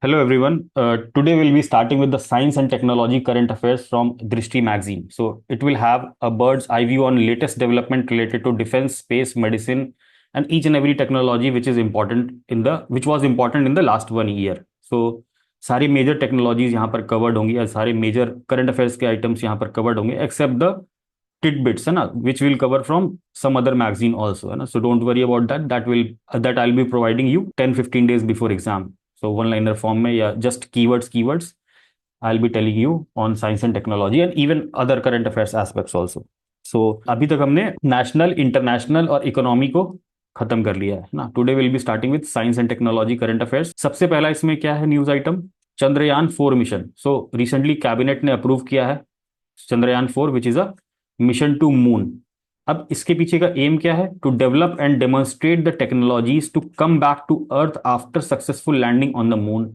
Hello everyone. Today we'll be starting with the science and technology current affairs from Drishti magazine. So it will have a bird's eye view on latest development related to defense, space, medicine, and each and every technology which was important in the last 1 year. So सारी major technologies यहाँ पर covered होंगी या सारे major current affairs के items यहाँ पर covered होंगे एक्सेप्ट द tidbits है ना which will cover from some other magazine also है ना. So don't worry about that. That I'll be providing you 10-15 days before exam. So one liner form में या just keywords I'll be telling you on science and technology and even other current affairs aspects also. So अभी तक हमने national international और economy को खत्म कर लिया है ना. Today will be starting with science and technology current affairs. सबसे पहला इसमें क्या है news item, Chandrayaan 4 mission. So recently cabinet ने अप्रूव किया है Chandrayaan 4 which is a mission to moon. अब इसके पीछे का एम क्या है? To develop and demonstrate the technologies to come back to earth after successful landing on the moon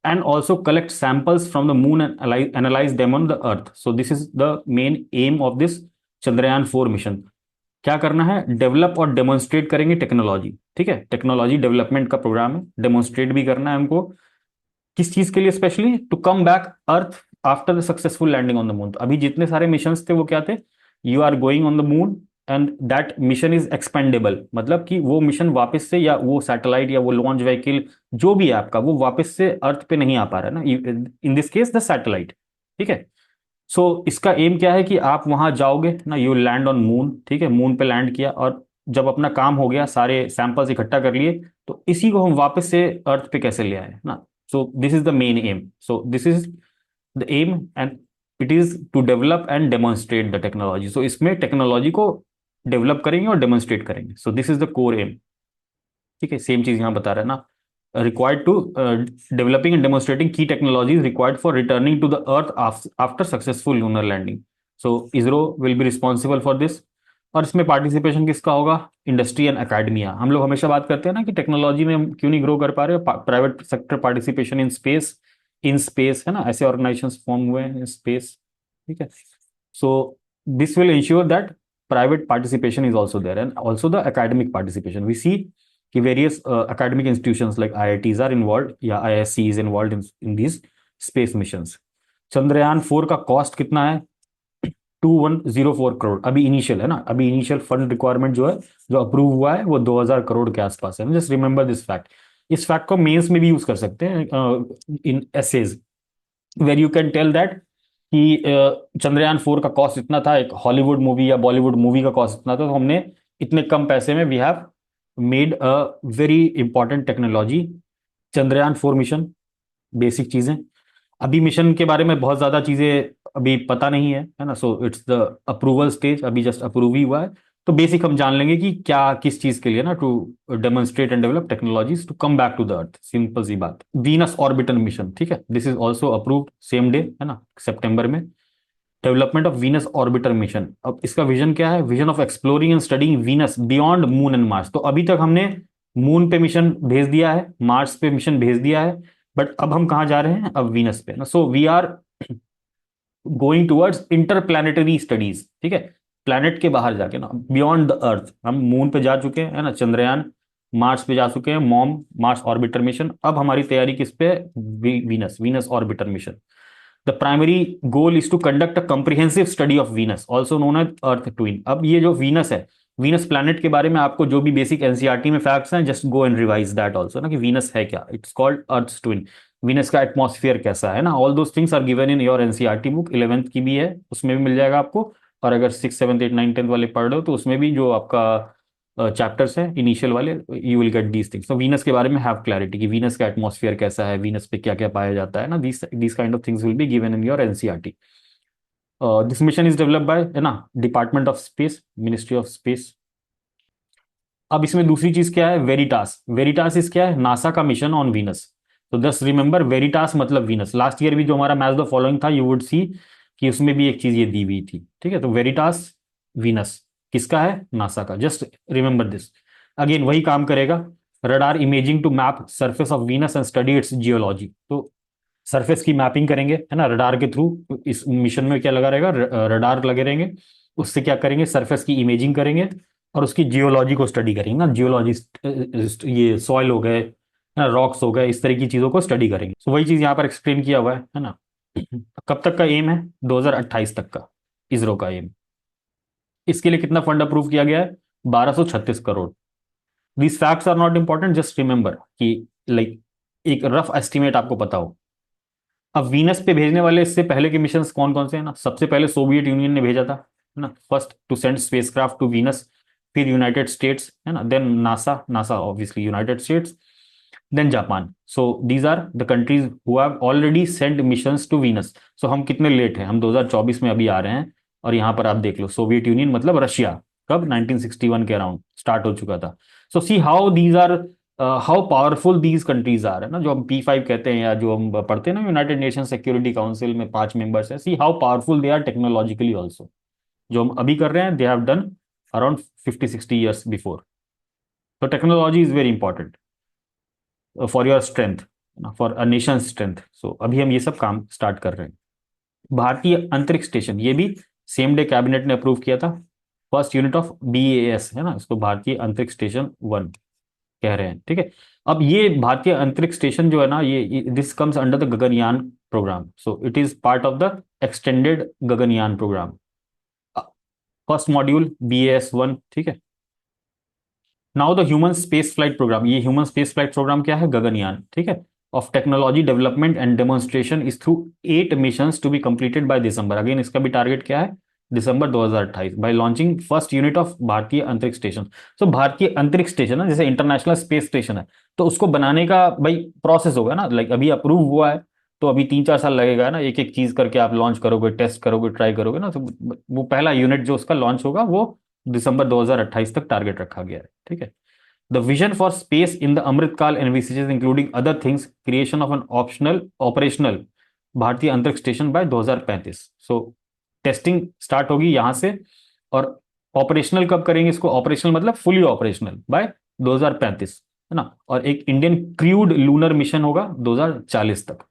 and also collect samples from the moon and analyze them on the earth. So this is the main aim of this Chandrayaan 4 mission. क्या करना है? Develop और demonstrate करेंगे technology. ठीक है, technology development का programme है. Demonstrate भी करना है हमको. किस चीज के लिए? Specially to come back earth after the successful landing on the moon. तो अभी जितने सारे मिशन थे वो क्या थे? You are going on the moon and that mission is expendable. मतलब कि वो मिशन वापस से या वो सैटेलाइट या वो लॉन्च व्हीकल जो भी है आपका वो वापस से अर्थ पे नहीं आ पा रहा है ना, in this case the satellite. ठीक है. सो इसका एम क्या है कि आप वहां जाओगे ना, यू लैंड ऑन मून. ठीक है, मून पे लैंड किया और जब अपना काम हो गया, सारे सैंपल्स इकट्ठा कर लिए, तो इसी को हम वापस से अर्थ पे कैसे ले आए ना. So this is the main aim. So this is the aim and it is to develop and demonstrate the technology. So इसमें टेक्नोलॉजी को डेवलप करेंगे और डेमोन्स्ट्रेट करेंगे. So this is the core aim. ठीक है, सेम चीज यहां बता रहा है ना. Required to developing and demonstrating की technologies required for returning to the earth after successful lunar landing. So ISRO will be responsible for this. और इसमें पार्टिसिपेशन किसका होगा? Industry and academia. हम लोग हमेशा बात करते हैं ना कि टेक्नोलॉजी में हम क्यों नहीं ग्रो कर पा रहे. Private sector participation in space है ना, ऐसे ऑर्गेनाइजेशन फॉर्म हुए हैं इन स्पेस. ठीक है. So this will ensure that private participation is also there and also the academic participation. We see कि various academic institutions like IITs are involved या ISC is involved in these space missions. Chandrayaan 4 का cost कितना है? 2104 करोड़. अभी initial है ना, अभी initial fund requirement जो है, जो अप्रूव हुआ है वो 2000 करोड़ के आसपास है. Just remember this fact. इस फैक्ट को मेंस में भी यूज कर सकते हैं in essays where you can tell that कि चंद्रयान 4 का कॉस्ट इतना था, एक हॉलीवुड मूवी या बॉलीवुड मूवी का कॉस्ट इतना था, तो हमने इतने कम पैसे में we have made a very important technology. Chandrayaan 4 mission, basic चीजें. अभी मिशन के बारे में बहुत ज्यादा चीजें अभी पता नहीं है ना. So it's the approval stage, अभी जस्ट अप्रूव ही हुआ है. तो बेसिक हम जान लेंगे कि क्या किस चीज के लिए ना, to demonstrate and develop technologies to come back to the earth. Simple सी बात. Venus orbiter mission. ठीक है, this is also approved same day है ना, सितंबर में. Development of Venus orbiter mission. अब इसका विजन क्या है? Vision of exploring and studying Venus beyond moon and Mars. तो अभी तक हमने मून पे मिशन भेज दिया है, मार्स पे मिशन भेज दिया है, बट अब हम कहाँ जा रहे हैं? अब वीनस पे ना. So we are going towards interplanetary studies. ठीक है, प्लैनेट के बाहर जाके ना, बियॉन्ड द अर्थ. हम मून पे जा चुके हैं है ना, चंद्रयान. मार्स पे जा चुके हैं, मॉम मार्स ऑर्बिटर मिशन. अब हमारी तैयारी किस पे? Venus, Venus orbiter mission. The primary goal is to conduct a comprehensive study of Venus also known as earth twin. अब ये जो वीनस है, वीनस प्लैनेट के बारे में आपको जो भी बेसिक एनसीईआरटी में फैक्ट्स हैं, just go and revise that also ना, कि वीनस है क्या. It's called earth twin. Venus का एटमॉस्फेयर कैसा है ना, all those things are given in your NCERT book. 11th की भी है, उसमें भी मिल जाएगा आपको. और अगर 6, 7, 8, 9, 10 वाले पढ़ रहे हो तो उसमें भी जो आपका चैप्टर्स हैं इनिशियल वाले, you will get these things. तो वीनस के बारे में हैव क्लैरिटी कि वीनस का एटमॉस्फेयर कैसा है, वीनस पे क्या क्या पाया जाता है ना. These kind of things will be given in your NCERT. This mission is developed bye है ना department of space, ministry of space. अब इसमें दूसरी चीज क्या है? वेरिटास. वेरिटास इज क्या है? नासा का मिशन ऑन वीनस. तो जस्ट रिमेंबर वेरिटास मतलब वीनस. लास्ट ईयर भी जो हमारा मैच द फॉलोइंग था, यू वुड सी कि उसमें भी एक चीज ये दी हुई थी. ठीक है, तो वेरिटास वीनस किसका है? नासा का. Just remember this. अगेन वही काम करेगा. Radar imaging to map surface of Venus and study its geology. तो सरफेस की मैपिंग करेंगे है ना रडार के थ्रू. इस मिशन में क्या लगा रहेगा? रडार लगे रहेंगे. उससे क्या करेंगे? सरफेस की इमेजिंग करेंगे और उसकी जियोलॉजी को स्टडी करेंगे ना. जियोलॉजिस्ट, ये सॉइल हो गए, है ना, रॉक्स हो गए, इस तरह की चीजों को स्टडी करेंगे। तो वही चीज यहाँ पर एक्सप्लेन किया हुआ है ना। कब तक का एम है? 2028 तक का इसरो का एम। इसके लिए कितना फंड अप्रूव किया गया है? 1236 crore. These facts are not important, just remember कि लाइक एक रफ एस्टिमेट आपको पता हो। अब वीनस पे भेजने वाले इससे पहले के मिशन कौन कौन से हैं ना, सबसे पहले सोवियत यूनियन ने भेजा था, है ना, first to send spacecraft to Venus. फिर यूनाइटेड स्टेट्स, है ना, then NASA, NASA obviously United States, then Japan. So these are the countries who have already send missions to Venus. So हम कितने लेट हैं, हम 2024 में अभी आ रहे हैं। और यहाँ पर आप देख लो, सोवियत यूनियन मतलब रशिया कब 1961 के अराउंड स्टार्ट हो चुका था। So see how these are, how powerful these countries are, है ना, जो हम P5 कहते हैं या जो हम पढ़ते हैं ना, यूनाइटेड नेशन सिक्योरिटी काउंसिल में 5 मेंबर्स हैं। See how powerful they are technologically also. जो हम अभी कर रहे हैं, they have done around 50-60 years before. तो technology is very important for your strength, for a nation strength. So अभी हम ये सब काम स्टार्ट कर रहे हैं। भारतीय अंतरिक्ष स्टेशन, ये भी सेम डे कैबिनेट ने अप्रूव किया था। फर्स्ट यूनिट ऑफ BAS, है ना, इसको भारतीय अंतरिक्ष स्टेशन 1 कह रहे हैं, ठीक है। अब ये भारतीय अंतरिक्ष स्टेशन जो है ना, ये this comes under the Gaganyaan programme. So it is part of the extended Gaganyaan programme. First module BAS 1, ठीक है। Now the human space flight programme, ये ह्यूमन स्पेस फ्लाइट प्रोग्राम क्या है? गगनयान, ठीक है। Of technology development and demonstration is through 8 missions to be completed by December. Again इसका भी target क्या है? December 2028, by launching first unit of Bharatiya Antariksh station. सो भारतीय अंतरिक्ष स्टेशन है, जैसे इंटरनेशनल स्पेस स्टेशन है, तो उसको बनाने का भाई प्रोसेस होगा ना, लाइक अभी अप्रूव हुआ है, तो अभी 3-4 साल लगेगा ना, एक एक चीज करके आप लॉन्च करोगे, टेस्ट करोगे, ट्राई करोगे ना। तो वो पहला यूनिट जो उसका लॉन्च होगा वो दिसंबर 2028 तक टारगेट रखा गया है, ठीक है। The vision for space in the Amritkal envisages, including other things, creation of an optional operational Bharatiya Antariksh station by 2035। So testing start होगी यहां से, और ऑपरेशनल कब करेंगे इसको? ऑपरेशनल मतलब फुली ऑपरेशनल बाय 2035, है ना। और एक इंडियन क्रूड लूनर मिशन होगा 2040 तक।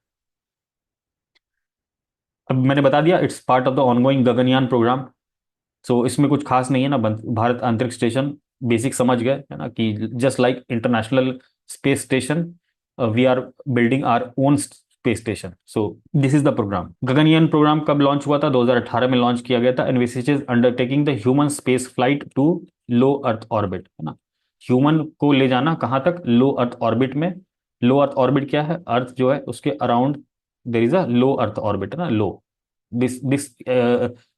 अब मैंने बता दिया, it's part of the ongoing Gaganyaan programme. So इसमें कुछ खास नहीं है ना, भारत अंतरिक्ष स्टेशन बेसिक समझ गए है ना, कि just like international space station, we are building our own space station. So this is the programme. Gaganyaan programme कब लॉन्च हुआ था? 2018 में लॉन्च किया गया था। Envisages undertaking the human space flight to low earth orbit, है ना। ह्यूमन को ले जाना कहाँ तक? लो अर्थ ऑर्बिट में। लो अर्थ ऑर्बिट क्या है? अर्थ जो है उसके around there is a low earth orbit, है ना, low. This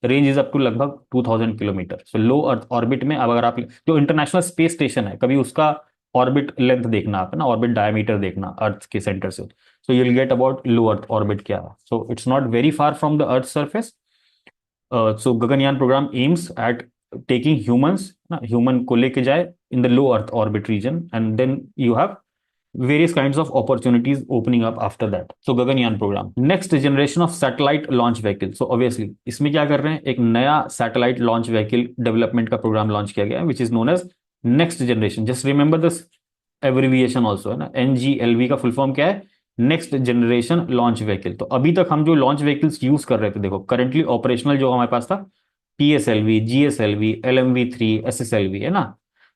range is up to लगभग 2000 किलोमीटर। सो लो अर्थ ऑर्बिट में, अब अगर आप जो इंटरनेशनल स्पेस स्टेशन है, कभी उसका ऑर्बिट लेंथ देखना आप, है ना, ऑर्बिट डायमीटर देखना अर्थ के सेंटर से। So you will get about low earth orbit क्या है। So it's not very far from the earth surface. So Gaganyaan programme aims at taking humans, ना, ह्यूमन को लेके जाए in the low earth orbit region, and then you have various kinds of opportunities opening up after that. So Gaganyaan programme, next generation of satellite launch vehicle. So obviously इसमें क्या कर रहे हैं? एक नया सैटेलाइट लॉन्च व्हीकल डेवलपमेंट का programme launch किया गया है, which is known as next generation. Just remember this abbreviation also, है ना, NGLV का फुल फॉर्म क्या है? Next generation launch vehicle. तो अभी तक हम जो लॉन्च व्हीकल्स यूज कर रहे थे, देखो करंटली ऑपरेशनल जो हमारे पास था, PSLV, GSLV, LMV3, SSLV, है ना,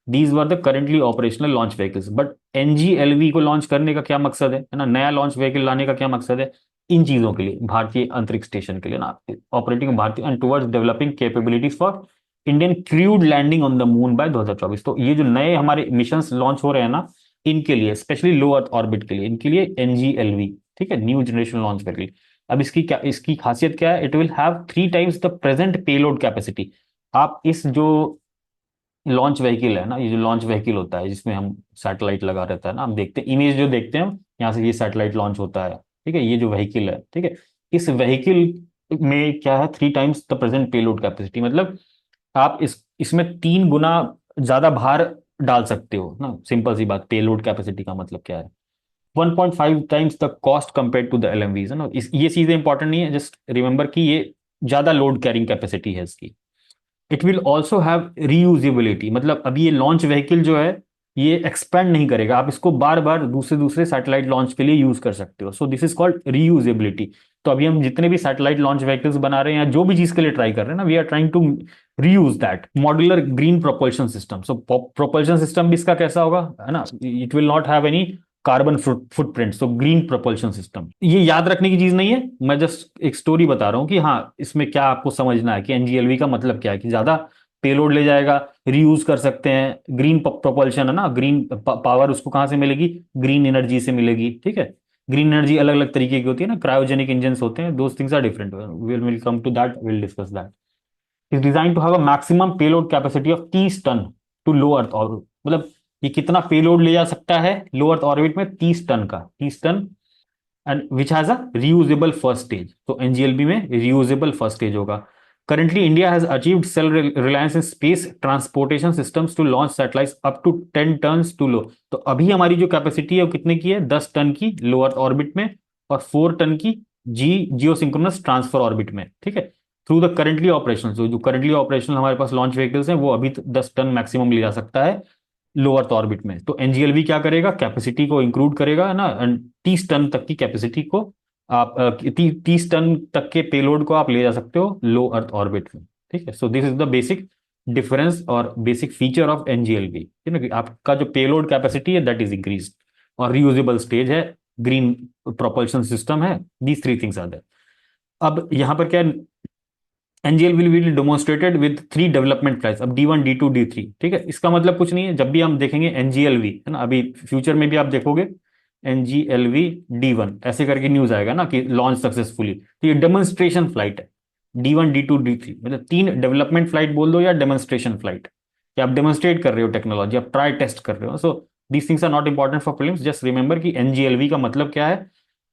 these were the currently operational launch vehicles. But NGLV को लॉन्च करने का क्या मकसद है ना, नया लॉन्च व्हीकल लाने का क्या मकसद है? इन चीजों के लिए, भारतीय अंतरिक्ष स्टेशन के लिए ना, operating Bharatiya and towards developing capabilities for Indian crewed landing on the moon by 2024। तो ये जो नए हमारे मिशन लॉन्च हो रहे हैं ना, इनके लिए स्पेशली लो अर्थ ऑर्बिट के लिए, इनके लिए NGLV, ठीक है, न्यू जनरेशन लॉन्च व्हीकल। अब इसकी खासियत क्या है? It will have 3 times the present payload capacity. आप इस जो लॉन्च व्हीकल है ना, ये जो लॉन्च व्हीकल होता है जिसमें हम सैटेलाइट लगा रहता है ना, हम देखते हैं इमेज जो देखते हैं हम यहाँ से, ये सैटेलाइट लॉन्च होता है, ठीक है, ये जो व्हीकल है, ठीक है, इस व्हीकल में क्या है? 3 times the present payload capacity. मतलब आप इसमें 3 गुना ज्यादा भार डाल सकते हो ना, सिंपल सी बात। पेलोड कैपेसिटी का मतलब क्या है? 1.5 times the cost compare to the LMVs, है ना। ये चीजें इंपॉर्टेंट नहीं है, जस्ट रिमेंबर कि ये ज्यादा लोड कैरिंग कैपेसिटी है इसकी। It will also have reusability, मतलब अभी ये लॉन्च व्हीकल जो है ये एक्सपेंड नहीं करेगा, आप इसको बार बार दूसरे दूसरे सैटेलाइट लॉन्च के लिए यूज कर सकते हो। सो दिस इज कॉल्ड रीयूजेबिलिटी। तो अभी हम जितने भी सैटेलाइट लॉन्च व्हीकल्स बना रहे हैं या जो भी चीज के लिए ट्राई कर रहे हैं ना, we are trying to reuse that. Modular green propulsion system. So propulsion system भी इसका कैसा होगा, है ना, it will not have any carbon footprint, so green propulsion system. ये याद रखने की चीज नहीं है, मैं जस्ट एक स्टोरी बता रहा हूँ कि हाँ इसमें क्या आपको समझना है कि एनजीएलवी का मतलब क्या है, कि ज्यादा पेलोड ले जाएगा, रीयूज कर सकते हैं, ग्रीन प्रोपल्शन है ना, ग्रीन पावर उसको कहाँ से मिलेगी, ग्रीन एनर्जी से मिलेगी, ठीक है। ग्रीन एनर्जी अलग अलग तरीके की होती है ना, क्रायोजेनिक इंजन होते हैं, those things are different, will come to that, will discuss that. Is design to have a maximum payload capacity of 30 ton to low earth orbit, मतलब ये कितना पेलोड ले जा सकता है लो अर्थ ऑर्बिट में, 30 टन का, 30 ton. And which has a reusable first stage, तो एनजीएलबी में रीयूजेबल फर्स्ट स्टेज होगा। Currently, India has achieved self-reliance in space transportation systems to launch satellites up to 10 tons to low. तो अभी हमारी जो capacity है वो कितने की है, 10 टन की लो अर्थ ऑर्बिट में, और 4 टन की जियो सिंक्रोनस ट्रांसफर ऑर्बिट में, ठीक है। थ्रू द करंटली ऑपरेशन, जो करंटली ऑपरेशनल हमारे पास लॉन्च व्हीकल्स हैं वो अभी 10 टन मैक्सिमम ले जा सकता है लो अर्थ ऑर्बिट में। तो एनजीएलवी क्या करेगा, कैपेसिटी को इंक्लूड करेगा ना, एंड 30 टन तक की कैपेसिटी को आप 30 टन तक के पेलोड को आप ले जा सकते हो लो अर्थ ऑर्बिट में, ठीक है। So this is the basic difference और बेसिक फीचर ऑफ एनजीएलवी, ठीक है, कि आपका जो पेलोड कैपेसिटी है दैट इज इंक्रीज, और रियूजेबल स्टेज है, ग्रीन प्रोपल्शन सिस्टम है, these three things are there. अब यहां पर क्या, NGL will be demonstrated with 3 development flights, अब D1 D2 D3, ठीक है। इसका मतलब कुछ नहीं है, जब भी हम देखेंगे एनजीएलवी है ना, अभी फ्यूचर में भी आप देखोगे एनजीएलवी D1 ऐसे करके न्यूज आएगा ना कि लॉन्च सक्सेसफुली, तो ये डेमोन्स्ट्रेशन फ्लाइट है। D1 D2 D3 मतलब 3 डेवलपमेंट फ्लाइट बोल दो या डेमोन्स्ट्रेशन फ्लाइट, कि आप डेमोन्स्ट्रेट कर रहे हो टेक्नोलॉजी, आप ट्राई टेस्ट कर रहे हो। So these things are not important for prelims, just remember कि एनजीएलवी का मतलब क्या है,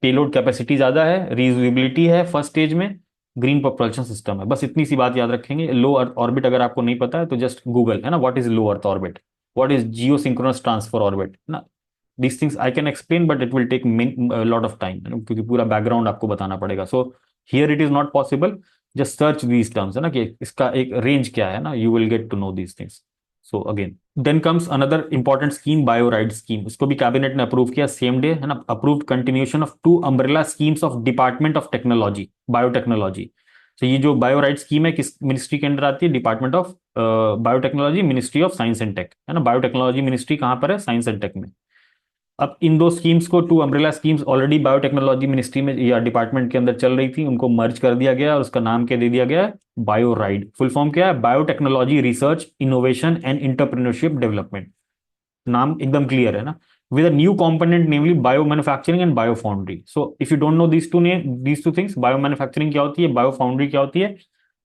पेलोड कैपेसिटी ज्यादा है, रीयूजेबिलिटी है फर्स्ट स्टेज में, ग्रीन प्रोपल्शन सिस्टम है, बस इतनी सी बात याद रखेंगे। लो अर्थ ऑर्बिट अगर आपको नहीं पता है तो जस्ट गूगल है ना, what is low earth orbit, what is Jio synchronous transfer orbit ना, these things I can explain but it will take a lot of time, क्योंकि पूरा बैकग्राउंड आपको बताना पड़ेगा। So here it is not possible, just search these terms है ना, कि इसका एक रेंज क्या है ना, you will get to know these things. So again then comes another important scheme, BioRIDE scheme, इसको भी कैबिनेट ने अप्रूव किया सेम डे है ना, approved continuation of 2 umbrella schemes of department of technology, biotechnology. तो ये जो बायोराइड स्कीम है किस मिनिस्ट्री के अंडर आती है, department of biotechnology, ministry of science and tech है ना, बायोटेक्नोलॉजी मिनिस्ट्री कहां पर है, साइंस एंड टेक में। अब इन दो स्कीम्स को, 2 umbrella schemes already biotechnology ministry में या डिपार्टमेंट के अंदर चल रही थी, उनको मर्ज कर दिया गया और उसका नाम क्या दे दिया गया, बायोराइड। फुल फॉर्म क्या है, biotechnology research innovation and entrepreneurship development, नाम एकदम क्लियर है ना, with a new component namely biomanufacturing and biofoundry. So if you don't know these two things, biomanufacturing क्या होती है, biofoundry क्या होती है,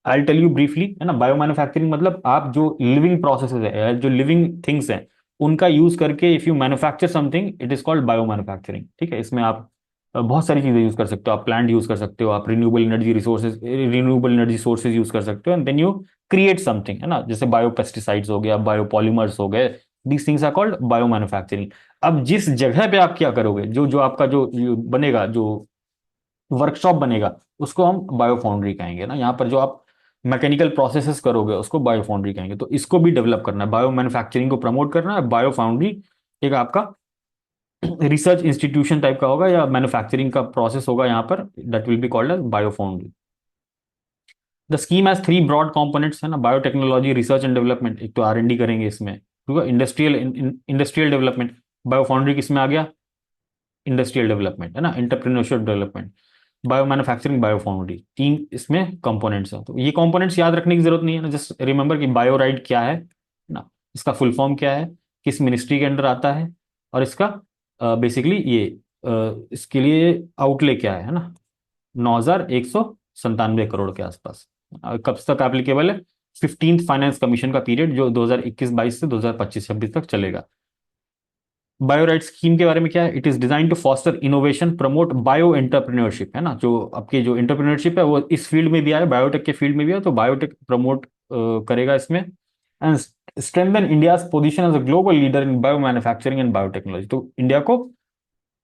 I'll tell you briefly है ना। बायोमैन्युफैक्चरिंग मतलब आप जो लिविंग प्रोसेसेस है, जो लिविंग थिंग्स हैं, उनका यूज करके if you manufacture something it is called biomanufacturing, ठीक है। इसमें आप बहुत सारी चीजें यूज कर सकते हो, आप प्लांट यूज कर सकते हो, आप रिन्यूएबल एनर्जी सोर्सेज यूज कर सकते हो, and then you create something है ना, जैसे बायोपेस्टिसाइड्स हो गया, बायोपॉलीमर्स हो गए, these things are called biomanufacturing. अब जिस जगह पे आप क्या करोगे, जो जो आपका जो बनेगा, जो वर्कशॉप बनेगा, उसको हम बायोफाउंड्री कहेंगे ना। यहाँ पर जो आप मैकेनिकल प्रोसेसेस करोगे उसको बायोफाउंड्री कहेंगे। तो इसको भी डेवलप करना है, बायो मैन्युफैक्चरिंग को प्रमोट करना है। बायोफाउंड्री एक आपका रिसर्च इंस्टीट्यूशन टाइप का होगा या मैन्युफैक्चरिंग का प्रोसेस होगा यहाँ पर, that will be called as biofoundry. The scheme has 3 broad components है ना, बायोटेक्नोलॉजी रिसर्च एंड डेवलपमेंट, एक तो R&D करेंगे इसमें, ठीक है। इंडस्ट्रियल डेवलपमेंट, बायोफाउंड्री किस में आ गया, इंडस्ट्रियल डेवलपमेंट है ना, एंटरप्रेन्योरशिप डेवलपमेंट, बायो मैन्युफैक्चरिंग, बायोफाउंड्री, 3 इसमें कंपोनेंट्स हैं। तो ये कंपोनेंट्स याद रखने की जरूरत नहीं है ना, जस्ट रिमेंबर कि बायोराइड क्या है ना, इसका फुल फॉर्म क्या है, किस मिनिस्ट्री के अंडर आता है, और इसका बेसिकली ये इसके लिए आउटले क्या है ना, 9,197 करोड़ के आसपास। कब तक एप्लीकेबल है, 15th फाइनेंस कमीशन का पीरियड जो 2021-22 से 2025-26 तक चलेगा। बायोराइट स्कीम के बारे में क्या है, it is design to foster innovation, promote bio entrepreneurship है ना, जो आपके जो एंटरप्रेन्योरशिप है वो इस फील्ड में भी आए, बायोटेक के फील्ड में भी है, तो बायोटेक प्रमोट करेगा इसमें। And strengthen India position as a global leader in bio manufacturing and biotechnology, तो इंडिया को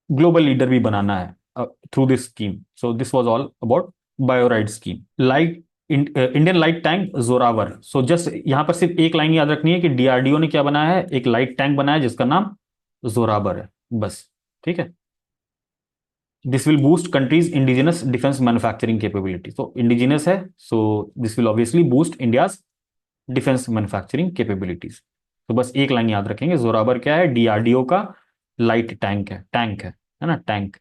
ग्लोबल लीडर भी बनाना है through this scheme. So this was all about BioRIDE scheme. Light Indian light tank Zorawar, so just यहाँ पर सिर्फ एक line याद रखनी है कि डीआरडीओ ने क्या बनाया है, एक लाइट टैंक बनाया है जिसका नाम जोराबर है, बस, ठीक है। This will boost countries indigenous defence manufacturing capability, तो इंडिजिनस है, so this will obviously boost India's defence manufacturing capabilities. तो बस एक लाइन याद रखेंगे, जोराबर क्या है, डीआरडीओ का लाइट टैंक है ना, टैंक।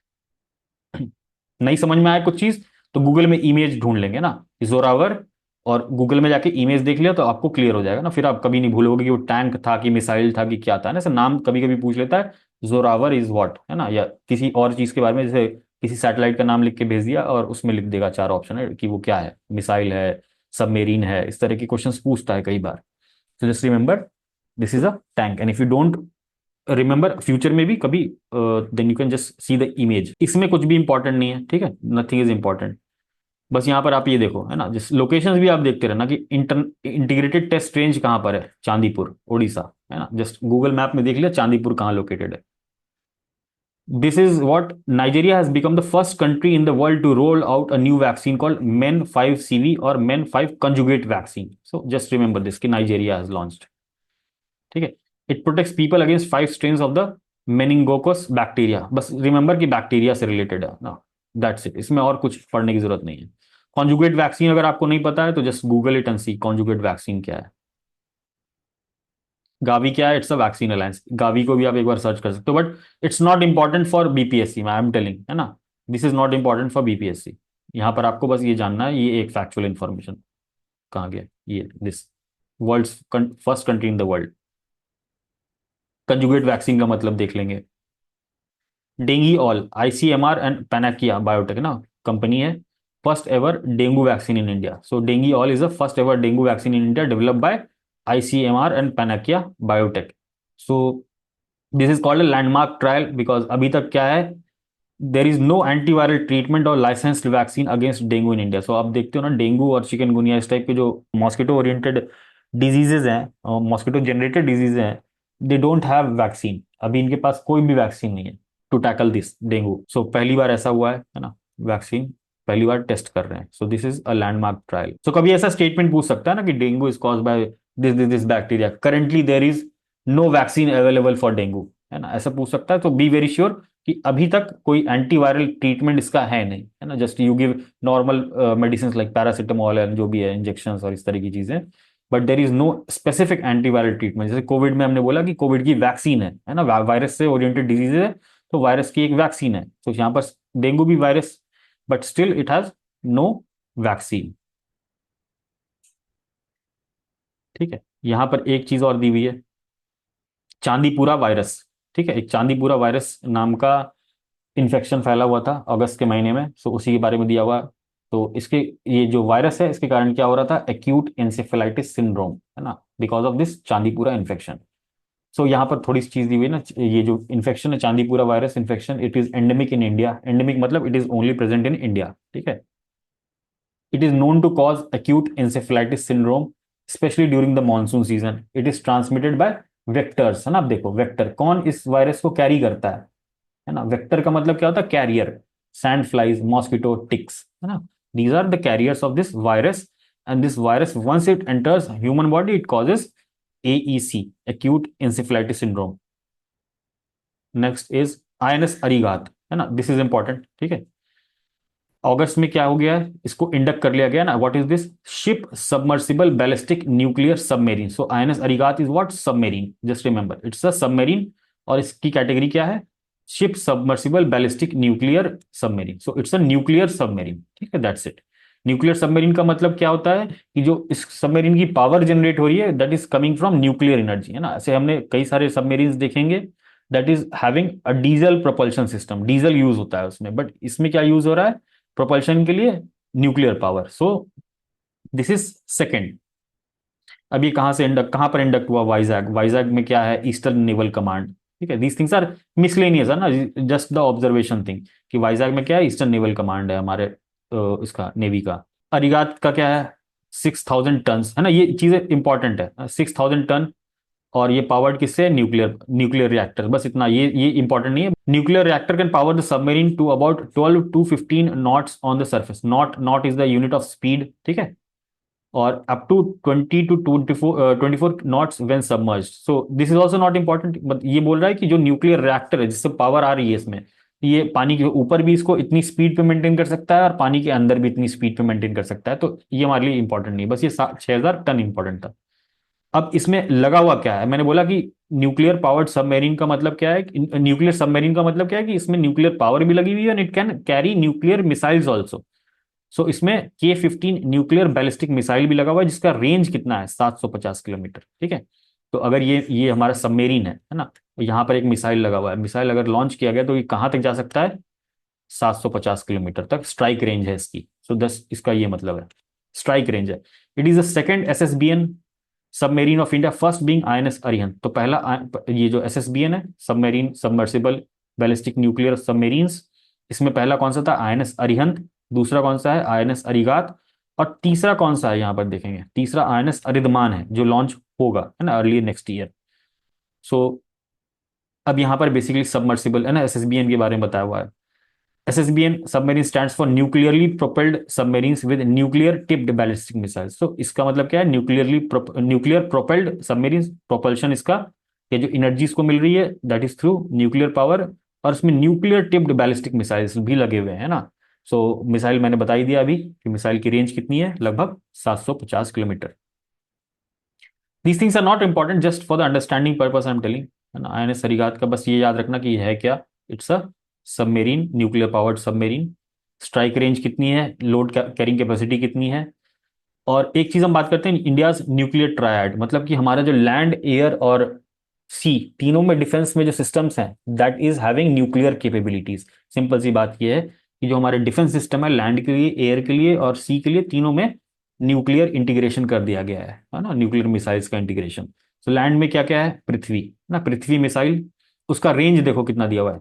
नहीं समझ में आया कुछ चीज तो गूगल में इमेज ढूंढ लेंगे ना, जोरावर, और गूगल में जाके इमेज देख लिया तो आपको क्लियर हो जाएगा ना, फिर आप कभी नहीं भूलोगे कि वो टैंक था कि मिसाइल था कि क्या था ना। ऐसा नाम कभी कभी पूछ लेता है, जोरावर इज व्हाट, है ना, या किसी और चीज के बारे में, जैसे किसी सैटेलाइट का नाम लिख के भेज दिया और उसमें लिख देगा चार ऑप्शन है कि वो क्या है, मिसाइल है, सबमेरीन है, इस तरह के क्वेश्चंस पूछता है कई बार। तो just remember this is a tank, and if you don't remember future में भी कभी, then you can just see the image. इसमें कुछ भी इंपॉर्टेंट नहीं है, ठीक है, नथिंग इज इंपॉर्टेंट। बस यहाँ पर आप ये देखो, है ना, जिस लोकेशंस भी आप देखते रहना कि इंटीग्रेटेड टेस्ट रेंज कहाँ पर है, चांदीपुर उड़ीसा, है ना, जस्ट गूगल मैप में देख लिया चांदीपुर कहाँ लोकेटेड है। This is what Nigeria has become the first country in the world to roll out a new vaccine called Men5CV or Men5 conjugate vaccine. So just remember this कि Nigeria has launched. ठीक है, it protects people against 5 strains of the meningococcus bacteria. बस remember कि bacteria से related है ना, that's it, इसमें और कुछ पढ़ने की जरूरत नहीं है। कॉन्जुगेट वैक्सीन अगर आपको नहीं पता है तो just Google it and see conjugate vaccine क्या है। गावी क्या है, it's a vaccine alliance, Gavi को भी आप एक बार सर्च कर सकते हो, but it's not important for BPSC, I am telling, है ना, this is not important for BPSC. यहाँ पर आपको बस ये जानना है, ये एक फैक्चुअल इंफॉर्मेशन। कहाँ गया ये, this world first country in the world. Conjugate vaccine का मतलब देख लेंगे। DengiAll, ICMR and Panacea biotech ना कंपनी है, first ever dengue vaccine in India. So DengiAll is the first ever dengue vaccine in India developed by ICMR and Panacea biotech. So this is called a landmark trial because अभी तक क्या है, there is no antiviral treatment और licensed vaccine against dengue in India. So आप देखते हो ना, dengue और चिकनगुनिया इस टाइप के जो मॉस्किटो ओरिएंटेड डिजीजेज हैं, मॉस्किटो जनरेटेड डिजीज हैं, दे डोंट हैव वैक्सीन, अभी इनके पास कोई भी वैक्सीन नहीं है टू टैकल दिस डेंगू। सो पहली बार ऐसा हुआ है ना, वैक्सीन पहली बार टेस्ट कर रहे हैं। So this is a landmark trial. So कभी ऐसा स्टेटमेंट पूछ सकता है ना कि dengue is cause by this bacteria, currently there is no vaccine available for dengue, है ना, ऐसा पूछ सकता है। तो बी वेरी श्योर कि अभी तक कोई एंटीवायरल ट्रीटमेंट इसका है नहीं, है ना, just you give normal medicine like paracetamol and जो भी है इंजेक्शन और इस तरह की चीजें, but there is no specific antiviral treatment. जैसे कोविड में हमने बोला कि कोविड की वैक्सीन है ना, वायरस से ओरिएंटेड डिजीज है तो वायरस की एक वैक्सीन है, तो यहाँ पर डेंगू भी virus, but still it has no vaccine. ठीक है, यहां पर एक चीज और दी हुई है, चांदीपुरा वायरस। ठीक है, एक चांदीपुरा वायरस नाम का इन्फेक्शन फैला हुआ था अगस्त के महीने में, सो उसी के बारे में दिया हुआ। तो इसके, ये जो वायरस है इसके कारण क्या हो रहा था, एक्यूट एंसेफेलाइटिस सिंड्रोम, है ना, because of this Chandipura infection. So यहाँ पर थोड़ी सी चीज दी हुई है ना, ये जो इन्फेक्शन है Chandipura virus infection, it is endemic in India. Endemic मतलब it is only present in India. ठीक है, it is known to cause acute encephalitis syndrome specially during the monsoon season. It is transmitted by vectors, है ना, आप देखो vector कौन इस virus को कैरी करता है ना, वेक्टर का मतलब क्या होता है, carrier, sand flies, mosquito, ticks, है ना, these are the carriers of this virus, and this virus once it enters human body it causes AEC, acute encephalitis syndrome. Next is INS Arighaat, है ना, दिस इज इंपॉर्टेंट। ठीक है, अगस्त में क्या हो गया है, इसको इंडक्ट कर लिया गया ना, what is this, ship submersible ballistic nuclear submarine. So INS Arighaat is what, submarine, just remember it's a submarine, और इसकी कैटेगरी क्या है, ship submersible ballistic nuclear submarine. So it's a nuclear submarine. ठीक है, दैट्स इट। न्यूक्लियर सबमेरीन का मतलब क्या होता है कि जो इस सबमेरीन की पावर जनरेट हो रही है that is coming from nuclear energy, है ना। ऐसे हमने कई सारे सबमेरीन देखेंगे that is having a diesel propulsion system, diesel use होता है उसमें, बट इसमें क्या यूज हो रहा है, प्रोपल्शन के लिए nuclear power. So this is second. अब ये कहां से इंडक्ट, कहां पर इंडक्ट हुआ, वाइजैग, वाइजैग में क्या है, ईस्टर्न नेवल कमांड। ठीक है, दीज थिंग्स आर मिसलेनियस, है ना, जस्ट द ऑब्जर्वेशन थिंग कि वाइजैग में क्या है, ईस्टर्न नेवल कमांड है हमारे इसका नेवी का। अरिगात का क्या है, 6,000 टन, है ना, ये चीजें इंपॉर्टेंट है, 6,000 टन, और ये पावर्ड किससे, न्यूक्लियर, न्यूक्लियर रिएक्टर, बस इतना, ये इंपॉर्टेंट नहीं है। Nuclear reactor can power the submarine to about 12 to 15 knots on the surface, knot, knot is the unit of speed. ठीक है, और up to 20 to 24 knots when submerged. So this is also not important, but ये बोल रहा है कि जो nuclear reactor है जिससे पावर आ रही है इसमें, ये पानी के ऊपर भी इसको इतनी स्पीड पे मेंटेन कर सकता है और पानी के अंदर भी इतनी स्पीड पे मेंटेन कर सकता है, तो ये हमारे लिए इंपॉर्टेंट नहीं है, बस ये 6,000 टन इंपॉर्टेंट था। अब इसमें लगा हुआ क्या है, मैंने बोला कि न्यूक्लियर पावर्ड सबमेरीन का मतलब क्या है, न्यूक्लियर सबमेरीन का मतलब क्या है कि इसमें न्यूक्लियर पावर भी लगी हुई है and it can carry nuclear missiles also. So इसमें K-15 न्यूक्लियर बैलिस्टिक मिसाइल भी लगा हुआ है, जिसका रेंज कितना है, 750 किलोमीटर। ठीक है, तो अगर ये हमारा सबमेरीन है ना, तो यहाँ पर एक मिसाइल लगा हुआ है, मिसाइल अगर लॉन्च किया गया तो ये कहाँ तक जा सकता है, 750 किलोमीटर तक स्ट्राइक रेंज है इसकी। सो दस इसका ये मतलब है, स्ट्राइक रेंज है। It is the second SSBN submarine of India, first being INS Arihant. तो पहला ये जो SSBN है, सबमेरीन सबमर्सिबल बैलिस्टिक न्यूक्लियर सबमेरीन्स, इसमें पहला कौन सा था, INS अरिहंत। दूसरा कौन सा है, INS अरिगात। और तीसरा कौन सा है, यहां पर देखेंगे, तीसरा INS अरिदमान है, जो लॉन्च होगा है ना अर्ली नेक्स्ट ईयर। सो अब यहाँ पर बेसिकली सबमर्सिबल है ना, SSBN के बारे में बताया हुआ है। SSBN submarine stands for nuclearly propelled submarines with nuclear tipped ballistic missiles. तो इसका मतलब क्या है, न्यूक्लियर प्रोपेल्ड सबमरीन प्रोपल्शन इसका, ये जो एनर्जी इसको मिल रही है that is through nuclear power, और इसमें न्यूक्लियर टिप्ड बैलिस्टिक मिसाइल्स भी लगे हुए हैं ना। सो मिसाइल मैंने बता ही दिया अभी कि मिसाइल की रेंज कितनी है, लगभग 750 kilometre. These things are not important, just for the understanding purpose I am telling, है ना। INS सरीगात का बस ये याद रखना कि ये है क्या, it's a submarine, nuclear powered submarine. Strike range कितनी है, लोड कैरिंग कैपेसिटी कितनी है। और एक चीज हम बात करते हैं, इंडियाज न्यूक्लियर ट्रायड, मतलब कि हमारा जो लैंड एयर और सी तीनों में डिफेंस में जो सिस्टम्स हैं, that is having nuclear capabilities. Simple सी बात यह है कि जो हमारे डिफेंस सिस्टम है, लैंड के लिए, एयर के लिए और सी के लिए, तीनों में न्यूक्लियर इंटीग्रेशन कर दिया गया है ना, न्यूक्लियर मिसाइल्स का इंटीग्रेशन। तो लैंड में क्या क्या है, पृथ्वी ना, पृथ्वी मिसाइल, उसका रेंज देखो कितना दिया हुआ है,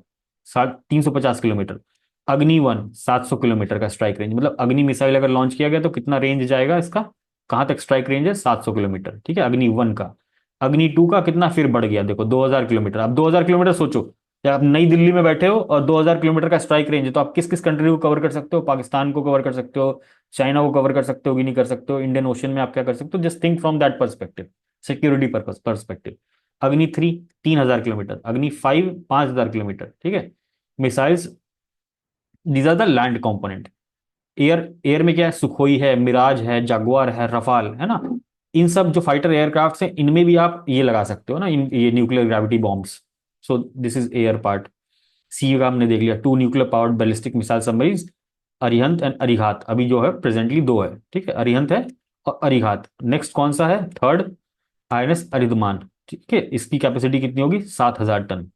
350 किलोमीटर। अग्नि 1 700 किलोमीटर का स्ट्राइक रेंज, मतलब अग्नि मिसाइल अगर लॉन्च किया गया तो कितना रेंज जाएगा इसका, कहां तक स्ट्राइक रेंज है, 700 किलोमीटर। ठीक है, अग्नि 1 का। अग्नि 2 का कितना फिर बढ़ गया, देखो 2000 किलोमीटर। अब 2000 किलोमीटर सोचो, या आप नई दिल्ली में बैठे हो और 2000 किलोमीटर का स्ट्राइक रेंज है, तो आप किस किस कंट्री को कवर कर सकते हो, पाकिस्तान को कवर कर सकते हो, चाइना को कवर कर सकते हो कि नहीं कर सकते हो, इंडियन ओशन में आप क्या कर सकते हो, just think from that perspective, security purpose perspective. अग्नि 3 3000 किलोमीटर, अग्नि 5 5000 किलोमीटर। ठीक है, missiles, these are the land component. Air air में क्या है, सुखोई है, मिराज है, जागुआर है, रफाल है ना। इन सब जो फाइटर एयरक्राफ्ट हैं, इनमें भी आप ये लगा सकते हो ना, ये nuclear gravity bombs. So this is air part. Sea का हमने देख लिया, 2 nuclear powered ballistic missile submarine, Arihant and Arighaat. अभी जो है प्रेजेंटली 2 है। ठीक है, अरिहंत है और अरिघात। नेक्स्ट कौन सा है, थर्ड, INS अरिधमान। ठीक है, इसकी कैपेसिटी कितनी होगी, 7000 tonne.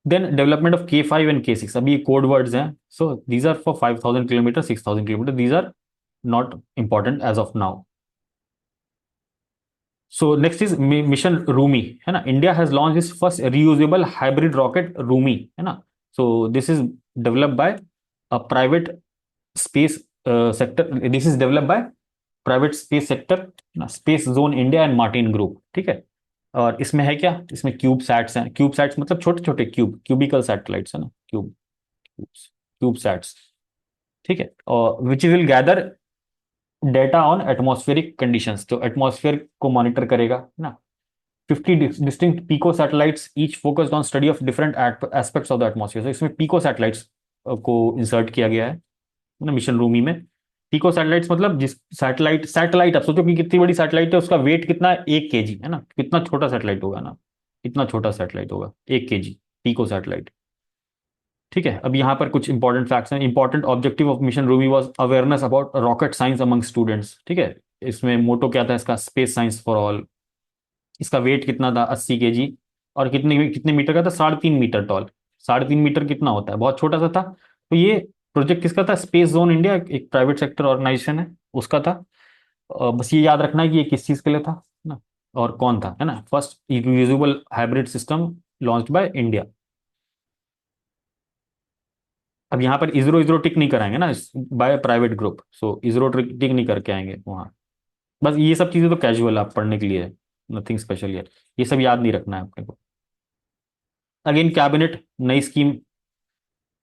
Then development of K5 and K6, अभी ये कोड वर्ड्स हैं। So these are for 5000 kilometre, 6000 kilometre, these are not important as of now. So next is mission Rhumi, है ना। India has launch is first reusable hybrid rocket Rhumi, है ना। So this is developed by a private space sector, this is developed by private space sector ना, Space Zone India and Martin group. ठीक है, और इसमें है क्या, इसमें क्यूब सैट्स हैं। क्यूब सैट्स मतलब छोटे छोटे क्यूबिकल सैटेलाइट्स है ना, क्यूब सैट्स। ठीक है, और which will gather data on atmospheric conditions, तो एटमॉस्फेयर को मॉनिटर करेगा ना। 50 distinct pico satellites, each focused on study of different aspects of the atmosphere. तो इसमें पीको सैटेलाइट्स को इंसर्ट किया गया है ना मिशन रूमी में। पीको सैटेलाइट्स मतलब जिस सैटेलाइट सैटेलाइट आप सोचो कि कितनी बड़ी सैटेलाइट है, उसका वेट कितना है, 1 kg है ना, कितना छोटा सैटेलाइट होगा ना, इतना छोटा सैटेलाइट होगा, 1 kg, पीको सैटेलाइट। ठीक है, अब यहाँ पर कुछ इंपॉर्टेंट फैक्ट्स हैं। Important objective of mission Ruby was awareness about rocket science among students. ठीक है, इसमें मोटो क्या था इसका, स्पेस साइंस फॉर ऑल। इसका वेट कितना था, 80 kg। और कितने कितने मीटर का था, 3.5 मीटर टॉल। 3.5 मीटर कितना होता है, बहुत छोटा सा था। तो ये प्रोजेक्ट किसका था, स्पेस जोन इंडिया, एक प्राइवेट सेक्टर ऑर्गेनाइजेशन है, उसका था। बस ये याद रखना है कि ये किस चीज के लिए था ना, और कौन था, है ना। First usable hybrid system launched by India. अब यहाँ पर इसरो इसरो टिक नहीं कराएंगे ना, बाय प्राइवेट ग्रुप। सो इसरो टिक नहीं करके आएंगे वहाँ। बस ये सब चीजें तो कैजुअल आप पढ़ने के लिए है, नथिंग स्पेशल यार, ये सब याद नहीं रखना है अपने को। अगेन कैबिनेट नई स्कीम,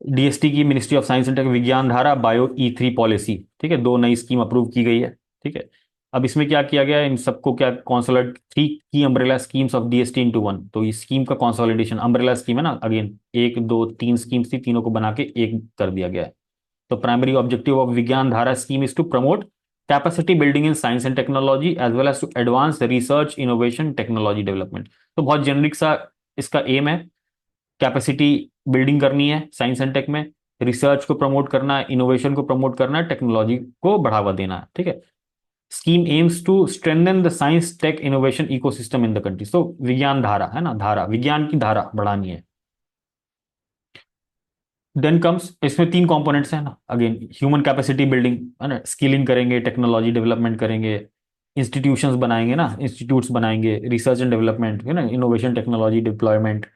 DST की, ministry of science and tech, Vigyan Dhara, bio E3 policy. ठीक है, 2 नई स्कीम अप्रूव की गई है। ठीक है, अब इसमें क्या किया गया है, इन सबको क्या कॉन्सोलेट, 3 की umbrella schemes of DST into 1। तो इस स्कीम का कॉन्सोलिडेशन, अम्ब्रेला स्कीम है ना, अगेन 1 2 3 स्कीम्स थी, तीनों को बना के एक कर दिया गया है। तो primary objective of Vigyan Dhara scheme is to promote capacity building in science and technology as well as to advance research innovation technology development. तो बहुत जेनरिक सा इसका एम है, कैपेसिटी बिल्डिंग करनी है साइंस एंड टेक में, रिसर्च को प्रमोट करना है, इनोवेशन को प्रमोट करना है, टेक्नोलॉजी को बढ़ावा देना है, ठीक है। Scheme aims to strengthen the science tech innovation ecosystem in the country. तो विज्ञान धारा है ना, धारा विज्ञान की धारा बढ़ानी है। देन कम्स, इसमें तीन कंपोनेंट्स हैं ना, अगेन ह्यूमन कैपेसिटी बिल्डिंग है ना, स्किलिंग करेंगे, टेक्नोलॉजी डेवलपमेंट करेंगे, इंस्टीट्यूशंस बनाएंगे ना, इंस्टीट्यूट्स बनाएंगे, रिसर्च एंड डेवलपमेंट है ना, innovation technology deployment.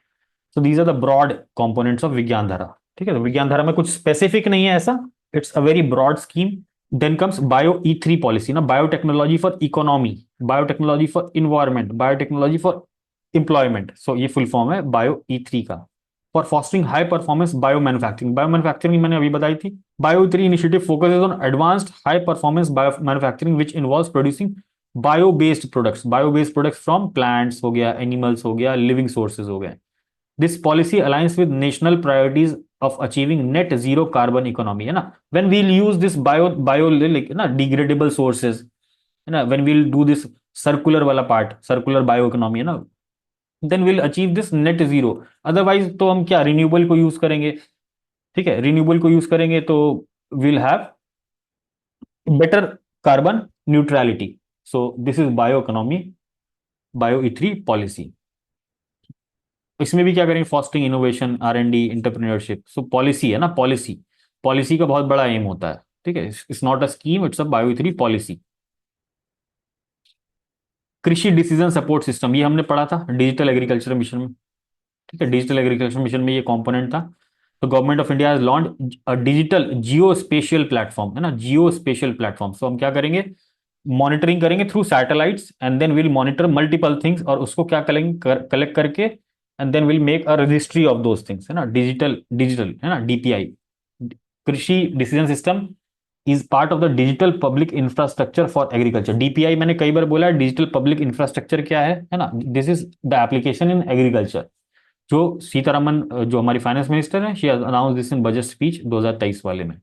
So these are the broad components of Vigyan Dhara, ठीक है। तो विज्ञान धारा में कुछ स्पेसिफिक नहीं है ऐसा, it's a very broad scheme. Then comes bio E three policy ना, biotechnology for economy, biotechnology for environment, biotechnology for employment. So ये फुल फॉर्म है बायो ई थ्री का। For fostering high performance bio manufacturing, bio manufacturing मैंने अभी बताई थी। Bio three initiative focuses on advanced high performance bio manufacturing which involves producing bio based products, bio based products from plants हो गया, animals हो गया, living sources हो गए। This policy aligns with national priorities of achieving net zero carbon economy, है ना। When we'll use this bio ना degradable sources, है ना, when we'll do this circular वाला पार्ट, सर्कुलर बायो इकोनॉमी है ना, then will achieve this net zero. Otherwise तो हम क्या रिन्यूएबल को यूज करेंगे, ठीक है, रिन्यूएबल को यूज करेंगे तो will have better carbon neutrality. So this is bio economy, bio E three policy. इसमें भी क्या करेंगे, फॉस्टिंग इनोवेशन, R&D, इंटरप्रेन्योरशिप। सो पॉलिसी है ना, पॉलिसी, पॉलिसी का बहुत बड़ा एम होता है, ठीक है। It's not a scheme, it's a bio three policy. कृषि डिसीजन सपोर्ट सिस्टम, ये हमने पढ़ा था डिजिटल एग्रीकल्चर मिशन में, ठीक है। डिजिटल एग्रीकल्चर मिशन में ये कंपोनेंट था। तो government of India has launch a digital geo spatial platform, है ना, जियो स्पेशियल प्लेटफॉर्म। सो हम क्या करेंगे, मॉनिटरिंग करेंगे through satellites and then will monitor multiple things, और उसको क्या कलेक्ट करके and then will make a registry of those things, है ना, डिजिटल डिजिटल है ना, DPI, Krishi decision system is part of the digital public infrastructure for agriculture. DPI मैंने कई बार बोला है, डिजिटल पब्लिक इंफ्रास्ट्रक्चर क्या है ना, this is the application in agriculture. जो सीतारमन जो हमारी फाइनेंस मिनिस्टर है, she announce this in budget speech 2023 वाले में।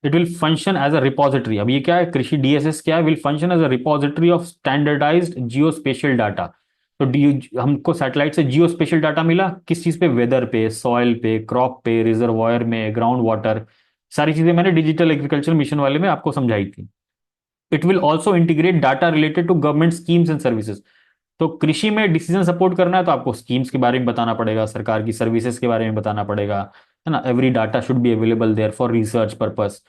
It will function as a repository, अब ये क्या है, कृषि DSS क्या है, will function as a repository of standardised geo spatial data. तो हमको सैटेलाइट से जियो स्पेशियल डाटा मिला, किस चीज पे, वेदर पे, सॉइल पे, क्रॉप पे, रिजर्वायर में, ग्राउंड वाटर, सारी चीजें मैंने डिजिटल एग्रीकल्चर मिशन वाले में आपको समझाई थी। It will also integrate data related to government schemes and services. तो कृषि में डिसीजन सपोर्ट करना है तो आपको स्कीम्स के बारे में बताना पड़ेगा, सरकार की सर्विसेज के बारे में बताना पड़ेगा, है ना। Every data should be available there for research purpose.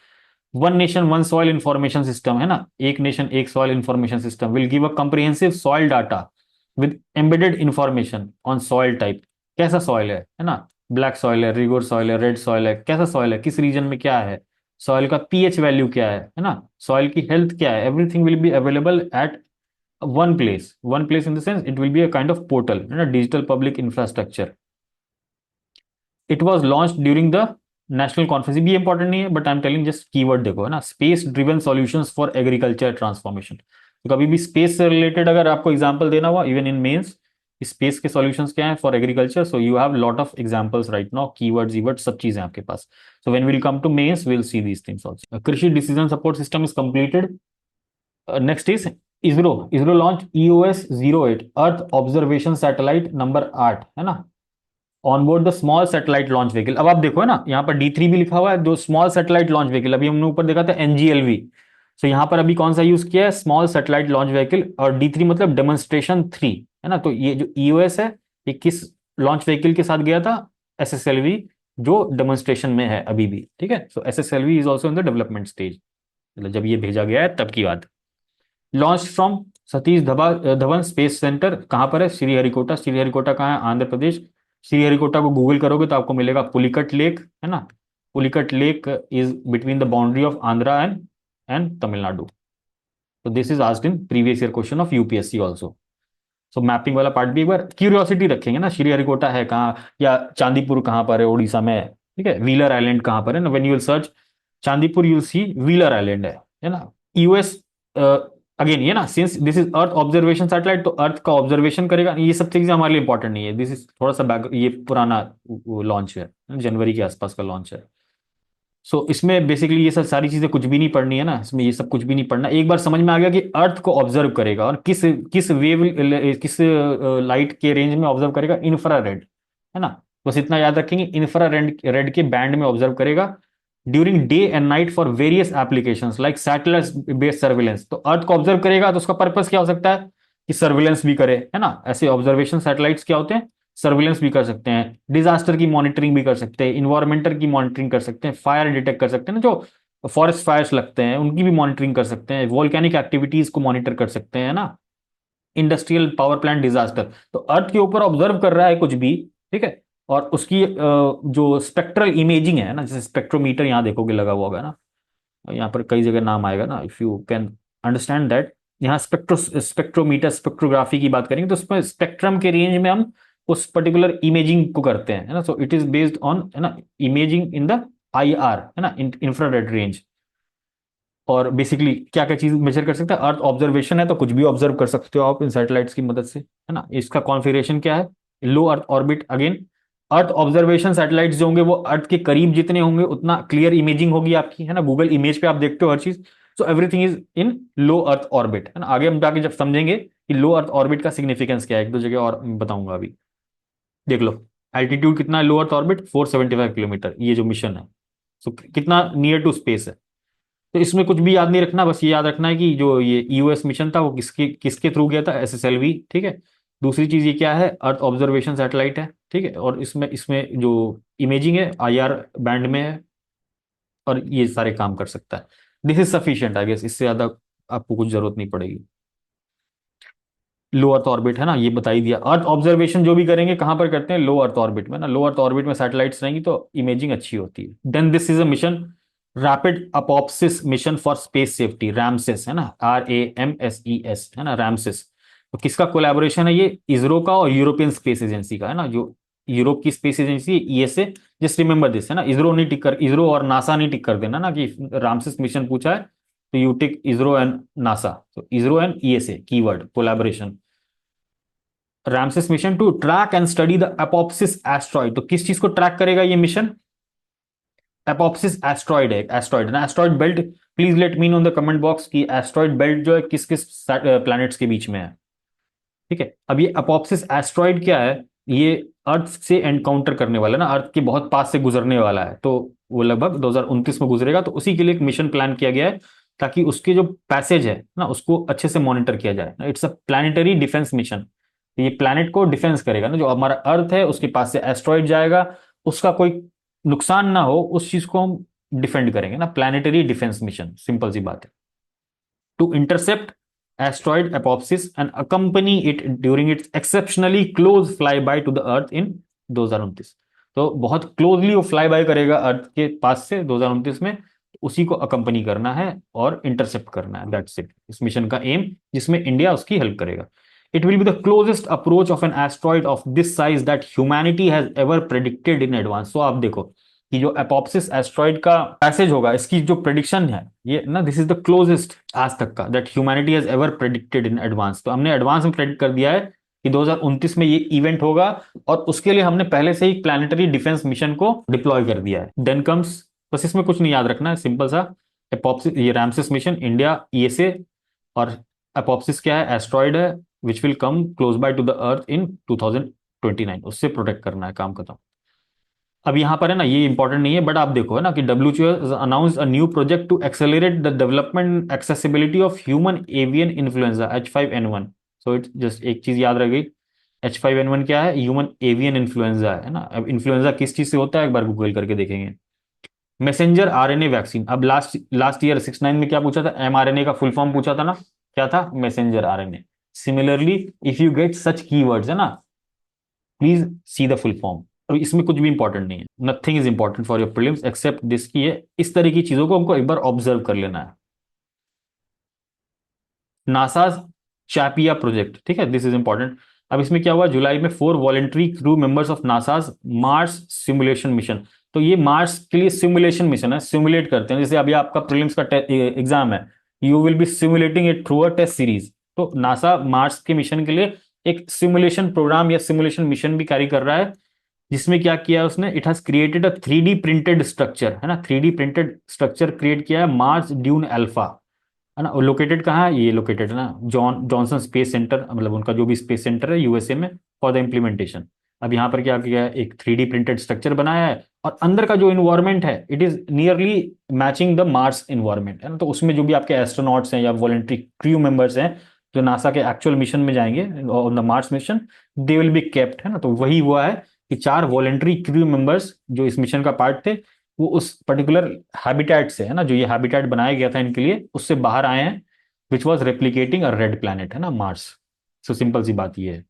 One nation one soil information system, है ना, एक नेशन एक soil information system will give a comprehensive soil data with embedded information on soil type. कैसा soil है ना, black soil है, regur soil है, red soil है, कैसा सॉइल है, किस रीजन में क्या है, सॉइल का पीएच वैल्यू क्या है ना, सॉइल की हेल्थ क्या है, everything will be available at one place in the sense it will be a kind of portal, you know, digital public infrastructure. It was launched during the national conference, भी important नहीं है but I am telling just keyword देखो, है ना, space driven solutions for agriculture transformation. तो कभी भी space से रिलेटेड अगर आपको एग्जांपल देना हुआ इवन इन मेंस, स्पेस के सॉल्यूशंस क्या है for agriculture, so you have lot of examples right now, keywords ईवर्ड्स सब चीजें आपके पास। So when will come to mains will see these things also. Krishi decision support system is completed. Next is ISRO launch EOS-08 earth observation satellite number 8, है ना, on board the small satellite launch vehicle. अब आप देखो है ना, यहाँ पर D3 भी लिखा हुआ है, जो स्मॉल सैटेलाइट लॉन्च व्हीकल, अभी हमने ऊपर देखा था NGLV। सो यहाँ पर अभी कौन सा यूज किया है, स्मॉल सैटेलाइट लॉन्च व्हीकल, और D3 मतलब डेमोन्स्ट्रेशन 3, है ना। तो ये जो EOS है, ये किस लॉन्च व्हीकल के साथ गया था, SSLV, जो डेमोन्स्ट्रेशन में है अभी भी, ठीक है। सो SSLV is also in the development stage, मतलब जब ये भेजा गया है तब की बात। Launch from Satish Dhawan space centre, कहां पर है, श्रीहरिकोटा। श्रीहरिकोटा कहाँ है, आंध्र प्रदेश। श्रीहरिकोटा को गूगल करोगे तो आपको मिलेगा पुलिकट लेक, है ना। Pulicat lake is between the boundary of Andhra and Tamil Nadu. तो this is asked in previous year question of UPSC also. So mapping वाला पार्ट भी एक बार क्यूरियोसिटी रखेंगे ना, श्रीहरिकोटा है कहाँ, या चांदीपुर कहाँ पर है, उड़ीसा में है, ठीक है। व्हीलर आइलैंड कहाँ पर है ना, when you will search Chandipur you will see wheeler island है ना। यूएस, अगेन ये ना, since this is earth observation satellite, तो अर्थ का ऑब्जर्वेशन करेगा, ये सब चीजें हमारे लिए इंपॉर्टेंट नहीं है, दिस इज थोड़ा सा बैक, ये पुराना लॉन्च है, जनवरी के आसपास का लॉन्च है। सो इसमें बेसिकली ये सब सारी चीजें कुछ भी नहीं पढ़नी है ना, इसमें ये सब कुछ भी नहीं पढ़ना। एक बार समझ में आ गया कि अर्थ को ऑब्जर्व करेगा और किस किस वेव किस लाइट के रेंज में ऑब्जर्व करेगा, इंफ्रारेड, है ना। बस इतना याद रखेंगे, इंफ्रारेड रेड के बैंड में ऑब्जर्व करेगा during day and night for various applications like satellite based surveillance. तो अर्थ को ऑब्जर्व करेगा तो उसका पर्पस क्या हो सकता है कि सर्विलेंस भी करे, है ना। ऐसे ऑब्जर्वेशन सैटेलाइट्स क्या होते हैं, सर्विलेंस भी कर सकते हैं, डिजास्टर की मॉनिटरिंग भी कर सकते हैं, इन्वायरमेंटल की मॉनिटरिंग कर सकते हैं, फायर डिटेक्ट कर सकते हैं ना, जो फॉरेस्ट फायर्स लगते हैं उनकी भी मॉनिटरिंग कर सकते हैं, वोल्केनिक एक्टिविटीज को मॉनिटर कर सकते हैं ना, इंडस्ट्रियल पावर प्लांट डिजास्टर। तो अर्थ के ऊपर ऑब्जर्व कर रहा है कुछ भी, ठीक है। और उसकी जो स्पेक्ट्रल इमेजिंग है ना, जैसे स्पेक्ट्रोमीटर यहाँ देखोगे लगा हुआ होगा ना, यहाँ पर कई जगह नाम आएगा ना, if you can understand that. यहाँ स्पेक्ट्रोमीटर स्पेक्ट्रोग्राफी की बात करेंगे तो उसमें स्पेक्ट्रम के रेंज में हम उस पर्टिकुलर इमेजिंग को करते हैं, है ना। सो इट इज बेस्ड ऑन, है ना, इमेजिंग इन द IR, है ना, इंफ्रारेड रेंज। और बेसिकली क्या क्या चीज मेजर कर सकते हैं, अर्थ ऑब्जर्वेशन है तो कुछ भी ऑब्जर्व कर सकते हो आप इन सैटेलाइट्स की मदद से, है ना। इसका कॉन्फ़िगरेशन क्या है, low earth orbit, again earth observation satellites जो होंगे वो अर्थ के करीब जितने होंगे उतना क्लियर इमेजिंग होगी आपकी, है ना। गूगल इमेज पे आप देखते हो हर चीज। So everything is in low earth orbit, है ना। आगे हम जाके जब समझेंगे कि लो अर्थ ऑर्बिट का सिग्निफिकेंस क्या है, एक दो जगह और बताऊंगा अभी। देख लो, एल्टीट्यूड कितना है लो अर्थ ऑर्बिट, 475 किलोमीटर, ये जो मिशन है। सो कितना नियर टू स्पेस है। तो इसमें कुछ भी याद नहीं रखना, बस ये याद रखना है कि जो ये EOS मिशन था वो किसके किसके थ्रू गया था, SSLV, ठीक है। दूसरी चीज ये क्या है, अर्थ ऑब्जर्वेशन सैटेलाइट है, ठीक है। और इसमें इसमें जो इमेजिंग है IR बैंड में है, और ये सारे काम कर सकता है। This is sufficient I guess, इससे ज्यादा आपको कुछ जरूरत नहीं पड़ेगी। लो अर्थ ऑर्बिट है ना, ये बता ही दिया। अर्थ ऑब्जर्वेशन जो भी करेंगे कहां पर करते हैं, लो अर्थ ऑर्बिट में ना। लो अर्थ ऑर्बिट में सैटेलाइट्स रहेंगी तो इमेजिंग अच्छी होती है। Then this is a mission, rapid Apophis mission for space safety, Ramses, है ना, RAMSES, है ना, रैमसेस। तो किसका कोलैबोरेशन है ये, इसरो का और यूरोपियन स्पेस एजेंसी का, है ना। जो यूरोप की space agency ESA, just remember this, है ना। इसरो नहीं टिक कर, इसरो और नासा नहीं टिक कर देना ना कि रामसेस मिशन पूछा है तो you tick ISRO and NASA. तो ISRO and ESA keyword collaboration. Ramses mission to track and study the Apophis asteroid. तो किस चीज को ट्रैक करेगा ये मिशन, अपोप्सिस एस्ट्रॉइड है, एस्ट्रॉइड ना, asteroid belt. Please let me know in the comment box कि एस्ट्रॉइड बेल्ट जो है किस किस प्लैनेट्स के बीच में है, ठीक है। अब ये अपोप्सिस एस्ट्रॉइड क्या है, ये अर्थ से एनकाउंटर करने वाला है ना, अर्थ के बहुत पास से गुजरने वाला है। तो वो लगभग 2029 में गुजरेगा, तो उसी के लिए एक मिशन प्लान किया गया है ताकि उसके जो पैसेज है ना उसको अच्छे से मॉनिटर किया जाए। It's a planetary defence mission. ये प्लैनेट को डिफेंस करेगा ना, जो हमारा अर्थ है उसके पास से एस्ट्रॉइड जाएगा, उसका कोई नुकसान ना हो, उस चीज को हम डिफेंड करेंगे ना। प्लानिटरी डिफेंस मिशन, सिंपल सी बात है। To intercept asteroid Apophis and accompany it during its exceptionally close flyby to the Earth in 2029। तो बहुत क्लोजली वो फ्लाई बाय करेगा अर्थ के पास से 2029 में, उसी को अकंपनी करना है और इंटरसेप्ट करना है, दैट्स इट इस मिशन का एम, जिसमें इंडिया उसकी हेल्प करेगा। It will be the closest approach of an asteroid of this size that humanity has ever predicted in advance. So आप देखो कि जो एपोप्सिस एस्ट्रॉइड का पैसेज होगा, इसकी जो प्रेडिक्शन है ये ना, दिस इज द क्लोजेस्ट आज तक का that humanity has ever predicted in advance. तो हमने एडवांस में प्रेडिक्ट कर दिया है कि 2029 में ये इवेंट होगा, और उसके लिए हमने पहले से ही प्लानिटरी डिफेंस मिशन को डिप्लॉय कर दिया है। देन कम्स, बस इसमें कुछ नहीं याद रखना है, सिंपल सा, एपोप्सिस, ये रैमसेस मिशन, इंडिया, ESA, और एपोप्सिस क्या है, एस्ट्रॉइड है which will come close by to the earth in 2029, उससे प्रोटेक्ट करना है, काम खत्म। अब यहाँ पर है ना, ये इंपॉर्टेंट नहीं है बट आप देखो है ना कि WHO announce a new project to accelerate the development accessibility of human avian influenza H5N1। So it just एक चीज याद रह गई, H5N1 क्या है, ह्यूमन एवियन इन्फ्लुएंजा है ना। अब इन्फ्लुएंजा किस चीज से होता है एक बार गूगल करके देखेंगे। Messenger RNA vaccine. अब लास्ट लास्ट ईयर 6-9 में क्या पूछा था, mRNA का फुल फॉर्म पूछा था ना, क्या था, messenger RNA। Similarly if you get such keywords, है ना, please see the full form. और इसमें कुछ भी इंपॉर्टेंट नहीं है, nothing is important for your prelims except this की है, इस तरह की चीजों को हमको एक बार ऑब्जर्व कर लेना है। नासा चैपिया प्रोजेक्ट, ठीक है, दिस इज इंपॉर्टेंट। अब इसमें क्या हुआ, जुलाई में 4 voluntary crew members of NASA's Mars simulation mission. तो ये मार्स के लिए सिमुलेशन मिशन है, सिमुलेट करते हैं, जैसे अभी आपका प्रीलिम्स का एग्जाम है, you will be simulating it through a test series. तो नासा मार्स के मिशन के लिए एक सिमुलेशन प्रोग्राम या सिमुलेशन मिशन भी कैरी कर रहा है, जिसमें क्या किया है उसने, it has created a 3D printed structure, है ना, 3D प्रिंटेड स्ट्रक्चर क्रिएट किया है मार्स ड्यून अल्फा, है ना। लोकेटेड कहाँ है, ये लोकेटेड है ना जॉनसन स्पेस सेंटर, मतलब उनका जो भी स्पेस सेंटर है यूएसए में, फॉर द इम्प्लीमेंटेशन। अब यहाँ पर क्या किया है, एक 3D प्रिंटेड स्ट्रक्चर बनाया है, और अंदर का जो इन्वायरमेंट है it is nearly matching the Mars environment, है ना। तो उसमें जो भी आपके एस्ट्रोनॉट्स हैं या वॉलेंट्री क्रू मेंबर्स हैं जो नासा के एक्चुअल मिशन में जाएंगे on the Mars mission, they will be kept, है ना। तो वही हुआ है कि 4 वॉलेंट्री क्रू मेंबर्स जो इस मिशन का पार्ट थे, वो उस पर्टिकुलर हैबिटेट से, है ना, जो ये हैबिटेट बनाया गया था इनके लिए, उससे बाहर आए हैं, which was replicating a red planet, है ना, मार्स। सो सिंपल सी बात ये है।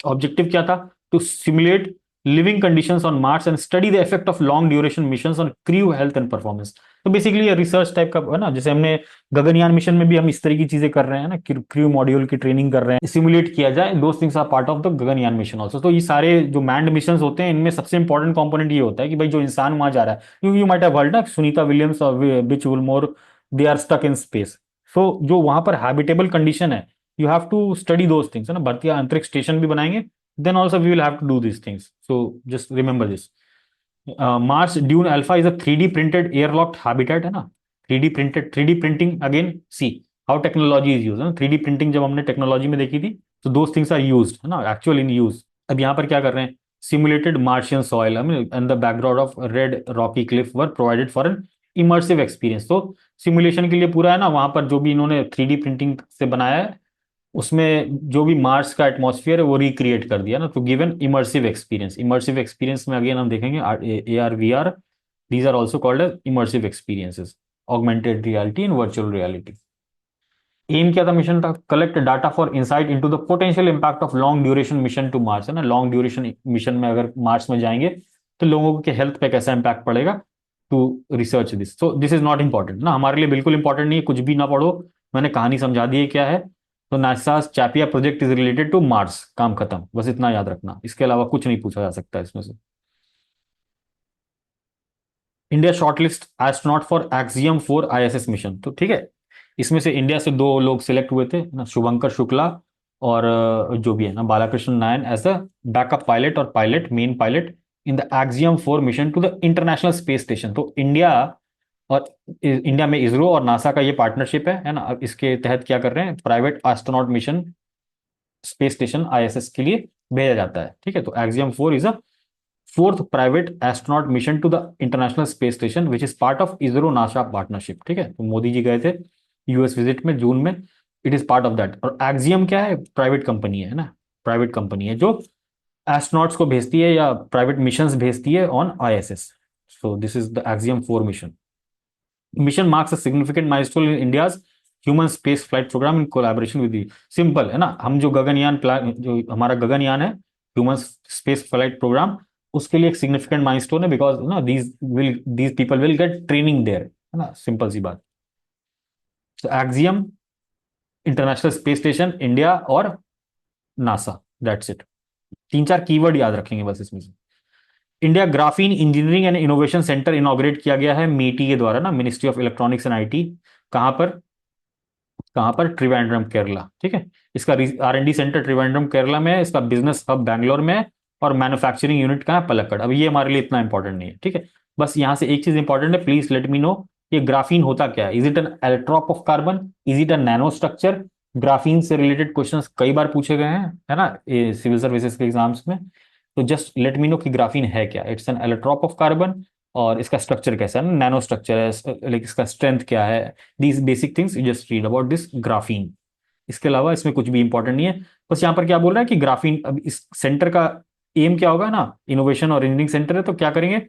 ऑब्जेक्टिव क्या था, to simulate living conditions on Mars and study the effect of long duration missions on crew health and performance. तो बेसिकली ये रिसर्च टाइप का है ना, जैसे हमने गगनयान मिशन में भी हम इस तरह की चीजें कर रहे हैं ना, क्रू मॉड्यूल की ट्रेनिंग कर रहे हैं, सिमुलेट किया जाए, those things are part of the Gaganyaan mission also. तो ये सारे जो मैंड मिशन होते हैं इनमें सबसे इंपॉर्टेंट कंपोनेंट ये होता है कि भाई जो इंसान वहां जा रहा है, यू माइट हैव हर्ड ना, सुनीता विलियम्स और Butch Wilmore, they are stuck in space. So जो वहां पर हैबिटेबल कंडीशन है, you have to study those things, है ना। भारतीय अंतरिक्ष स्टेशन भी बनाएंगे, then also we will have to do these things. So just remember this. Mars Dune Alpha is a 3D printed airlocked habitat, है ना। 3D printed, 3D printing again, see how technology is used, है ना। 3D printing जब हमने technology में देखी थी, तो those things are used, है ना, actual in use। अब यहाँ पर क्या कर रहे हैं, simulated Martian soil, I mean, and the background of red rocky cliff were provided for an immersive experience। तो सिमुलेशन के लिए पूरा है ना, वहां पर जो भी इन्होंने 3D प्रिंटिंग से बनाया है, उसमें जो भी मार्स का एटमॉस्फेयर है वो रिक्रिएट कर दिया ना, to give an immersive experience. Immersive experience में अगेन हम देखेंगे A R V R, these are also called as immersive experiences, augmented reality and virtual reality. Aim क्या था मिशन का, collect data for insight into the potential impact of long duration mission to Mars, है ना। Long duration mission में अगर Mars में जाएंगे तो लोगों के हेल्थ पे कैसा इंपैक्ट पड़ेगा, to research this. So this is not important ना, हमारे लिए बिल्कुल इंपॉर्टेंट नहीं है, कुछ भी ना पढ़ो, मैंने कहानी समझा दी है क्या है। तो NASA CHAPEA project is related to Mars, काम खत्म, बस इतना याद रखना, इसके अलावा कुछ नहीं पूछा जा सकता इसमें से। India shortlist astronaut for axiom 4 ISS mission, तो ठीक है, इसमें से इंडिया से 2 लोग सिलेक्ट हुए थे ना, शुभंकर शुक्ला और जो भी है ना Balakrishna Nair, as a backup pilot और pilot, main pilot in the Axiom 4 mission to the International space Station. तो इंडिया और इंडिया में इसरो और नासा का ये पार्टनरशिप है ना। अब इसके तहत क्या कर रहे हैं, private astronaut mission space station ISS के लिए भेजा जाता है, ठीक है। तो Axiom 4 is a fourth private astronaut mission to the International space Station which is part of ISRO NASA partnership, ठीक है। तो मोदी जी गए थे यूएस विजिट में जून में, it is part of that. और एक्सियम क्या है, प्राइवेट कंपनी है ना, प्राइवेट कंपनी है जो एस्ट्रोनॉट्स को भेजती है या प्राइवेट मिशंस भेजती है on ISS. So this is the Axiom 4 mission. Mission marks a significant milestone in India's human space flight programme in collaboration with the. Simple है ना, हम जो गगनयान प्लान, जो हमारा गगनयान है, ह्यूमन स्पेस फ्लाइट प्रोग्राम, उसके लिए एक सिग्निफिकेंट माइलस्टोन है, बिकॉज ना these people will get training there, है ना, सिंपल सी बात। तो Axiom, International space Station, India और नासा, दैट्स इट। 3-4 कीवर्ड याद रखेंगे बस इसमें से। India Graphene Engineering and Innovation Centre inaugurate किया गया है मेटी के द्वारा ना, ministry of electronics and IT. कहां पर, कहां पर, त्रिवेंद्रम केरला, ठीक है। इसका R&D सेंटर त्रिवेंद्रम केरला में है, इसका बिजनेस हब बैंगलोर में है, और मैन्युफैक्चरिंग यूनिट कहाँ है, पलक्कड़। अब ये हमारे लिए इतना इंपॉर्टेंट नहीं है, ठीक है। बस यहां से एक चीज इंपॉर्टेंट है, प्लीज लेट मी नो, ये ग्राफीन होता क्या है, is it an allotrope of carbon, is it a nano structure. Graphene से रिलेटेड क्वेश्चंस कई बार पूछे गए हैं, है ना, सिविल सर्विसेज के एग्जाम्स में। तो जस्ट लेट मी नो कि ग्राफीन है क्या, it's an allotrope of carbon, और इसका स्ट्रक्चर कैसा है, नैनो स्ट्रक्चर है, लाइक इसका स्ट्रेंथ क्या है, these basic things you just read about this graphene. इसके अलावा इसमें कुछ भी इंपॉर्टेंट नहीं है। बस यहाँ पर क्या बोल रहा है कि ग्राफीन, अब इस सेंटर का एम क्या होगा ना, इनोवेशन और इंजीनियरिंग सेंटर है, तो क्या करेंगे,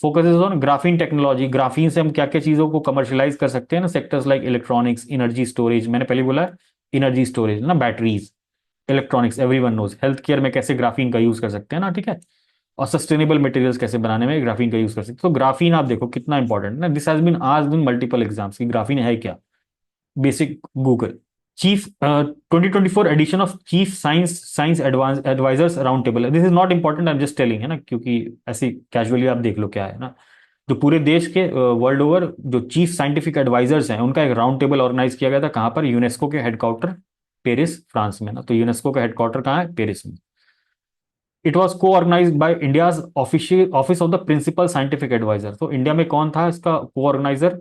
focus is on graphene technology. Graphene से हम क्या क्या चीजों को कमर्शियलाइज कर सकते हैं ना, sectors like electronics, energy storage, मैंने पहले बोला एनर्जी स्टोरेज ना, batteries, electronics, everyone knows, health care में कैसे ग्राफीन का यूज कर सकते हैं ना, ठीक है। और सस्टेनेबल मटेरियल्स कैसे बनाने में ग्राफीन का यूज कर सकते हैं। तो ग्राफीन आप देखो कितना इंपॉर्टेंट है ना, this has been asked in multiple exams की ग्राफीन है क्या, basic Google. Chief 2024 edition of chief science advisers round table, this is not important, I am just telling, है ना, क्योंकि ऐसी कैजुअली आप देख लो क्या है ना। जो पूरे देश के वर्ल्ड ओवर जो चीफ साइंटिफिक एडवाइजर्स हैं उनका एक राउंड टेबल ऑर्गेनाइज किया गया था, कहां पर, यूनेस्को के हेडक्वार्टर पेरिस फ्रांस में ना। तो यूनेस्को का हेडक्वार्टर कहाँ है, पेरिस में। It was co organise by India's official office of the principal scientific adviser. तो इंडिया में कौन था इसका को ऑर्गेनाइजर?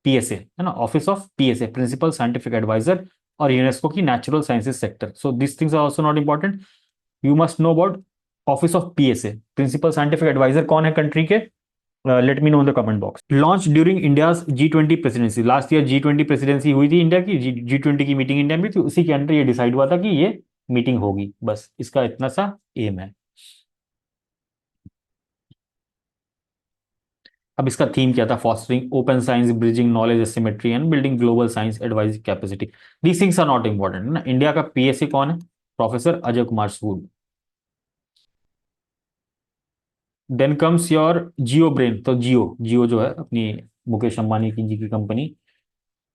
पीएसए है ना, office of PSA, principal scientific adviser, और यूनेस्को की natural sciences sector. So this things are also not important, you must know about office of PSA. Principal scientific adviser कौन है कंट्री के? Let me know in the comment box. Launch during India's G20 presidency, last year G20 presidency हुई थी India की, G20 की meeting India में थी, उसी के अंदर ये डिसाइड हुआ था कि ये मीटिंग होगी, बस इसका इतना सा एम है। अब इसका थीम क्या था? Fostering open science, bridging knowledge asymmetry and building global science advisory capacity. These things are not important ना। इंडिया का पीएससी कौन है? Professor Ajay Kumar Sood. Then comes your geo brain. तो जियो जियो जो है अपनी मुकेश अंबानी की जी की company,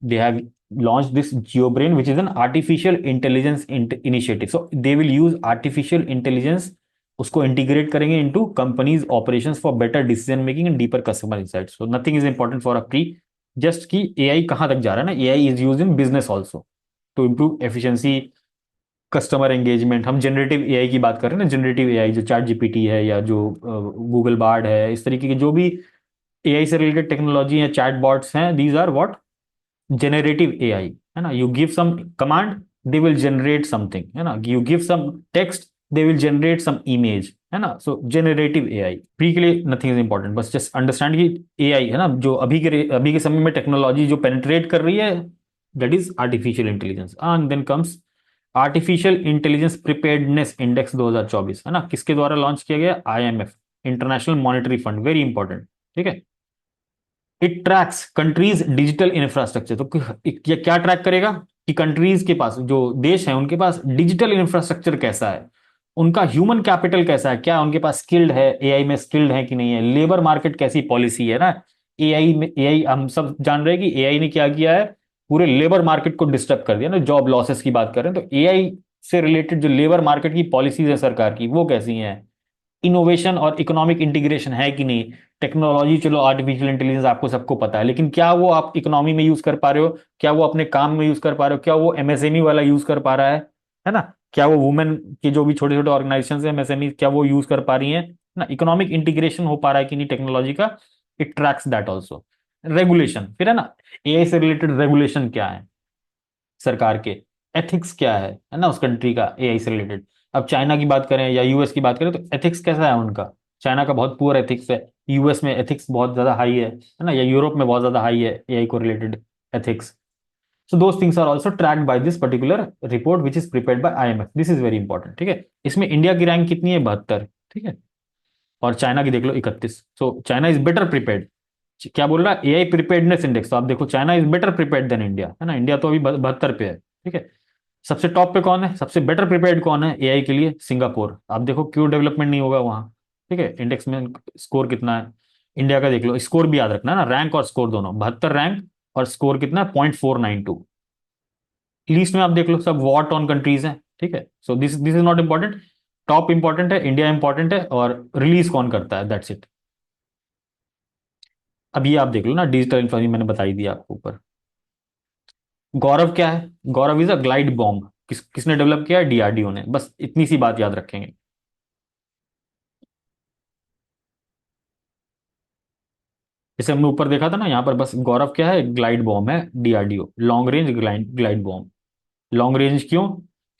they have launched this GeoBrain, which is an artificial intelligence initiative. So they will use artificial intelligence, उसको इंटीग्रेट करेंगे into companies operations for better decision making and deeper customer insight. So nothing is important for a pre, just कि AI कहां तक जा रहा है ना। AI is use in business also to improve efficiency, customer engagement. हम generative AI की बात कर रहे हैं ना, जनरेटिव एआई जो चैट जीपीटी है या जो गूगल बार्ड है, इस तरीके की जो भी एआई से रिलेटेड टेक्नोलॉजी या चैट बॉट्स हैं, these are what? Generative AI है ना। You give some command, they will generate something है ना। You give some text, they will generate some image है ना। सो जनरेटिव एआई प्री के लिए नथिंग इज इंपॉर्टेंट, बस जस्ट अंडरस्टैंड कि एआई है ना जो अभी के समय में टेक्नोलॉजी जो पेनिट्रेट कर रही है, that is artificial intelligence. And then comes artificial intelligence preparedness index 2024 है ना। किसके द्वारा लॉन्च किया गया? IMF, international monetary fund, very important. ठीक है। It tracks countries digital infrastructure. तो ये क्या ट्रैक करेगा कि कंट्रीज के पास, जो देश है उनके पास डिजिटल इंफ्रास्ट्रक्चर कैसा है, उनका ह्यूमन कैपिटल कैसा है, क्या उनके पास स्किल्ड है, एआई में स्किल्ड है कि नहीं है, लेबर मार्केट कैसी पॉलिसी है ना। एआई में, एआई हम सब जान रहे हैं कि एआई ने क्या किया है, पूरे लेबर मार्केट को डिस्टर्ब कर दिया ना। जॉब लॉसेस की बात कर रहे हैं तो एआई से रिलेटेड जो लेबर मार्केट की पॉलिसीज है सरकार की, वो कैसी हैं, इनोवेशन और इकोनॉमिक इंटीग्रेशन है कि नहीं। टेक्नोलॉजी चलो आर्टिफिशियल इंटेलिजेंस आपको सबको पता है, लेकिन क्या वो आप इकोनॉमी में यूज कर पा रहे हो, क्या वो अपने काम में यूज कर पा रहे हो, क्या वो एमएसएमई वाला यूज कर पा रहा है ना। क्या वो वुमेन के जो भी छोटे छोटे ऑर्गेनाइजेशन है एमएसएमई, क्या वो यूज कर पा रही हैं ना। इकोनॉमिक इंटीग्रेशन हो पा रहा है कि नहीं टेक्नोलॉजी का, it tracks that also. Regulation फिर है ना, एआई से रिलेटेड रेगुलेशन क्या है सरकार के, एथिक्स क्या है ना उस कंट्री का एआई से रिलेटेड। अब चाइना की बात करें या यूएस की बात करें तो एथिक्स कैसा है उनका? चाइना का बहुत पुअर एथिक्स है, यूएस में एथिक्स बहुत ज्यादा हाई है ना, या यूरोप में बहुत ज्यादा हाई है एआई को related ethics. So those things are also tracked by this particular report which is prepared by IMF. This is very important. ठीक है। इसमें इंडिया की रैंक कितनी है? 72। ठीक है। और चाइना की देख लो 31। So China is better prepared. क्या बोल रहा है? एआई प्रिपेयर्डनेस इंडेक्स, तो आप देखो China is better prepared than India है ना। इंडिया तो अभी 72 पे है। ठीक है। सबसे टॉप पे कौन है, सबसे बेटर प्रिपेयर्ड कौन है एआई के लिए? सिंगापुर। आप देखो क्यों डेवलपमेंट नहीं होगा वहां। ठीक है। इंडेक्स में स्कोर कितना है इंडिया का? देख लो, स्कोर भी याद रखना है ना, रैंक और स्कोर दोनों, 72 रैंक, और स्कोर कितना है? 0.492। लीस्ट में आप देख लो सब वॉर टॉन कंट्रीज हैं। ठीक है। So this this is not important. Top important है, इंडिया इंपॉर्टेंट है, और रिलीज कौन करता है, दैट्स इट। अब ये आप देख लो ना, डिजिटल इंफ्रास्ट्रक्चर मैंने बताई दी आपको ऊपर। गौरव क्या है? गौरव इज अ ग्लाइड बॉम्ब। किसने डेवलप किया है? डीआरडीओ ने। बस इतनी सी बात याद रखेंगे। जैसे हमने ऊपर देखा था ना, यहाँ पर बस गौरव क्या है? ग्लाइड बॉम्ब है, DRDO, long range glide glide bomb. Long range क्यों?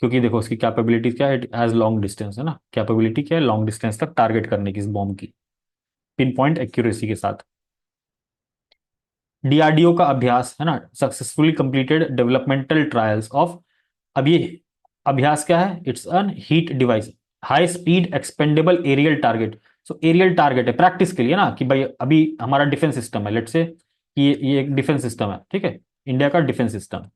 क्योंकि देखो इसकी कैपेबिलिटी क्या है, इट हैज लॉन्ग डिस्टेंस है ना। कैपेबिलिटी क्या है? लॉन्ग डिस्टेंस तक टारगेट करने की इस बॉम्ब की, पिन पॉइंट एक्यूरेसी के साथ। डीआरडीओ का अभ्यास है ना, successfully completed developmental trials of. अब ये अभ्यास क्या है? It's an heat device, high speed expendable aerial target. So aerial target है प्रैक्टिस के लिए ना, कि भाई अभी हमारा डिफेंस सिस्टम है, लेट्स से कि ये एक डिफेंस सिस्टम है। ठीक है। इंडिया का डिफेंस सिस्टम।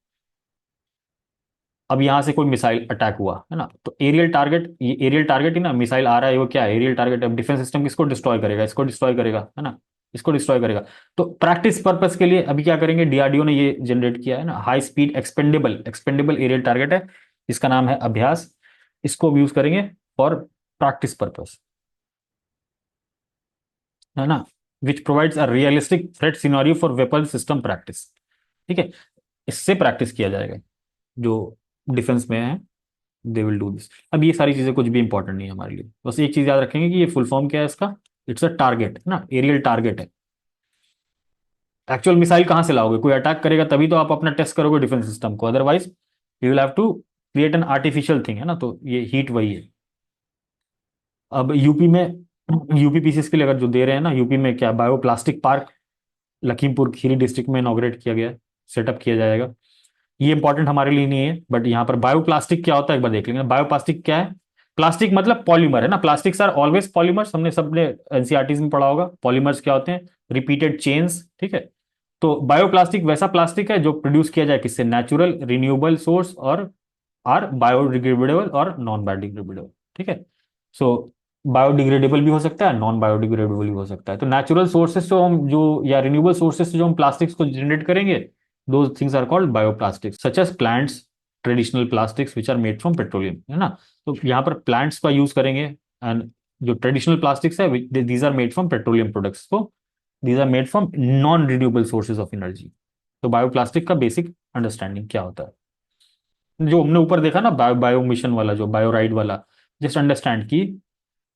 अब यहां से कोई मिसाइल अटैक हुआ है ना, तो एरियल टारगेट, ये एरियल टारगेट ही ना, मिसाइल आ रहा है, वो क्या है? Aerial target. अब डिफेंस सिस्टम किसको डिस्ट्रॉय करेगा? इसको डिस्ट्रॉय करेगा है ना, इसको डिस्ट्रॉय करेगा। तो प्रैक्टिस पर्पस के लिए अभी क्या करेंगे, डीआरडीओ ने ये जनरेट किया है ना, high speed expendable expendable aerial target है, इसका नाम है अभ्यास। इसको यूज करेंगे फॉर प्रैक्टिस पर्पस है ना, which provides a realistic threat scenario for weapon system practice. ठीक है। इससे प्रैक्टिस किया जाएगा जो डिफेंस में है। They will do this. अब ये सारी चीजें कुछ भी इंपॉर्टेंट नहीं है हमारे लिए, बस एक चीज याद रखेंगे कि ये फुल फॉर्म क्या है इसका, इट्स अ टारगेट है ना, एरियल टारगेट है। एक्चुअल मिसाइल कहां से लाओगे, कोई अटैक करेगा तभी तो आप अपना टेस्ट करोगे डिफेंस सिस्टम को, otherwise you will have to create an artificial thing, है ना, तो ये हीट वही है। अब यूपी में, यूपीपीसीएस के लिए अगर जो दे रहे हैं ना, यूपी में क्या bioplastic park Lakhimpur Kheri district में इनॉग्रेट किया गया है, सेटअप किया जाएगा। ये इंपॉर्टेंट हमारे लिए नहीं है, बट यहाँ पर बायोप्लास्टिक क्या होता है एक बार देख लेंगे। बायोप्लास्टिक क्या है, प्लास्टिक मतलब पॉलीमर है ना, प्लास्टिक्स आर ऑलवेज पॉलीमर्स, हमने सबने एनसीईआरटी में पढ़ा होगा। पॉलीमर्स क्या होते हैं, रिपीटेड चेन्स, ठीक है। तो बायोप्लास्टिक वैसा प्लास्टिक है जो प्रोड्यूस किया जाए किससे, नेचुरल रिन्यूएबल सोर्स, और आर बायोडिग्रेडेबल और नॉन बायोडिग्रेडेबल, ठीक है। सो बायोडिग्रेडेबल भी हो सकता है, नॉन बायोडिग्रेडेबल भी हो सकता है। तो नेचुरल सोर्सेस से हम जो, या रिन्यूएबल सोर्सेस से जो हम प्लास्टिक्स को जनरेट करेंगे, those things are called bioplastics, such as plants, traditional plastics which are made from petroleum, है ना। तो यहाँ पर प्लांट्स का यूज करेंगे, एंड जो ट्रेडिशनल प्लास्टिक्स है these are made from petroleum products, तो these are made from non renewable sources of energy. तो बायोप्लास्टिक का बेसिक अंडरस्टैंडिंग क्या होता है, जो हमने ऊपर देखा ना, बायो मिशन वाला, जो बायो राइड वाला, जस्ट अंडरस्टैंड कि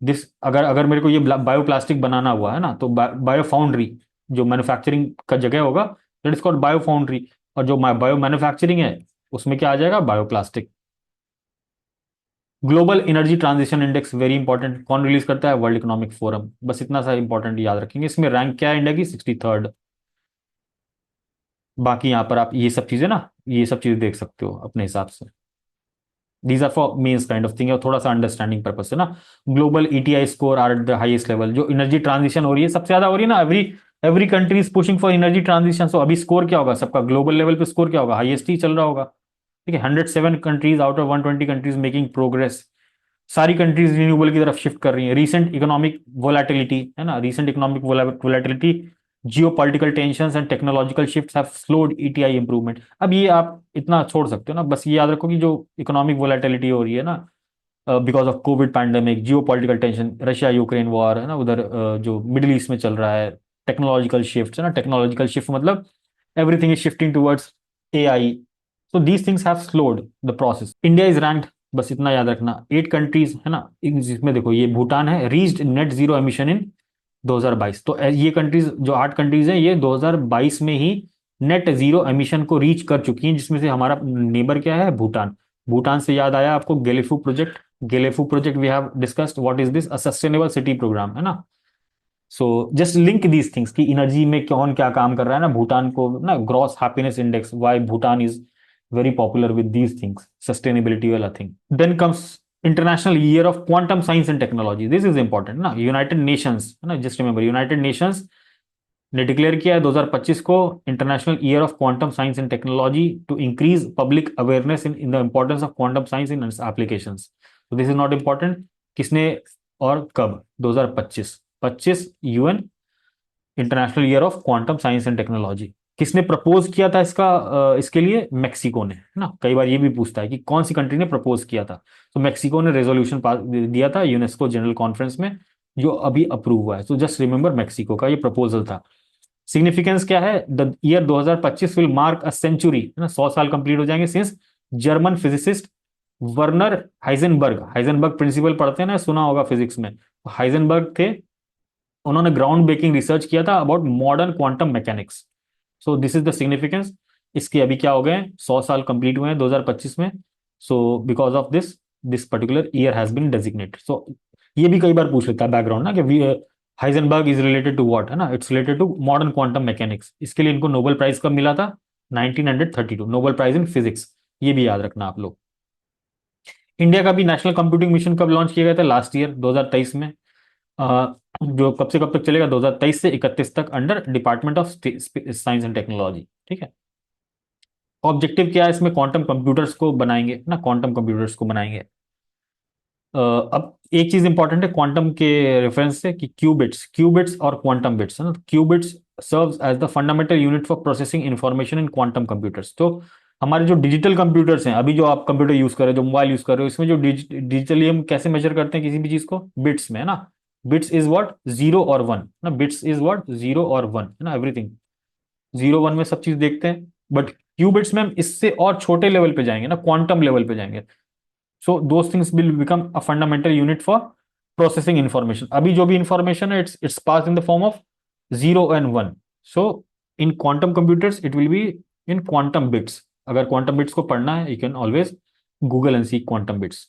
दिस, अगर अगर मेरे को ये बायो प्लास्टिक बनाना हुआ है ना, तो बायो फाउंड्री, जो मैन्युफैक्चरिंग का जगह होगा, that is called bio foundry. और जो बायो मैन्युफैक्चरिंग है उसमें क्या आ जाएगा, bio plastic. Global energy transition index very important, कौन रिलीज करता है, वर्ल्ड इकोनॉमिक फोरम, बस इतना सा इंपॉर्टेंट याद रखेंगे। इसमें रैंक क्या है इंडिया की, 63rd। बाकी यहाँ पर आप ये सब चीजें ना, ये सब चीजें देख सकते हो अपने हिसाब से। These are for mains kind of thing, और थोड़ा सा अंडरस्टैंडिंग पर्पज से ना। Global ETI score are at the highest level, जो एनर्जी ट्रांजिशन हो रही है सबसे ज्यादा हो रही है ना, every every country is pushing for energy transition. So अभी स्कोर क्या होगा सबका, ग्लोबल लेवल पे स्कोर क्या होगा, हाईएस्ट ही चल रहा होगा, ठीक है। 107 countries out of 120 countries making progress. सारी कंट्रीज रिन्यूएबल की तरफ शिफ्ट कर रही है। रीसेंट इकोनॉमिक वोलेटिलिटी, है ना, recent economic volatility, geopolitical tensions and technological shifts have slowed ETI improvement. अब ये आप इतना छोड़ सकते हो ना, बस ये याद रखो कि जो इकोनॉमिक वोलेटिलिटी हो रही है ना, because of Covid pandemic, geopolitical tension, Russia Ukraine war, है ना, उधर जो मिडिल ईस्ट में चल रहा है, टेक्नोलॉजिकल शिफ्ट, है ना, टेक्नोलॉजिकल शिफ्ट मतलब everything is shifting towards AI. So these things have slowed the process. India is ranked, बस इतना याद रखना, 8 कंट्रीज, है ना, जिसमें देखो ये भूटान है, रीच्ड नेट जीरो एमिशन इन 2022। तो ये कंट्रीज, जो 8 कंट्रीज हैं, ये 2022 में ही नेट जीरो एमिशन को रीच कर चुकी हैं, जिसमें से हमारा नेबर क्या है, भूटान। भूटान से याद आया आपको Gelephu project, Gelephu project we have discussed, what is this, a sustainable city program, है ना। So just link these things कि एनर्जी में कौन क्या काम कर रहा है ना, भूटान को ना, gross happiness index, why Bhutan is very popular with these things, sustainability वाला thing. Then comes international year of quantum science and technology, this is important ना, यूनाइटेड नेशंस, है ना, जस्ट रिमेंबर यूनाइटेड नेशंस ने डिक्लेयर किया है 2025 को international year of quantum science and technology, to increase public awareness in the importance of quantum science in applications. तो this is not important, किसने और कब, 2025, 25 UN international year of quantum science and technology. किसने propose किया था इसका, इसके लिए मेक्सिको ने, है ना। कई बार ये भी पूछता है कि कौन सी कंट्री ने प्रपोज किया था, तो मेक्सिको ने रेजोल्यूशन पास दिया था यूनेस्को जनरल कॉन्फ्रेंस में, जो अभी अप्रूव हुआ है। तो जस्ट रिमेंबर मेक्सिको का ये प्रपोजल था। सिग्निफिकेंस क्या है, the year 2025 will mark a century, है ना, 100 साल कंप्लीट हो जाएंगे since German physicist Werner Heisenberg, Heisenberg principle पढ़ते हैं ना, सुना होगा फिजिक्स में, हाइजेनबर्ग थे, उन्होंने ग्राउंड ब्रेकिंग रिसर्च किया था about modern quantum mechanics. So this is the significance. इसके अभी क्या हो गए, 100 साल कंप्लीट हुए हैं 2025 में। So because of this, this particular year has been designated. So ये भी कई बार पूछ लेता है बैकग्राउंड ना, कि Heisenberg is related to what, है ना, it's related to modern quantum mechanics. इसके लिए इनको नोबेल प्राइज कब मिला था, 1932, नोबेल प्राइज इन फिजिक्स। ये भी याद रखना आप लोग। इंडिया का भी नेशनल कंप्यूटिंग मिशन कब लॉन्च किया गया था, लास्ट ईयर 2023 में। अ, जो कब से कब तक चलेगा, 2023 से 31 तक, under department of science and technology, ठीक है। ऑब्जेक्टिव क्या है इसमें, क्वांटम कंप्यूटर्स को बनाएंगे ना, क्वांटम कंप्यूटर्स को बनाएंगे। अब एक चीज इंपॉर्टेंट है क्वांटम के रेफरेंस से, कि क्यूबिट्स, क्यूबिट्स और क्वांटम बिट्स, है ना, qubits serves as the fundamental unit for processing information in quantum computers. तो हमारे जो डिजिटल कंप्यूटर्स हैं, अभी जो आप कंप्यूटर यूज कर रहे हो, जो मोबाइल यूज कर रहे हो, इसमें जो डिजिटली हम कैसे मेजर करते हैं किसी भी चीज को, बिट्स में, है ना। बिट्स इज व्हाट, जीरो और वन ना, बिट्स इज व्हाट, जीरो और वन, है ना, एवरीथिंग जीरो वन में सब चीज देखते हैं। बट क्यूबिट्स में हम इससे और छोटे लेवल पे जाएंगे ना, क्वांटम लेवल पे जाएंगे। So those things will become a fundamental unit for processing information. अभी जो भी इंफॉर्मेशन है it's pass in the form of 0 and 1. So in quantum computers it will be in quantum bits. अगर quantum bits को पढ़ना है, you can always Google and see quantum bits.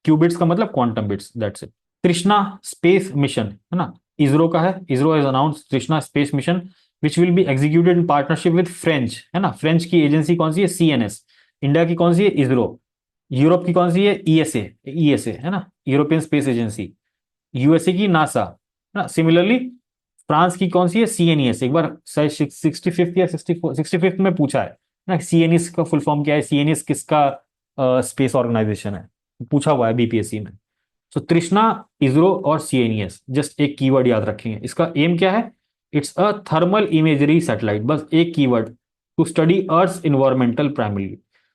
Qubits का मतलब quantum bits, that's it. Krishna space mission है ना, इसरो का है. ISRO has announced Krishna space mission which will be executed in partnership with French, है ना. फ्रेंच की एजेंसी कौन सी है? सीएनएस. इंडिया की कौन सी है? इसरो. यूरोप की कौन सी है? ईएसए. ईएसए है ना, यूरोपियन स्पेस एजेंसी. यूएसए की नासा, है ना. सिमिलरली फ्रांस की कौन सी है? सीएनईएस. एक बार 65th या 65th में पूछा है ना, सीएनईएस का फुल फॉर्म क्या है, सीएनईएस किसका स्पेस ऑर्गेनाइजेशन है, पूछा हुआ है बीपीएससी में. सो तृष्णा, इसरो और सीएनईएस, जस्ट एक कीवर्ड याद रखेंगे. इसका एम क्या है? It's a thermal imagery satellite, बस एक keyword, to study earth environmental primary.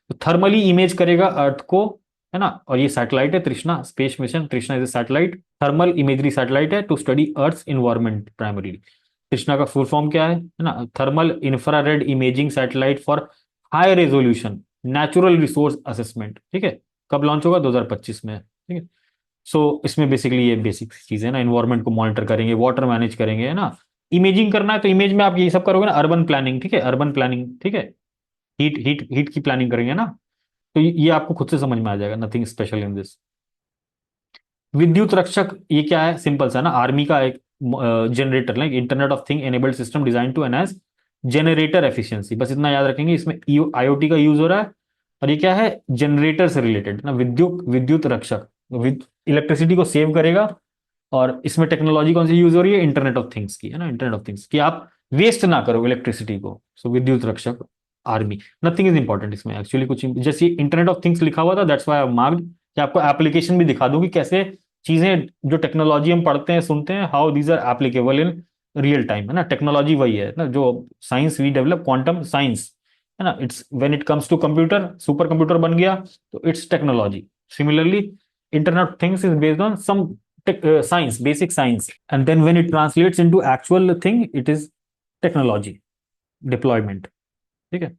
तो थर्मली इमेज करेगा अर्थ को, है ना. और ये सैटेलाइट है Trishna space mission. Trishna is a satellite, thermal imagery satellite है to study earth environment primary. Trishna का फुल फॉर्म क्या है ना? Thermal infrared imaging satellite for high resolution natural resource assessment. ठीक है. कब लॉन्च होगा? 2025 में. ठीक है. सो इसमें बेसिकली ये बेसिक चीज है ना, इन्वायरमेंट को मॉनिटर करेंगे, वाटर मैनेज करेंगे, है ना. इमेजिंग करना है तो इमेज में आप ये सब करोगे ना, अर्बन प्लानिंग. ठीक है, अर्बन प्लानिंग. ठीक है, हीट हीट हीट की प्लानिंग करेंगे ना. तो ये आपको खुद से समझ में आ जाएगा, नथिंग स्पेशल इन दिस. विद्युत रक्षक ये क्या है? सिंपल सा ना, आर्मी का एक generator, like internet of thing enabled system design to enhance generator efficiency. बस इतना याद रखेंगे. इसमें आईओटी का यूज हो रहा है. और ये क्या है? जनरेटर से रिलेटेड ना, विद्युत विद्युत रक्षक. इलेक्ट्रिसिटी को सेव करेगा. और इसमें टेक्नोलॉजी कौन सी यूज हो रही है? इंटरनेट ऑफ थिंग्स की, है ना. इंटरनेट ऑफ थिंग्स कि आप वेस्ट ना करो इलेक्ट्रिसिटी को. सो विद्युत रक्षक, आर्मी. नथिंग इज इंपॉर्टेंट इसमें एक्चुअली. कुछ जैसे इंटरनेट ऑफ थिंग्स लिखा हुआ था, दैट्स व्हाई आई मार्क्ड कि आपको एप्लीकेशन भी दिखा दूं कि कैसे चीजें, जो टेक्नोलॉजी हम पढ़ते हैं सुनते हैं, how these are applicable in real time, है ना. टेक्नोलॉजी वही है ना जो science we develop, quantum science, है ना. It's when it comes to computer, super computer बन गया तो it's technology. Similarly internet of things is based on some science, basic science, and then when it translates into actual thing, it is technology deployment. ठीक है.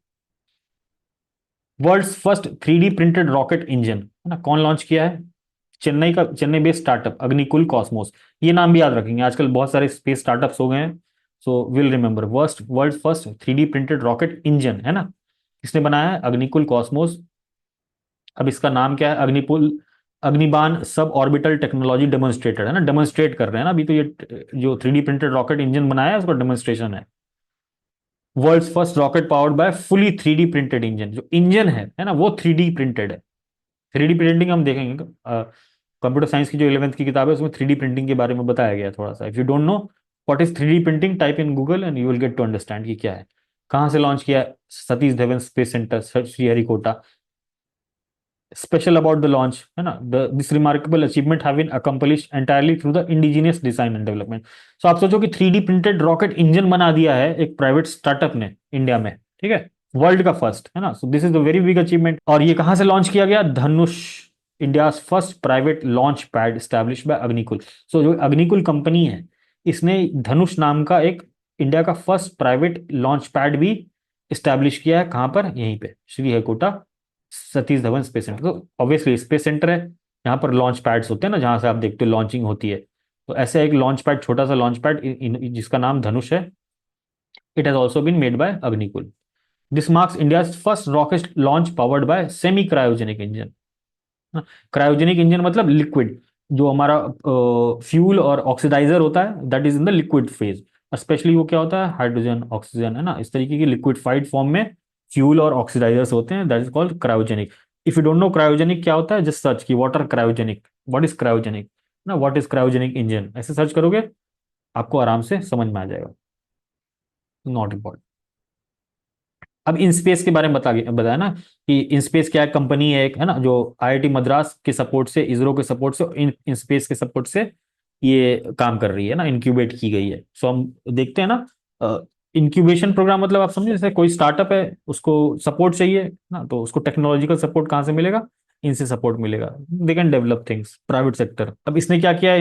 World's first 3D printed rocket engine, है ना, कौन launch किया है? Chennai based startup Agnikul Cosmos. ये नाम भी याद रखेंगे, आजकल बहुत सारे स्पेस स्टार्टअप्स हो गए हैं. So will remember. World first 3D printed rocket engine, है ना, किसने बनाया है? अग्निकुल कॉस्मोस. अब इसका नाम क्या है? Agnikul अग्निबान sub orbital technology demonstrated, है ना. डेमोन्स्ट्रेट कर रहे हैं ना अभी तो. ये जो 3D प्रिंटेड रॉकेट इंजन बनाया है उसका डेमोन्स्ट्रेशन है. World's first rocket powered by fully 3D printed engine. जो इंजन है ना, वो 3D प्रिंटेड है. 3D प्रिंटिंग हम देखेंगे. कंप्यूटर साइंस की जो 11th की किताब है उसमें 3D प्रिंटिंग के बारे में बताया गया है थोड़ा सा. If you don't know what is 3D printing, type in Google and you will get to understand कि क्या है. कहाँ से लॉन्च किया है? Satish Dhawan space centre, Sriharikota. Special about the launch, है ना, this remarkable achievement have been accomplished entirely through the indigenous design and development. So आप सोचो कि 3D प्रिंटेड रॉकेट इंजन बना दिया है एक प्राइवेट स्टार्टअप ने इंडिया में. ठीक है, वर्ल्ड का फर्स्ट, है ना. So this is the very big achievement. और ये कहाँ से लॉन्च किया गया? Dhanush, India first private launch pad establish by Agnikul. So जो अग्निकुल कंपनी है, इसने धनुष नाम का एक इंडिया का फर्स्ट प्राइवेट लॉन्च पैड भी स्टैब्लिश किया है. कहाँ पर? यहीं पे श्रीहरिकोटा सतीश धवन स्पेस सेंटर. तो ऑब्वियसली स्पेस सेंटर है, यहाँ पर लॉन्च पैड्स होते हैं ना, जहां से आप देखते हो लॉन्चिंग होती है. तो ऐसे एक लॉन्च पैड, छोटा सा लॉन्च पैड जिसका नाम धनुष है, it has also been made by Agnikul. This marks India first rocket launch powered by semi cryogenic engine. Cryogenic engine मतलब लिक्विड, जो हमारा फ्यूल और ऑक्सीडाइजर होता है, that is in the liquid phase. Specially वो क्या होता है? हाइड्रोजन, ऑक्सीजन, है ना, इस तरीके की लिक्विडफाइड फॉर्म में फ्यूल और ऑक्सीडाइजर्स होते हैं. That is called cryogenic. If you don't no cryogenic क्या होता है, जस्ट सर्च की water cryogenic, what is cryogenic ना, व्हाट इज क्रायोजेनिक इंजन, ऐसे सर्च करोगे आपको आराम से समझ में आ जाएगा. Not important. अब इन स्पेस के बारे में बताया ना कि इन स्पेस क्या कंपनी है एक, है ना, जो आईआईटी मद्रास के सपोर्ट से, इसरो के सपोर्ट से, इन स्पेस के सपोर्ट से ये काम कर रही है ना, इंक्यूबेट की गई है. सो हम देखते हैं ना, इंक्यूबेशन प्रोग्राम मतलब आप समझे, जैसे कोई स्टार्टअप है, उसको सपोर्ट चाहिए ना, तो उसको टेक्नोलॉजिकल सपोर्ट कहाँ से मिलेगा? इनसे सपोर्ट मिलेगा. They can develop things, private sector. अब इसने क्या किया है?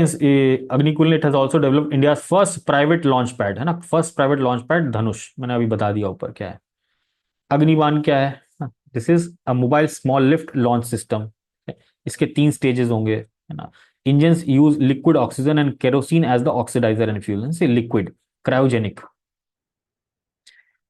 अग्निकुल ने, it has also develop India first private launch pad, है ना, फर्स्ट प्राइवेट लॉन्च पैड धनुष. मैंने अभी बता दिया ऊपर क्या है. अग्निबान क्या है? This is a mobile small lift launch system. इसके 3 स्टेजेस होंगे, है ना। Engines use liquid oxygen and kerosene as the oxidiser and fuel, से liquid, cryogenic.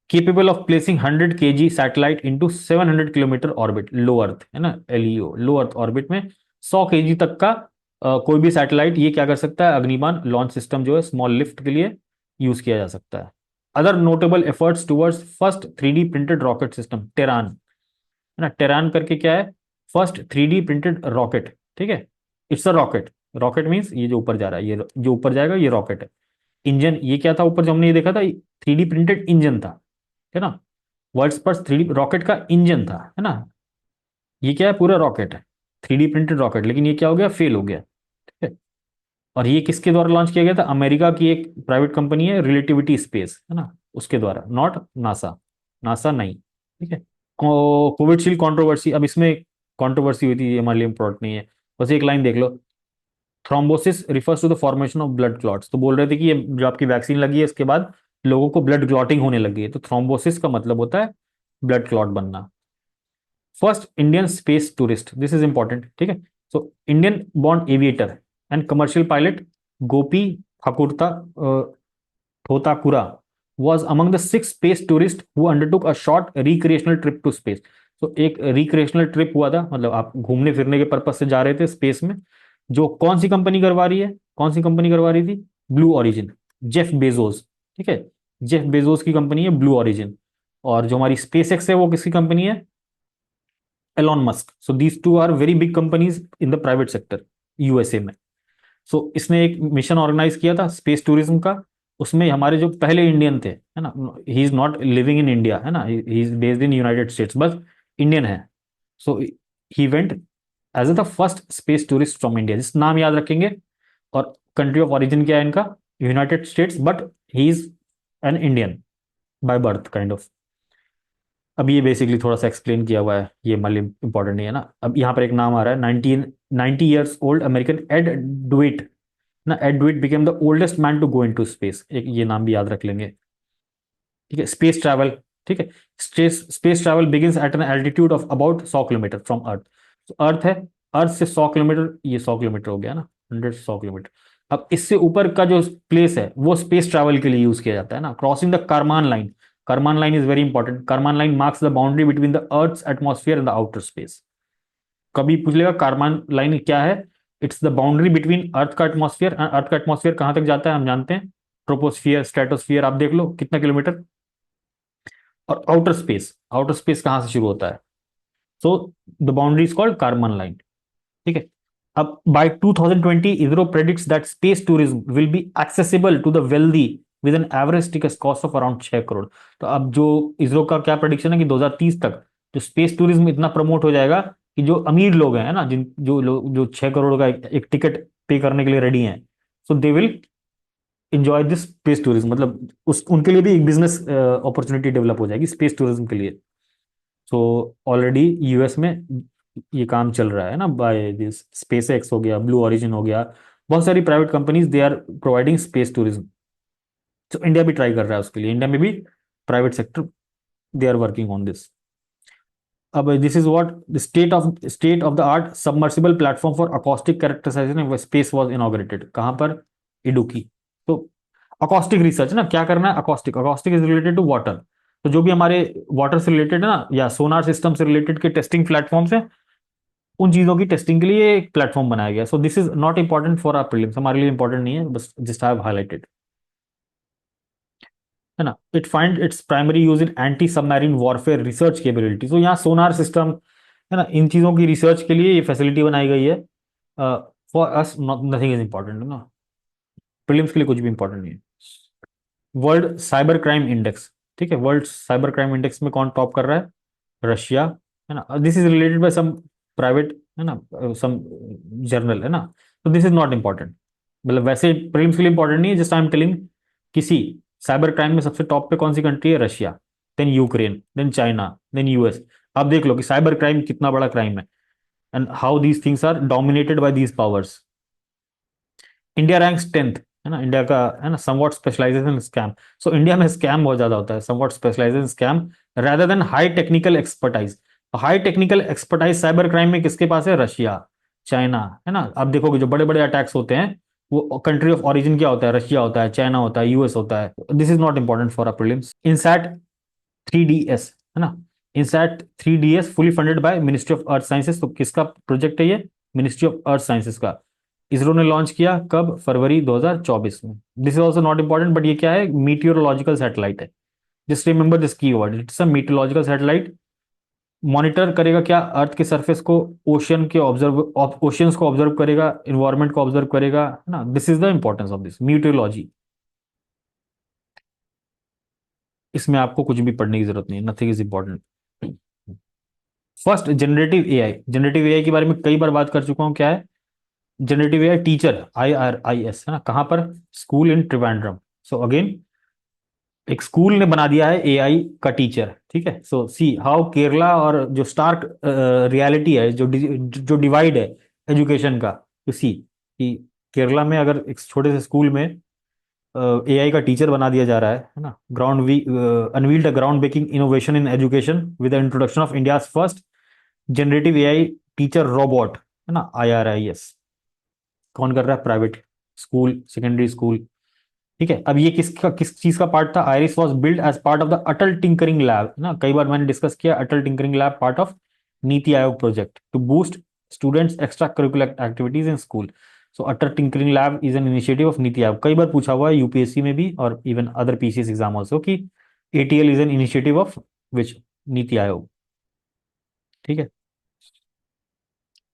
Capable of placing 100 kg satellite into 700 kilometre orbit, low earth, है ना, LEO, लो earth orbit में 100 kg तक का कोई भी सैटेलाइट ये क्या कर सकता है, अग्निबाण लॉन्च सिस्टम जो है स्मॉल लिफ्ट के लिए यूज किया जा सकता है। Other notable efforts towards first 3D printed rocket system, terrain, है ना। टेरान करके क्या है, फर्स्ट 3D प्रिंटेड रॉकेट, ठीक है। It's a rocket, rocket means ये जो ऊपर जा रहा है, ये जो ऊपर जाएगा ये रॉकेट है। इंजन ये क्या था, ऊपर जो हमने ये देखा था 3D प्रिंटेड इंजन था, है ना। वर्ल्ड्स फर्स्ट 3D रॉकेट का इंजन था, है ना। ये क्या है, पूरा रॉकेट है, 3D प्रिंटेड रॉकेट, लेकिन ये क्या हो गया, फेल हो गया, ठीक है। और ये किसके द्वारा लॉन्च किया गया था, अमेरिका की एक प्राइवेट कंपनी है रिलेटिविटी स्पेस, है ना, उसके द्वारा, नॉट नासा, नासा नहीं, ठीक है। कोविडशील्ड कंट्रोवर्सी, अब इसमें कंट्रोवर्सी हुई थी, ये हमारे लिए इंपॉर्टेंट नहीं है, बस एक लाइन देख लो। Thrombosis refers to the formation of blood clots, तो बोल रहे थे कि ये जो आपकी वैक्सीन लगी है इसके बाद लोगों को ब्लड क्लॉटिंग होने लगी है, तो थ्रोम्बोसिस का मतलब होता है ब्लड क्लॉट बनना। First Indian space tourist, this is important, ठीक है। So Indian born aviator and commercial pilot Gopi Thakurta Thotakura was among the 6 space tourists who undertook a short recreational trip to space. तो एक recreational trip हुआ था, मतलब आप घूमने फिरने के पर्पज से जा रहे थे स्पेस में, जो कौन सी कंपनी करवा रही है, कौन सी कंपनी करवा रही थी, ब्लू ओरिजिन, जेफ बेजोस, ठीक है। जेफ बेजोस की कंपनी है ब्लू ओरिजिन। और जो हमारी स्पेस एक्स है वो किसकी कंपनी है, Elon Musk. So these two are very big companies in the private sector USA में। सो इसने एक मिशन ऑर्गेनाइज किया था स्पेस टूरिज्म का, उसमें हमारे जो पहले इंडियन थे, है ना, he is not living in India, है ना, he is based in United States, बस इंडियन है। So he went as the first space tourist from India, जिस नाम याद रखेंगे। और कंट्री ऑफ ओरिजिन क्या है इनका, United states, but he is an Indian by birth kind of. अब ये बेसिकली थोड़ा सा एक्सप्लेन किया हुआ है, ये मतलब इंपॉर्टेंट नहीं है ना। अब यहाँ पर एक नाम आ रहा है, 90 years old American Ed Dwight ना, Ed Dwight became the oldest man to go into space, एक ये नाम भी याद रख लेंगे, ठीक है। स्पेस ट्रैवल, ठीक है। Space travel begins at an altitude of about 100 kilometre from earth. Earth है, अर्थ से 100 किलोमीटर, ये 100 किलोमीटर हो गया ना, 100 100 किलोमीटर। अब इससे ऊपर का जो प्लेस है वो स्पेस ट्रैवल के लिए यूज किया जाता है ना, crossing the Karman line. Karman line is very important, Karman line marks the boundary between the earth atmosphere and the outer space. कभी पूछ लेगा कारमान लाइन क्या है, it's the boundary between earth का एटमॉस्फेयर, अर्थ का एटमॉस्फेयर कहां तक जाता है हम जानते हैं, ट्रोपोस्फियर स्ट्रेटोस्फियर, आप देख लो कितना किलोमीटर। और आउटर स्पेस, आउटर स्पेस कहां से शुरू होता है, so the boundary is called Karman line, ठीक है। अब by 2020 ISRO predicts that space tourism will be accessible to the wealthy with an average ticket cost of around 6 crore. तो अब जो इसरो का क्या प्रेडिक्शन है कि 2030 तक जो स्पेस टूरिज्म इतना प्रमोट हो जाएगा कि जो अमीर लोग हैं ना, जिन जो लोग जो 6 करोड़ का एक टिकट पे करने के लिए रेडी हैं, so they will enjoy this space tourism, मतलब उस उनके लिए भी एक बिजनेस अपॉर्चुनिटी डेवलप हो जाएगी स्पेस टूरिज्म के लिए। सो ऑलरेडी यूएस में ये काम चल रहा है ना, बाय दिस स्पेस एक्स हो गया, ब्लू ओरिजिन हो गया, बहुत सारी private companies they are providing space tourism. तो इंडिया भी ट्राई कर रहा है उसके लिए, इंडिया में भी private sector they are working on this. अब this is what the state of the art submersible platform for acoustic characterisation space was inaugurated, कहां पर, इडुकी। तो अकॉस्टिक रिसर्च ना, क्या करना है, acoustic, acoustic is related to water. तो जो भी हमारे वाटर से रिलेटेड है ना, या सोनार सिस्टम से रिलेटेड के टेस्टिंग प्लेटफॉर्म्स हैं, उन चीजों की टेस्टिंग के लिए एक प्लेटफॉर्म बनाया गया। So this is not important for our prelims, हमारे लिए इंपॉर्टेंट नहीं है, बस जस्ट आई हैव हाइलाइटेड, है ना। It find its primary use in anti submarine warfare research capability. तो यहाँ सोनार सिस्टम, है ना, इन चीजों की रिसर्च के लिए ये फैसिलिटी बनाई गई है। For us nothing is important ना, प्रीलिम्स के लिए कुछ भी इंपॉर्टेंट नहीं है। वर्ल्ड साइबर क्राइम इंडेक्स, ठीक है, वर्ल्ड साइबर क्राइम इंडेक्स में कौन टॉप कर रहा है, रशिया, है ना। This is related by some private, है ना, सम जर्नल, है ना। तो दिस इज नॉट इंपॉर्टेंट, मतलब वैसे प्रीलिम्स के लिए इंपॉर्टेंट नहीं है, जस्ट आई एम टेलिंग किसी साइबर क्राइम में सबसे टॉप पे कौन सी कंट्री है, Russia, then Ukraine, then China, then US. आप देख लो कि साइबर क्राइम कितना बड़ा क्राइम है and how these things are dominated by these powers. India ranks 10th, है ना, इंडिया का, है ना, समवॉट स्पेशलाइजेशन इन स्कैम। सो इंडिया में स्कैम बहुत ज्यादा होता है, somewhat specialisation scam rather than high technical expertise. High technical expertise cyber crime में किसके पास है, रशिया। चाइना, है ना। आप देखोगे जो बड़े बड़े अटैक्स होते हैं वो कंट्री ऑफ ओरिजिन क्या होता है, रशिया होता है, चाइना होता है, यूएस होता है। This is not important for a prelims. INSAT 3DS, है ना। INSAT 3DS fully funded by ministry of earth sciences. तो किसका प्रोजेक्ट है ये? मिनिस्ट्री ऑफ अर्थ साइंसेस का। इसरो ने लॉन्च किया कब? फरवरी 2024 में। This is also not important, but ये क्या है? मीटियोरोलॉजिकल सैटेलाइट है। जस्ट रिमेंबर दिस की word, it's a meteorological satellite. Monitor करेगा क्या? अर्थ के सरफेस को, ओशियंस को ऑब्जर्व करेगा, इन्वायरमेंट को ऑब्जर्व करेगा, है ना। This is the importance of this meteorology. इसमें आपको कुछ भी पढ़ने की जरूरत नहीं, nothing is important. First generative AI. Generative AI के बारे में कई बार बात कर चुका हूं। क्या है जनरेटिव एआई? टीचर, IRIS, है ना। कहां पर? स्कूल इन त्रिवेंद्रम। सो अगेन एक स्कूल ने बना दिया है एआई का टीचर, ठीक है। सो सी हाउ केरला, और जो स्टार्क रियलिटी है, जो डिवाइड है एजुकेशन का, तो सी कि केरला में अगर एक छोटे से स्कूल में एआई का टीचर बना दिया जा रहा है ना। Ground we unveiled a ground breaking innovation in education with the introduction of India's first generative AI teacher robot, है ना, IRIS। कौन कर रहा है? प्राइवेट स्कूल, सेकेंडरी स्कूल, ठीक है। अब ये किस चीज का पार्ट था? Iris was build as part of the Atal tinkering lab, ना। कई बार मैंने डिस्कस किया Atal tinkering lab part of NITI Aayog project to boost students extra curricular activities in school. So Atal tinkering lab is an initiative of NITI Aayog. कई बार पूछा हुआ है यूपीएससी में भी और even other PCS exam also कि ATL is an initiative of which? NITI Aayog, ठीक है।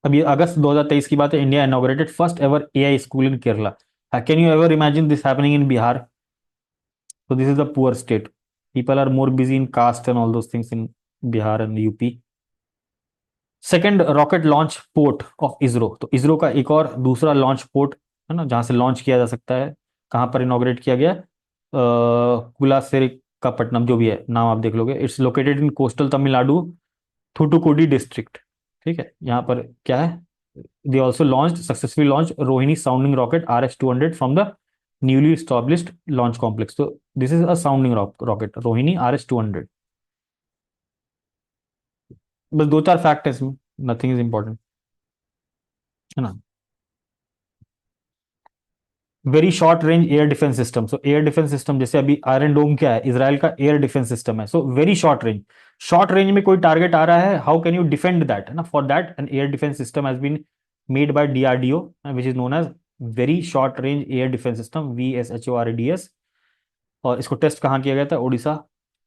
अब ये अगस्त 2023 की बात है। India inaugurated first ever AI school in Kerala. Can you ever imagine this happening in Bihar? So this is the poor state. People are more busy in caste and all those things in Bihar and UP. Second rocket launch port of ISRO. तो इसरो का एक और दूसरा launch port, है ना, जहां से launch किया जा सकता है। कहां पर इनॉग्रेट किया गया? कुलासेरिकापट्टनम, जो भी है नाम आप देख लोगे। It's located in coastal Tamil Nadu, Thoothukudi district, ठीक है। यहाँ पर क्या है? they also launched successfully launched Rohini sounding rocket RS-200 from the newly established launch complex. So this is a sounding rocket Rohini RS-200. बस दो चार फैक्ट है इसमें, नथिंग इज इंपॉर्टेंट, है ना। Very short range air defence system. सो air defence system जैसे अभी iron डोम क्या है? इसराइल का एयर डिफेंस सिस्टम है। So very short range, short range में कोई टारगेट आ रहा है, how can you defend that, है ना। For that an air defence system has been made by DRDO, which is known as very short range air defence system, VSHORDS। और इसको टेस्ट कहाँ किया गया था? Orissa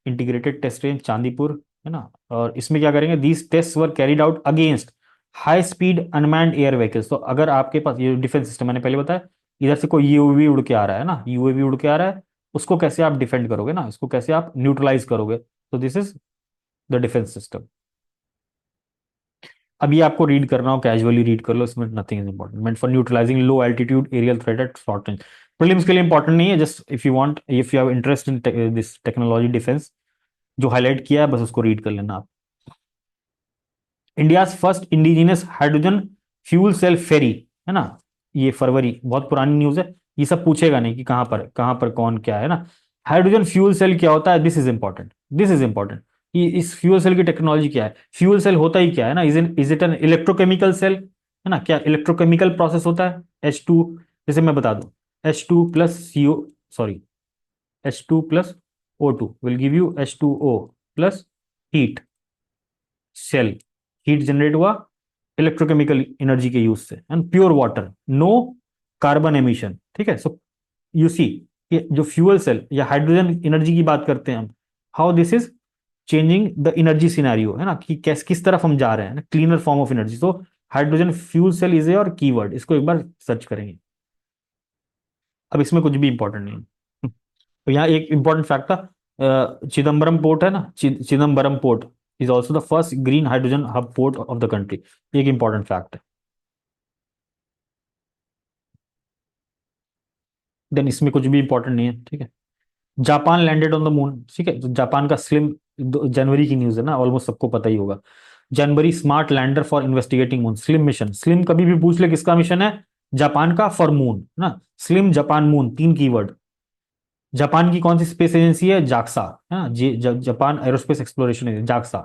integrated test range Chandipur, है ना। और इसमें क्या करेंगे? These test were carried out against high speed unmanned air vehicles. तो अगर आपके पास ये डिफेंस सिस्टम मैंने पहले बताया, इधर से कोई यूएवी उड़ के आ रहा है ना, यूएवी उड़ के आ रहा है, उसको कैसे आप डिफेंड करोगे ना, इसको कैसे आप न्यूट्रलाइज करोगे? तो this is the defence system. अब ये आपको रीड करना हो, कैजुअली रीड कर लो, इसमें nothing is important. Meant for neutralising low altitude aerial threat at short range. Prelims के लिए इंपॉर्टेंट नहीं है, just if you want, if you have interest in this technology defence, जो हाईलाइट किया है बस उसको रीड कर लेना आप। India first indigenous hydrogen fuel cell ferry, है ना। ये फरवरी, बहुत पुरानी न्यूज है। ये सब पूछेगा नहीं कि कहां पर कौन क्या है ना। हाइड्रोजन फ्यूल सेल क्या होता है? This is important, this is important कि इस फ्यूल सेल की टेक्नोलॉजी क्या है। फ्यूल सेल होता ही क्या है ना? Is it an electrochemical cell, है ना। क्या इलेक्ट्रोकेमिकल प्रोसेस होता है? H2, जैसे मैं बता दूं, H2 + CO, sorry, H2 + O2 will give you H2O plus heat cell. Heat generate हुआ इलेक्ट्रोकेमिकल एनर्जी के यूज से, and pure water, no carbon emission, ठीक है। सो यू सी जो फ्यूल सेल या हाइड्रोजन एनर्जी की बात करते हैं हम, how this is changing the energy scenario, है ना, कि किस तरफ हम जा रहे हैं, क्लीनर फॉर्म ऑफ एनर्जी। तो hydrogen fuel cell is a और कीवर्ड, इसको एक बार सर्च करेंगे। अब इसमें कुछ भी इंपॉर्टेंट नहीं है। तो यहाँ एक इंपॉर्टेंट फैक्ट था, चिदम्बरम पोर्ट है ना, Chidambaram port is also the first green hydrogen hub port of the country. एक इंपॉर्टेंट फैक्ट है। देन इसमें कुछ भी इंपॉर्टेंट नहीं है, ठीक है। Japan landed on the moon, ठीक है। तो जापान का स्लिम, जनवरी की न्यूज है ना, ऑलमोस्ट सबको पता ही होगा। जनवरी smart lander for investigating moon, SLIM mission. SLIM कभी भी पूछ ले किसका मिशन है? जापान का, फॉर मून, ना। स्लिम जापान मून, तीन कीवर्ड। जापान की कौन सी स्पेस एजेंसी है? जाक्सा, है ना। Japan aerospace exploration, JAXA.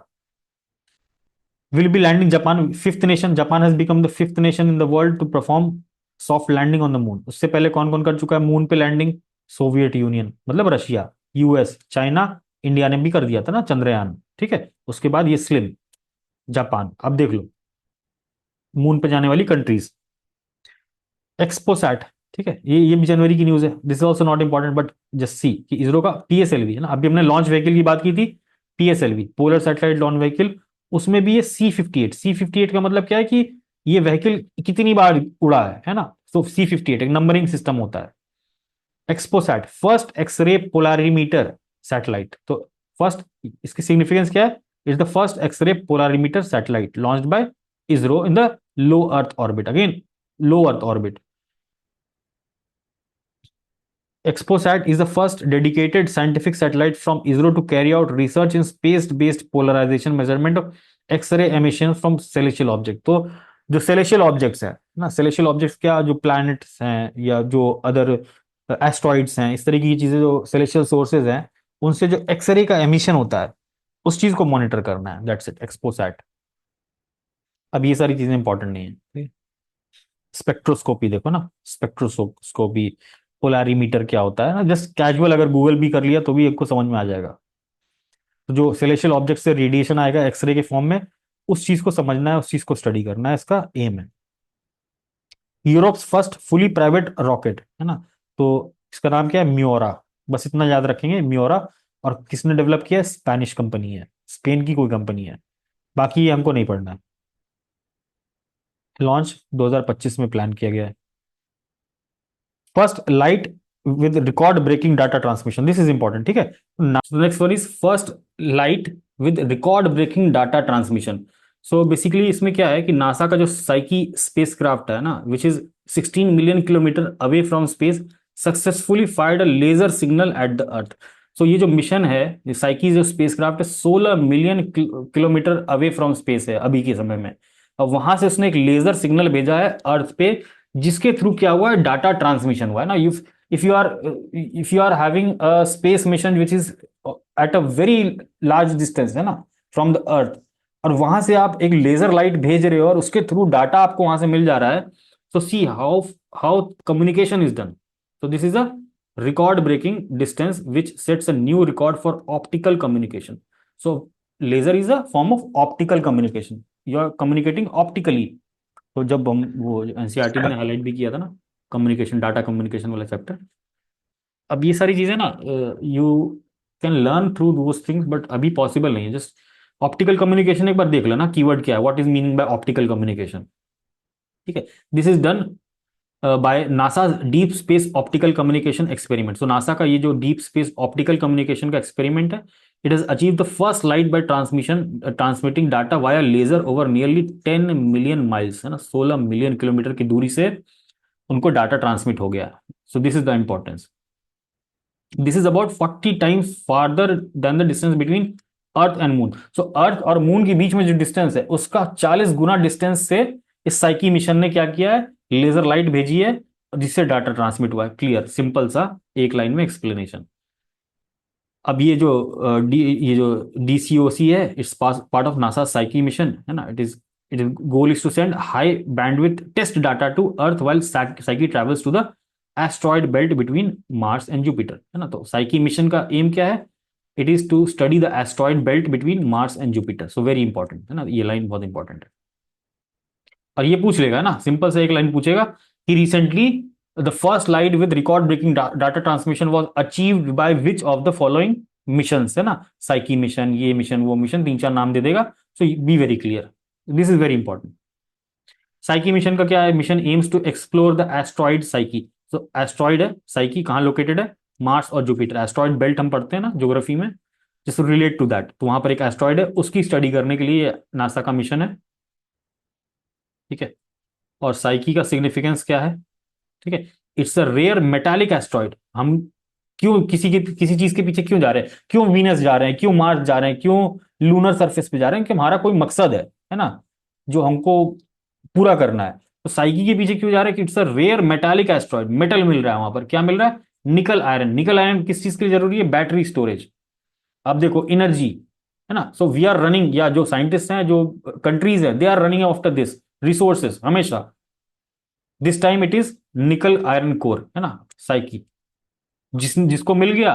Will be landing Japan, fifth nation, Japan has become the fifth nation in the world to perform soft landing on the moon. उससे पहले कौन कौन कर चुका है मून पे लैंडिंग? सोवियत यूनियन मतलब रशिया, यूएस, चाइना, इंडिया ने भी कर दिया था ना चंद्रयान, ठीक है। उसके बाद ये स्लिम, जापान। अब देख लो मून पे जाने वाली कंट्रीज। एक्सपोसैट, ठीक है, ये भी जनवरी की न्यूज है। This is also not important but just see कि इसरो का पीएसएलवी है ना, अभी हमने लॉन्च व्हीकल की बात की थी, PSLV polar satellite launch vehicle, उसमें भी ये C-58। C-58 का मतलब क्या है कि ये व्हीकल कितनी बार उड़ा है ना। तो C-58 एक नंबरिंग सिस्टम होता है। XPoSat first X-ray polarimeter satellite. तो फर्स्ट, इसकी सिग्निफिकेंस क्या है? Is the first X-ray polarimeter satellite launched by ISRO in the low earth orbit, again low earth orbit. XPOSat is the first dedicated scientific satellite from ISRO to carry out research in space-based polarization measurement of X-ray emissions from celestial object। तो जो celestial objects है ना, celestial objects क्या, जो planets हैं या जो other asteroids हैं, इस तरीके की चीजें जो celestial sources हैं, उनसे जो एक्सरे का एमिशन होता है उस चीज को मॉनिटर करना है, दैट्स इट एक्सपोसैट। अब ये सारी चीजें इंपॉर्टेंट नहीं है। स्पेक्ट्रोस्कोपी देखो ना, स्पेक्ट्रोस्कोपी, पोलारीमीटर क्या होता है ना, जस्ट कैजुअल अगर गूगल भी कर लिया तो भी आपको समझ में आ जाएगा। तो जो सेलेशियल ऑब्जेक्ट से रेडिएशन आएगा एक्सरे के फॉर्म में, उस चीज को समझना है, उस चीज को स्टडी करना है, इसका एम है। Europe's first fully private rocket है ना, तो इसका नाम क्या है? म्योरा। बस इतना याद रखेंगे, म्योरा। और किसने डेवलप किया है? स्पेनिश कंपनी है, स्पेन की कोई कंपनी है। बाकी ये हमको नहीं पढ़ना है। लॉन्च 2025 में प्लान किया गया है। First light with record breaking data transmission, this is important, ठीक है। Next one is first light with record breaking data transmission. So basically इसमें क्या है कि नासा का जो साइकी स्पेसक्राफ्ट है ना, which is 16 million kilometre away from space, successfully fired a laser signal at the earth. सो ये जो मिशन है, साइकी जो स्पेसक्राफ्ट है, 16 million kilometre away from space है अभी के समय में। अब वहां से उसने एक लेजर सिग्नल भेजा है अर्थ पे, जिसके थ्रू क्या हुआ है? डाटा ट्रांसमिशन हुआ है ना। if you are if you are having a space mission which is at a very large distance है ना from the earth, और वहां से आप एक लेजर लाइट भेज रहे हो और उसके थ्रू डाटा आपको वहां से मिल जा रहा है। so see how communication is done। so this is a record breaking distance which sets a new record for optical communication। so laser is a form of optical communication, you are communicating optically। तो जब हम वो NCERT में highlight भी किया था ना, communication, data communication वाला चैप्टर। अब ये सारी चीजें ना you can learn through those things, but अभी पॉसिबल नहीं है। जस्ट ऑप्टिकल कम्युनिकेशन एक बार देख लेना, कीवर्ड क्या है, what is meaning by optical communication, ठीक है। This is done by NASA deep space optical communication experiment. So NASA का ये जो डीप स्पेस ऑप्टिकल कम्युनिकेशन का एक्सपेरिमेंट है, it has achieve the first light by transmitting data via laser over nearly 10 million miles है ना, 16 million kilometre की दूरी से उनको डाटा ट्रांसमिट हो गया। So this is the importance. This is about 40 times farther than the distance between earth and moon. So earth और moon के बीच में जो डिस्टेंस है उसका 40 गुना डिस्टेंस से इस साइकी मिशन ने क्या किया है? लेजर लाइट भेजी है, जिससे डाटा ट्रांसमिट हुआ है। क्लियर, सिंपल सा एक लाइन में एक्सप्लेनेशन। अब ये जो डीसीओसी है, it's part of NASA Psyche mission है ना। It is goal is to send high bandwidth test data to Earth while Psyche travels to the asteroid belt between Mars and Jupiter है ना। तो Psyche mission का aim क्या है? It is to study the asteroid belt between Mars and Jupiter. So very important है ना, ये line बहुत इंपॉर्टेंट है। और ये पूछ लेगा ना, सिंपल से एक लाइन पूछेगा कि recently the first light with record breaking data transmission was achieved by which of the following missions है ना। साइकी मिशन, ये मिशन, वो मिशन, तीन चार नाम दे देगा। So be very clear, this is very important. Psyche mission का क्या है? Mission aims to explore the asteroid Psyche. So asteroid है, साइकी कहाँ लोकेटेड है? मार्स और जुपिटर। एस्ट्रॉइड बेल्ट हम पढ़ते हैं ना ज्योग्राफी में, जिस रिलेट टू दैट, तो वहां पर एक एस्ट्रॉइड है, उसकी स्टडी करने के लिए नासा का मिशन है, ठीक है। और साइकी का सिग्निफिकेंस क्या है? ठीक है, it's a rare metallic asteroid. हम क्यों किसी चीज के पीछे क्यों जा रहे हैं? क्यों वीनस जा रहे हैं, क्यों मार्स जा रहे हैं, क्यों लूनर सरफेस पे जा रहे हैं? कि हमारा कोई मकसद है ना, जो हमको पूरा करना है। तो साइकी के पीछे क्यों जा रहे हैं? कि it's a rare metallic asteroid, metal मिल रहा है वहां पर। क्या मिल रहा है? निकल आयरन। निकल आयरन किस चीज के लिए जरूरी है? Battery storage. अब देखो एनर्जी, है ना. सो वी आर रनिंग, या जो साइंटिस्ट हैं, जो कंट्रीज हैं, they are running after this resources हमेशा. This time it is nickel iron core, है ना, साइकी. जिसको मिल गया,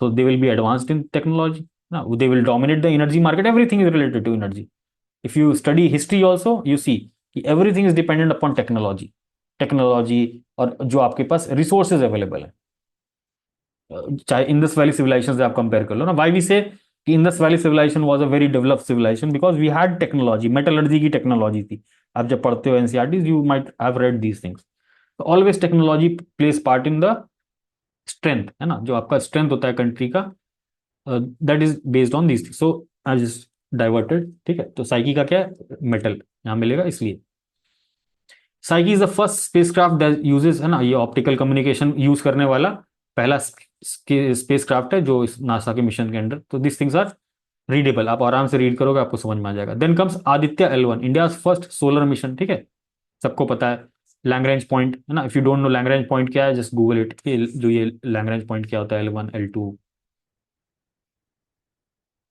तो they will be advanced in technology ना, they will dominate the energy market. Everything is related to energy. If you study history also you see कि everything is dependent upon technology. Technology और जो आपके पास resources available है. चाहे Indus valley civilisation से आप compare कर लो ना. वाई वी से कि Indus valley civilisation was a very developed civilisation because we had technology, metallurgy की टेक्नोलॉजी थी. आप जब पढ़ते हो NCERT you might have read these things. तो always technology plays part in the strength, है ना, जो आपका स्ट्रेंथ होता है कंट्री का, that is based on these. So I just diverted. ठीक है, तो साइकी का क्या है, मेटल यहां मिलेगा इसलिए. Psyche is the first spacecraft that uses, है ना, ये ऑप्टिकल कम्युनिकेशन यूज करने वाला पहला स्पेसक्राफ्ट है जो इस नासा के मिशन के अंडर. तो दिस थिंग्स आर रीडेबल, आप आराम से रीड करोगे आपको समझ में आ जाएगा. Then comes Aditya L1, India first solar mission. ठीक है, सबको पता है लैग्रेंज पॉइंट, है ना. If you don't know Lagrange point क्या है, जस्ट गूगल इट. जो ये लैग्रेंज पॉइंट क्या होता है, L1 L2.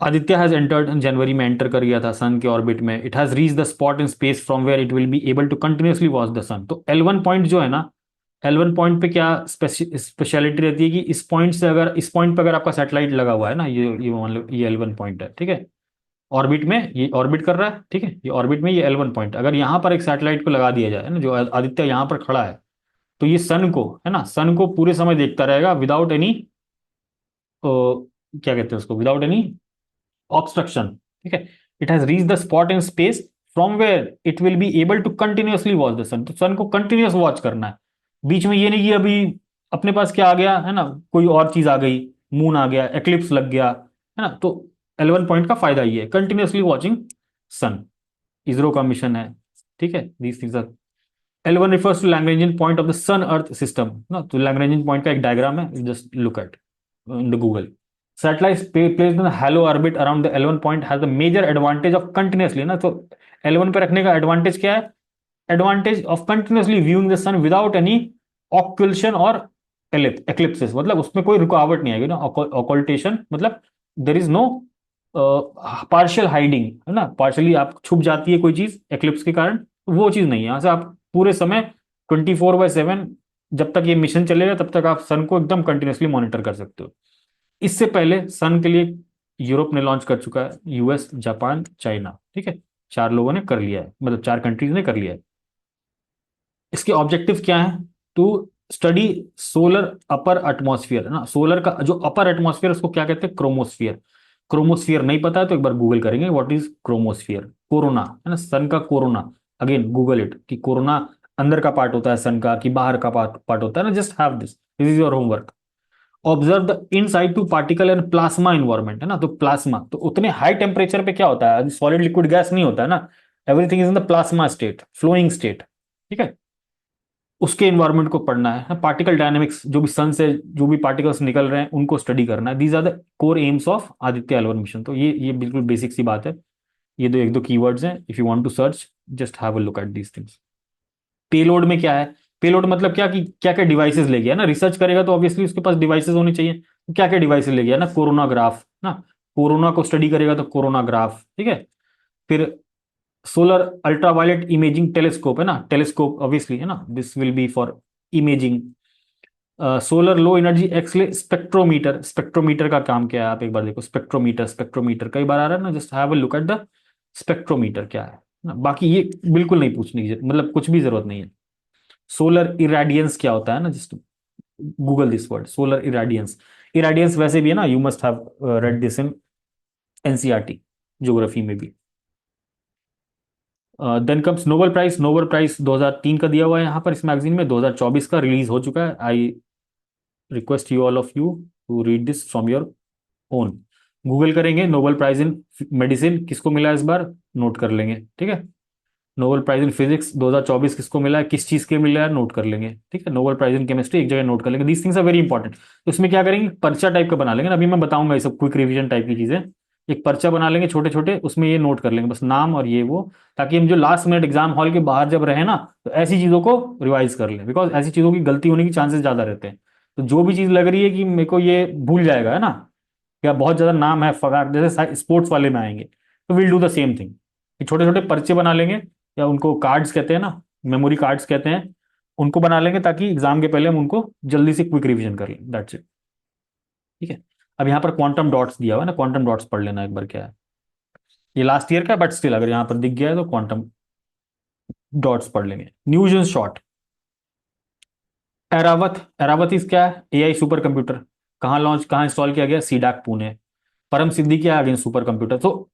Aditya has entered in January में, एंटर कर गया था सन के ऑर्बिट में. It has reach the spot in space from where it will be able to continuously watch the sun. तो L1 पॉइंट जो है ना, L1 पॉइंट पे क्या स्पेशलिटी रहती है कि इस पॉइंट से, अगर इस पॉइंट पे अगर आपका सैटेलाइट लगा हुआ है ना, ये मान लो ये L1 पॉइंट है. ठीक है, ऑर्बिट में ये ऑर्बिट कर रहा है. ठीक है, ये ऑर्बिट में ये L1 पॉइंट, अगर यहाँ पर एक सैटेलाइट को लगा दिया जाए, है ना, जो आदित्य यहाँ पर खड़ा है, तो ये सन को, है ना, सन को पूरे समय देखता रहेगा विदाउट एनी, क्या कहते हैं उसको, विदाउट एनी ऑब्स्ट्रक्शन. ठीक है, it has reach the spot in space from where it will be able to continuously watch the sun. तो सन को कंटिन्यूअस वॉच करना है, बीच में ये नहीं कि अभी अपने पास क्या आ गया, है ना, कोई और चीज आ गई, मून आ गया, एक्लिप्स लग गया, है ना. तो L1 पॉइंट का फायदा ये है, कंटिन्यूअसली वॉचिंग सन. इसरो का मिशन है. ठीक है, these things are. L1 refers to Lagrangian point of the sun earth system ना. तो Lagrangian point का एक डायग्राम है, just look at in the Google. Satellites placed in the halo orbit around the L1 point has the major advantage of continuously ना. तो L1 पे रखने का एडवांटेज क्या है, advantage of continuously viewing the sun without any occultation और eclipses. मतलब उसमें कोई रुकावट नहीं आएगी ना. ऑकल्टेशन मतलब there is no partial hiding, है ना, पार्शियली आप छुप जाती है कोई चीज एक्लिप्स के कारण, वो चीज नहीं है. यहाँ से आप पूरे समय 24/7, जब तक ये मिशन चलेगा तब तक आप सन को एकदम कंटिन्यूअसली मॉनिटर कर सकते हो. इससे पहले सन के लिए यूरोप ने लॉन्च कर चुका है, यूएस, जापान, चाइना. ठीक है, चार लोगों ने कर लिया है, मतलब चार कंट्रीज ने कर लिया है. इसके ऑब्जेक्टिव क्या है, to study solar upper atmosphere, है ना. सोलर का जो अपर एटमॉस्फेयर उसको क्या कहते हैं, क्रोमोस्फियर. क्रोमोस्फियर नहीं पता है तो एक बार गूगल करेंगे व्हाट इज क्रोमोस्फियर. कोरोना, है ना, सन का कोरोना. अगेन गूगल इट कि कोरोना अंदर का पार्ट होता है सन का कि बाहर का पार्ट पार्ट होता है ना. Just have this, this is your homework. Observe the inside to particle and plasma environment, है ना. तो प्लाज्मा, तो उतने हाई टेम्परेचर पे क्या होता है, सॉलिड लिक्विड गैस नहीं होता है ना. Everything is in the plasma state, flowing state. ठीक है, उसके एनवायरनमेंट को पढ़ना है. पार्टिकल डायनेमिक्स, जो भी सन से जो भी पार्टिकल्स निकल रहे हैं उनको स्टडी करना है. These are the core aims of Aditya L1 mission. तो ये बिल्कुल बेसिक सी बात है. ये एक दो कीवर्ड्स हैं, if you want to search just have a look at these things. Payload में क्या है, पेलोड मतलब क्या कि क्या क्या डिवाइसेस ले गया ना. रिसर्च करेगा तो ऑब्वियसली उसके पास डिवाइसेस होने चाहिए. तो क्या क्या डिवाइसेस ले गया ना, कोरोनाग्राफ ना, कोरोना को स्टडी करेगा तो कोरोनाग्राफ. ठीक है, फिर सोलर अल्ट्रावायलेट इमेजिंग टेलीस्कोप, है ना, टेलीस्कोप ऑब्वियसली, है ना, this will be for imaging. Solar low energy X-ray spectrometer. Spectrometer का काम क्या है, आप एक बार देखो. स्पेक्ट्रोमीटर, स्पेक्ट्रोमीटर कई बार आ रहा है ना, just have a look at the spectrometer क्या है ना. बाकी ये बिल्कुल नहीं पूछने की मतलब कुछ भी जरूरत नहीं है. सोलर इरेडियंस क्या होता है ना, just Google this word, solar irradiance. Irradiance वैसे भी है ना, you must have read this in NCERT geography में भी. Then comes Nobel prize. Nobel prize 2003 का दिया हुआ है यहाँ पर इस मैगजीन में. 2024 का रिलीज हो चुका है. I request you all of you to read this from your own. Google करेंगे नोबेल प्राइज इन मेडिसिन किसको मिला है इस बार, नोट कर लेंगे. ठीक है, नोबेल प्राइज इन फिजिक्स 2024 किसको मिला है, किस चीज के मिला है, नोट कर लेंगे. ठीक है, नोबेल प्राइज इन केमिस्ट्री एक जगह नोट कर लेंगे. These things are very important. तो इसमें क्या करेंगे, पर्चा टाइप का बना लेंगे. अभी मैं बताऊंगा ये सब क्विक रिवीजन टाइप की चीजें. एक पर्चा बना लेंगे छोटे छोटे, उसमें ये नोट कर लेंगे बस नाम और ये वो, ताकि हम जो लास्ट मिनट एग्जाम हॉल के बाहर जब रहे ना तो ऐसी चीजों को रिवाइज कर लें. बिकॉज ऐसी चीजों की गलती होने की चांसेस ज्यादा रहते हैं. तो जो भी चीज लग रही है कि मेरे को ये भूल जाएगा, है ना, या बहुत ज्यादा नाम है फगार, जैसे स्पोर्ट्स वाले में आएंगे, तो will do the same thing कि छोटे छोटे पर्चे बना लेंगे, या उनको कार्ड्स कहते हैं ना, मेमोरी कार्ड्स कहते हैं, उनको बना लेंगे ताकि एग्जाम के पहले हम उनको जल्दी से क्विक रिवीजन कर लें, दैट्स इट। ठीक है। अब यहाँ पर क्वांटम डॉट्स दिया हुआ है ना, क्वांटम डॉट्स पढ़ लेना एक बार क्या है। ये लास्ट ईयर का, बट स्टिल अगर यहाँ पर दिख गया है तो क्वांटम डॉट्स पढ़ लेंगे। News in short, Airavat, Airavat इस क्या है, एआई सुपर कंप्यूटर। कहाँ लॉन्च, कहाँ इंस्टॉल किया गया, सीडैक पुणे। परम सिद्धि क्या है, अगेन सुपर कंप्यूटर। तो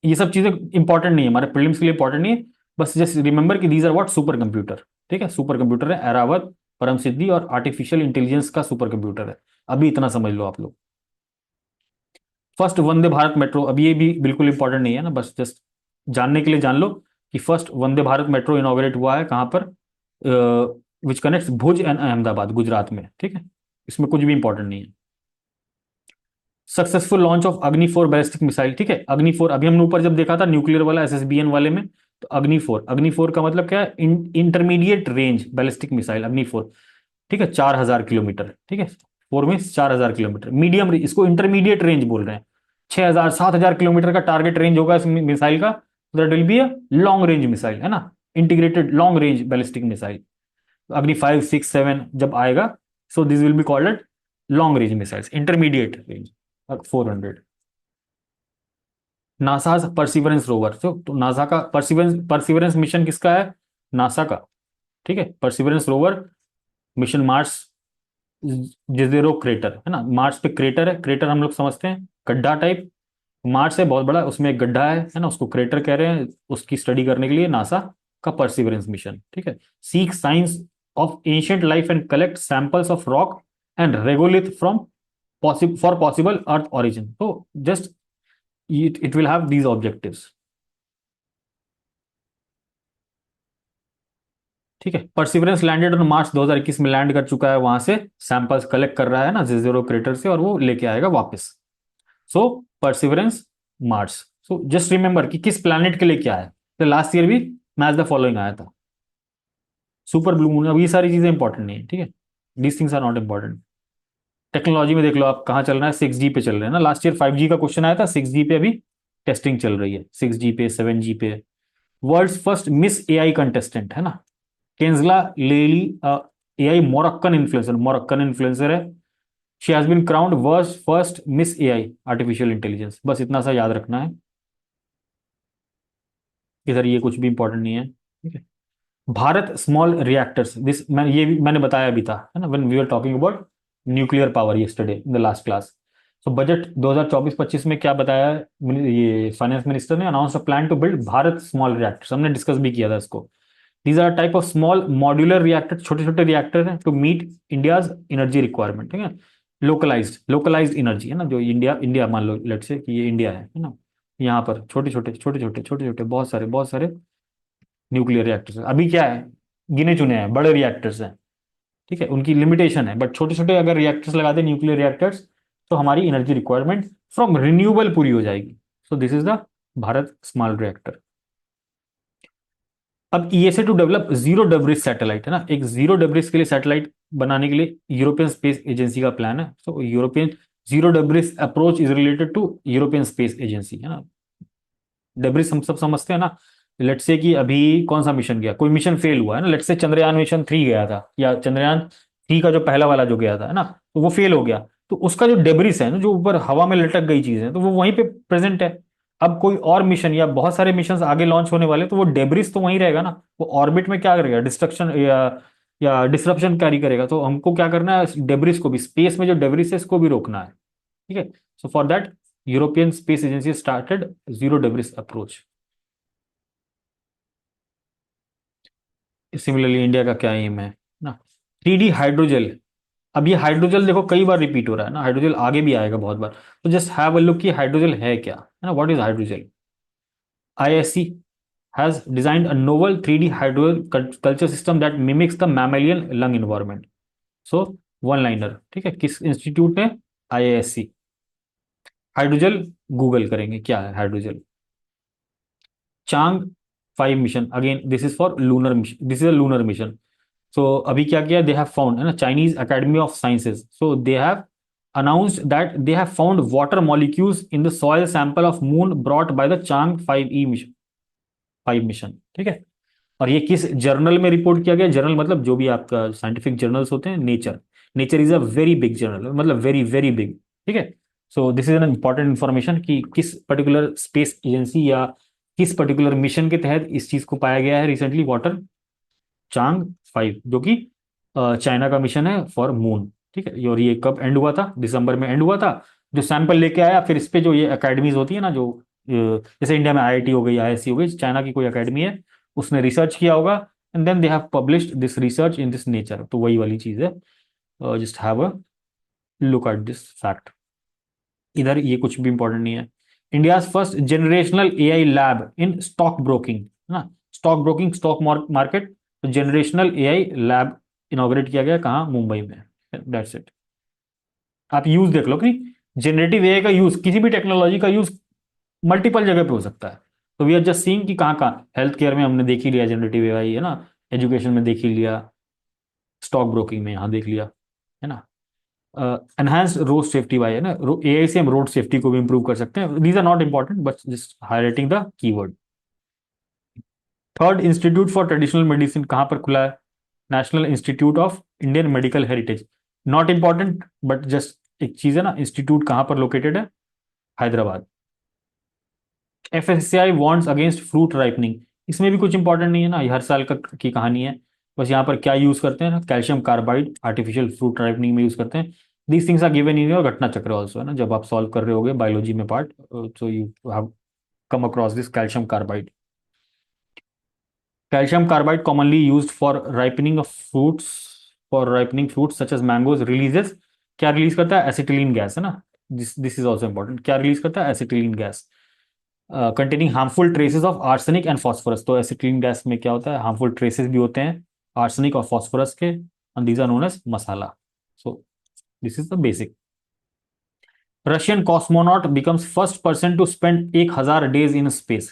ये सब चीजें इंपॉर्टेंट नहीं है हमारे प्रीलिम्स के लिए, इंपॉर्टेंट नहीं है, बस जस्ट रिमेंबर कि these are what, super computer. ठीक है, सुपर कंप्यूटर है एरावत, परम सिद्धि और आर्टिफिशियल इंटेलिजेंस का सुपर कंप्यूटर है। अभी इतना समझ लो आप लोग। फर्स्ट वंदे भारत मेट्रो, अब ये भी बिल्कुल इंपॉर्टेंट नहीं है ना, बस जस्ट जानने के लिए जान लो कि first Vande Bharat metro inaugurate हुआ है कहाँ पर, which connects Bhuj and Ahmedabad, Gujarat में। ठीक है, इसमें कुछ भी इंपॉर्टेंट नहीं है। सक्सेसफुल लॉन्च ऑफ अग्नि 4 बैलिस्टिक मिसाइल। ठीक है, अग्नि 4 अभी हमने ऊपर जब देखा था न्यूक्लियर वाला एसएसबीएन वाले में, तो अग्नि 4, अग्नि 4 का मतलब क्या है, इंटरमीडिएट रेंज बैलिस्टिक मिसाइल अग्नि 4। ठीक है, 4000 किलोमीटर। ठीक है, 4 में 4000 किलोमीटर, मीडियम, इसको इंटरमीडिएट रेंज बोल रहे हैं। 6000 7000 किलोमीटर का टारगेट रेंज होगा इस मिसाइल का, that will be a long range missile, है ना, integrated long range ballistic missile. अग्नि 5 6 7 जब आएगा, so this will be called long range missiles, intermediate range 400। NASA perseverance rover, तो नासा का परसिवरेंस, परसिवरेंस मिशन किसका है, नासा का। ठीक है, perseverance rover mission Mars Jezero crater, है ना, मार्स पे क्रेटर है, क्रेटर हम लोग समझते हैं गड्ढा टाइप, मार्स है बहुत बड़ा, उसमें एक गड्ढा है ना, उसको क्रेटर कह रहे हैं। उसकी स्टडी करने के लिए नासा का परसिवरेंस मिशन। ठीक है, seek science of ancient life and collect samples of rock and regolith from for possible earth origin. तो just it will have these objectives। ठीक है, परसिवरेंस लैंडेड ऑन मार्च 2021 में लैंड कर चुका है, वहां से सैंपल्स कलेक्ट कर रहा है ना जेजेरो क्रेटर से, और वो लेके आएगा वापस। So perseverance Mars. So just remember कि किस प्लैनेट के लिए क्या है, तो लास्ट ईयर भी मैच द फॉलोइंग आया था, सुपर ब्लू मून। अब ये सारी चीजें इंपॉर्टेंट नहीं है। ठीक है, these things are not important. Technology में देख लो आप कहाँ चल रहा है, 6G पे चल रहे हैं ना, लास्ट ईयर 5G का क्वेश्चन आया था, 6G पे अभी टेस्टिंग चल रही है, 6G पे 7G पे। World's first Miss AI contestant, है ना, Kenza Layli, AI Moroccan influencer, Moroccan influencer है। She has been crowned world's first Miss AI artificial intelligence. बस इतना सा याद रखना है, इधर ये कुछ भी इंपॉर्टेंट नहीं है। ठीक है, भारत स्मॉल रिएक्टर्स, दिस मैं ये भी मैंने बताया भी था, है ना, when we are talking about nuclear power yesterday in the last class. So budget 2024-25 में क्या बताया है, ये फाइनेंस मिनिस्टर ने announce a plan to build Bharat small reactors, हमने डिस्कस भी किया था इसको। These are type of small modular reactor, छोटे छोटे रिएक्टर हैं to meet India's energy requirement. ठीक है, लोकलाइज्ड एनर्जी, है ना, जो इंडिया, इंडिया मान लो लेट से कि ये इंडिया है ना, यहाँ पर छोटे छोटे बहुत सारे न्यूक्लियर रिएक्टर्स हैं। अभी क्या है, गिने चुने हैं बड़े रिएक्टर्स हैं। ठीक है, उनकी लिमिटेशन है, बट छोटे छोटे अगर रिएक्टर्स लगा दे न्यूक्लियर रिएक्टर्स, तो हमारी एनर्जी रिक्वायरमेंट फ्रॉम रिन्यूएबल पूरी हो जाएगी। So this is the Bharat small reactor. अब ESA to develop zero debris satellite, है ना, एक जीरो डेब्रिस के लिए सैटेलाइट बनाने के लिए यूरोपियन स्पेस एजेंसी का प्लान है। So European zero debris approach is related to European space agency, है ना। डेब्रिस हम सब समझते हैं ना, लेट्स से कि अभी कौन सा मिशन गया, कोई मिशन फेल हुआ है ना, लेट्स से चंद्रयान मिशन 3 गया था, या चंद्रयान 3 का जो पहला वाला जो गया था, है ना, तो वो फेल हो गया। तो उसका जो डेब्रिस है ना, जो ऊपर हवा में लटक गई चीज है, तो वो वहीं पे प्रेजेंट है। अब कोई और मिशन या बहुत सारे मिशन आगे लॉन्च होने वाले, तो वो डेब्रिस तो वहीं रहेगा ना, वो ऑर्बिट में क्या करेगा, डिस्ट्रक्शन या डिसरप्शन कैरी करेगा। तो हमको क्या करना है, डेब्रिस को भी, स्पेस में जो डेब्रिस है इसको भी रोकना है। ठीक है, so for that European space agency started zero debris approach. Similarly India का क्या एम है ना, 3D हाइड्रोजेल। अब ये हाइड्रोजल देखो कई बार रिपीट हो रहा है ना, हाइड्रोजल आगे भी आएगा बहुत बार। तो जस्ट हैव अ लुक कि हाइड्रोजल है क्या, है ना, what is hydrogel. ISC has designed a novel 3D hydrogen culture system that mimics the mammalian lung environment। So one liner, ठीक है, किस इंस्टीट्यूट ने, आईआईएससी। हाइड्रोजल गूगल करेंगे क्या है hydrogel. Chang 5 mission, again this is for lunar mission, this is a lunar mission. So अभी क्या किया, दे हैव फाउंड, है ना, Chinese Academy of Sciences, so they have announced that they have found water molecules in the soil sample of moon brought by the Chang 5E mission 5 mission. ठीक है। और ये किस जर्नल में report किया गया? जर्नल मतलब जो भी आपका साइंटिफिक जर्नल्स होते हैं, nature. Nature is a very big journal, मतलब वेरी वेरी बिग। ठीक है। So this is an important information कि किस पर्टिकुलर स्पेस एजेंसी या किस पर्टिकुलर मिशन के तहत इस चीज को पाया गया है रिसेंटली, वाटर चांग 5, जो कि चाइना का मिशन है फॉर मून। ठीक है। और ये कब एंड हुआ था? दिसंबर में एंड हुआ था। जो सैंपल लेके आया, फिर इस पे जो ये अकेडमीज होती है ना, जो जैसे इंडिया में आईआईटी हो गई, आईएससी हो गई, चाइना की कोई अकेडमी है, उसने रिसर्च किया होगा, and then they have published this research in this Nature. तो वही वाली चीज है। Just have a look at this fact. इधर ये कुछ भी इंपॉर्टेंट नहीं है। India first generational AI lab in stock broking, है ना, स्टॉक ब्रोकिंग, स्टॉक मार्केट। तो जनरेशनल एआई लैब इनॉग्रेट किया गया कहाँ? मुंबई में। That's it. आप यूज देख लो कि जनरेटिव एआई का यूज, किसी भी टेक्नोलॉजी का यूज मल्टीपल जगह पे हो सकता है। तो वी आर जस्ट सीइंग कि कहाँ कहाँ। हेल्थ केयर में हमने देख ही लिया जनरेटिव एआई, है ना। एजुकेशन में देख ही लिया, स्टॉक ब्रोकिंग में यहाँ देख लिया, है ना। एनहांस्ड रोड सेफ्टी बाय, है ना, एआई से हम रोड सेफ्टी को भी इंप्रूव कर सकते हैं। These are not important, but just highlighting the keyword. Third institute for traditional medicine कहाँ पर खुला है? National institute of Indian medical heritage. Not important, but just एक चीज है ना, इंस्टीट्यूट कहाँ पर लोकेटेड है? Hyderabad. FSCI warns against fruit ripening. इसमें भी कुछ इंपॉर्टेंट नहीं है ना, ये हर साल की कहानी है। बस यहाँ पर क्या यूज करते हैं ना, calcium carbide artificial fruit ripening में यूज करते हैं। These things are given in your Ghatna Chakra also, है ना, जब आप सॉल्व कर रहे होगे बायोलॉजी में part, so you have come across this calcium carbide. Calcium carbide commonly used for ripening of fruits, for ripening fruits such as mangoes releases, क्या release करता है? एसिटिलीन गैस, है ना। This is also important. क्या release करता है? Acetylene gas containing harmful traces of arsenic and phosphorus. तो acetylene gas में क्या होता है? हार्मफुल ट्रेसेस भी होते हैं आर्सेनिक और फॉस्फोरस के, and these are known as masala. So this is the basic. Russian cosmonaut becomes first person to spend 1,000 days in space.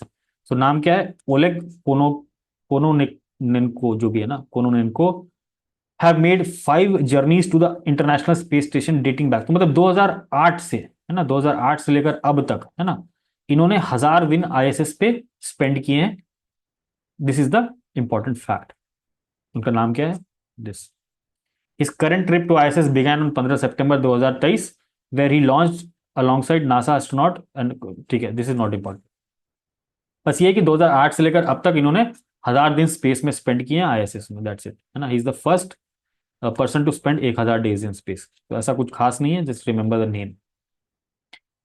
So नाम क्या है? ओलेग कोनोनेनको, जो भी है ना, Kononenko have made 5 journeys to the International space Station dating back. तो मतलब 2008 से, है ना, 2008 से लेकर अब तक, है ना, इन्होंने 1,000 दिन आईएसएस पे स्पेंड किए हैं। This is the important fact. उनका नाम क्या है? This His current trip to ISS began on 15 September 2023, where he launched alongside NASA astronaut and ठीक है, दिस इज नॉट इंपॉर्टेंट। बस ये कि 2008 से लेकर अब तक इन्होंने 1,000 दिन स्पेस में स्पेंड किए हैं आईएसएस में। दैट्स इट, है ना। He is the first person to spend 1,000 days in space. तो ऐसा कुछ खास नहीं है, just remember the name.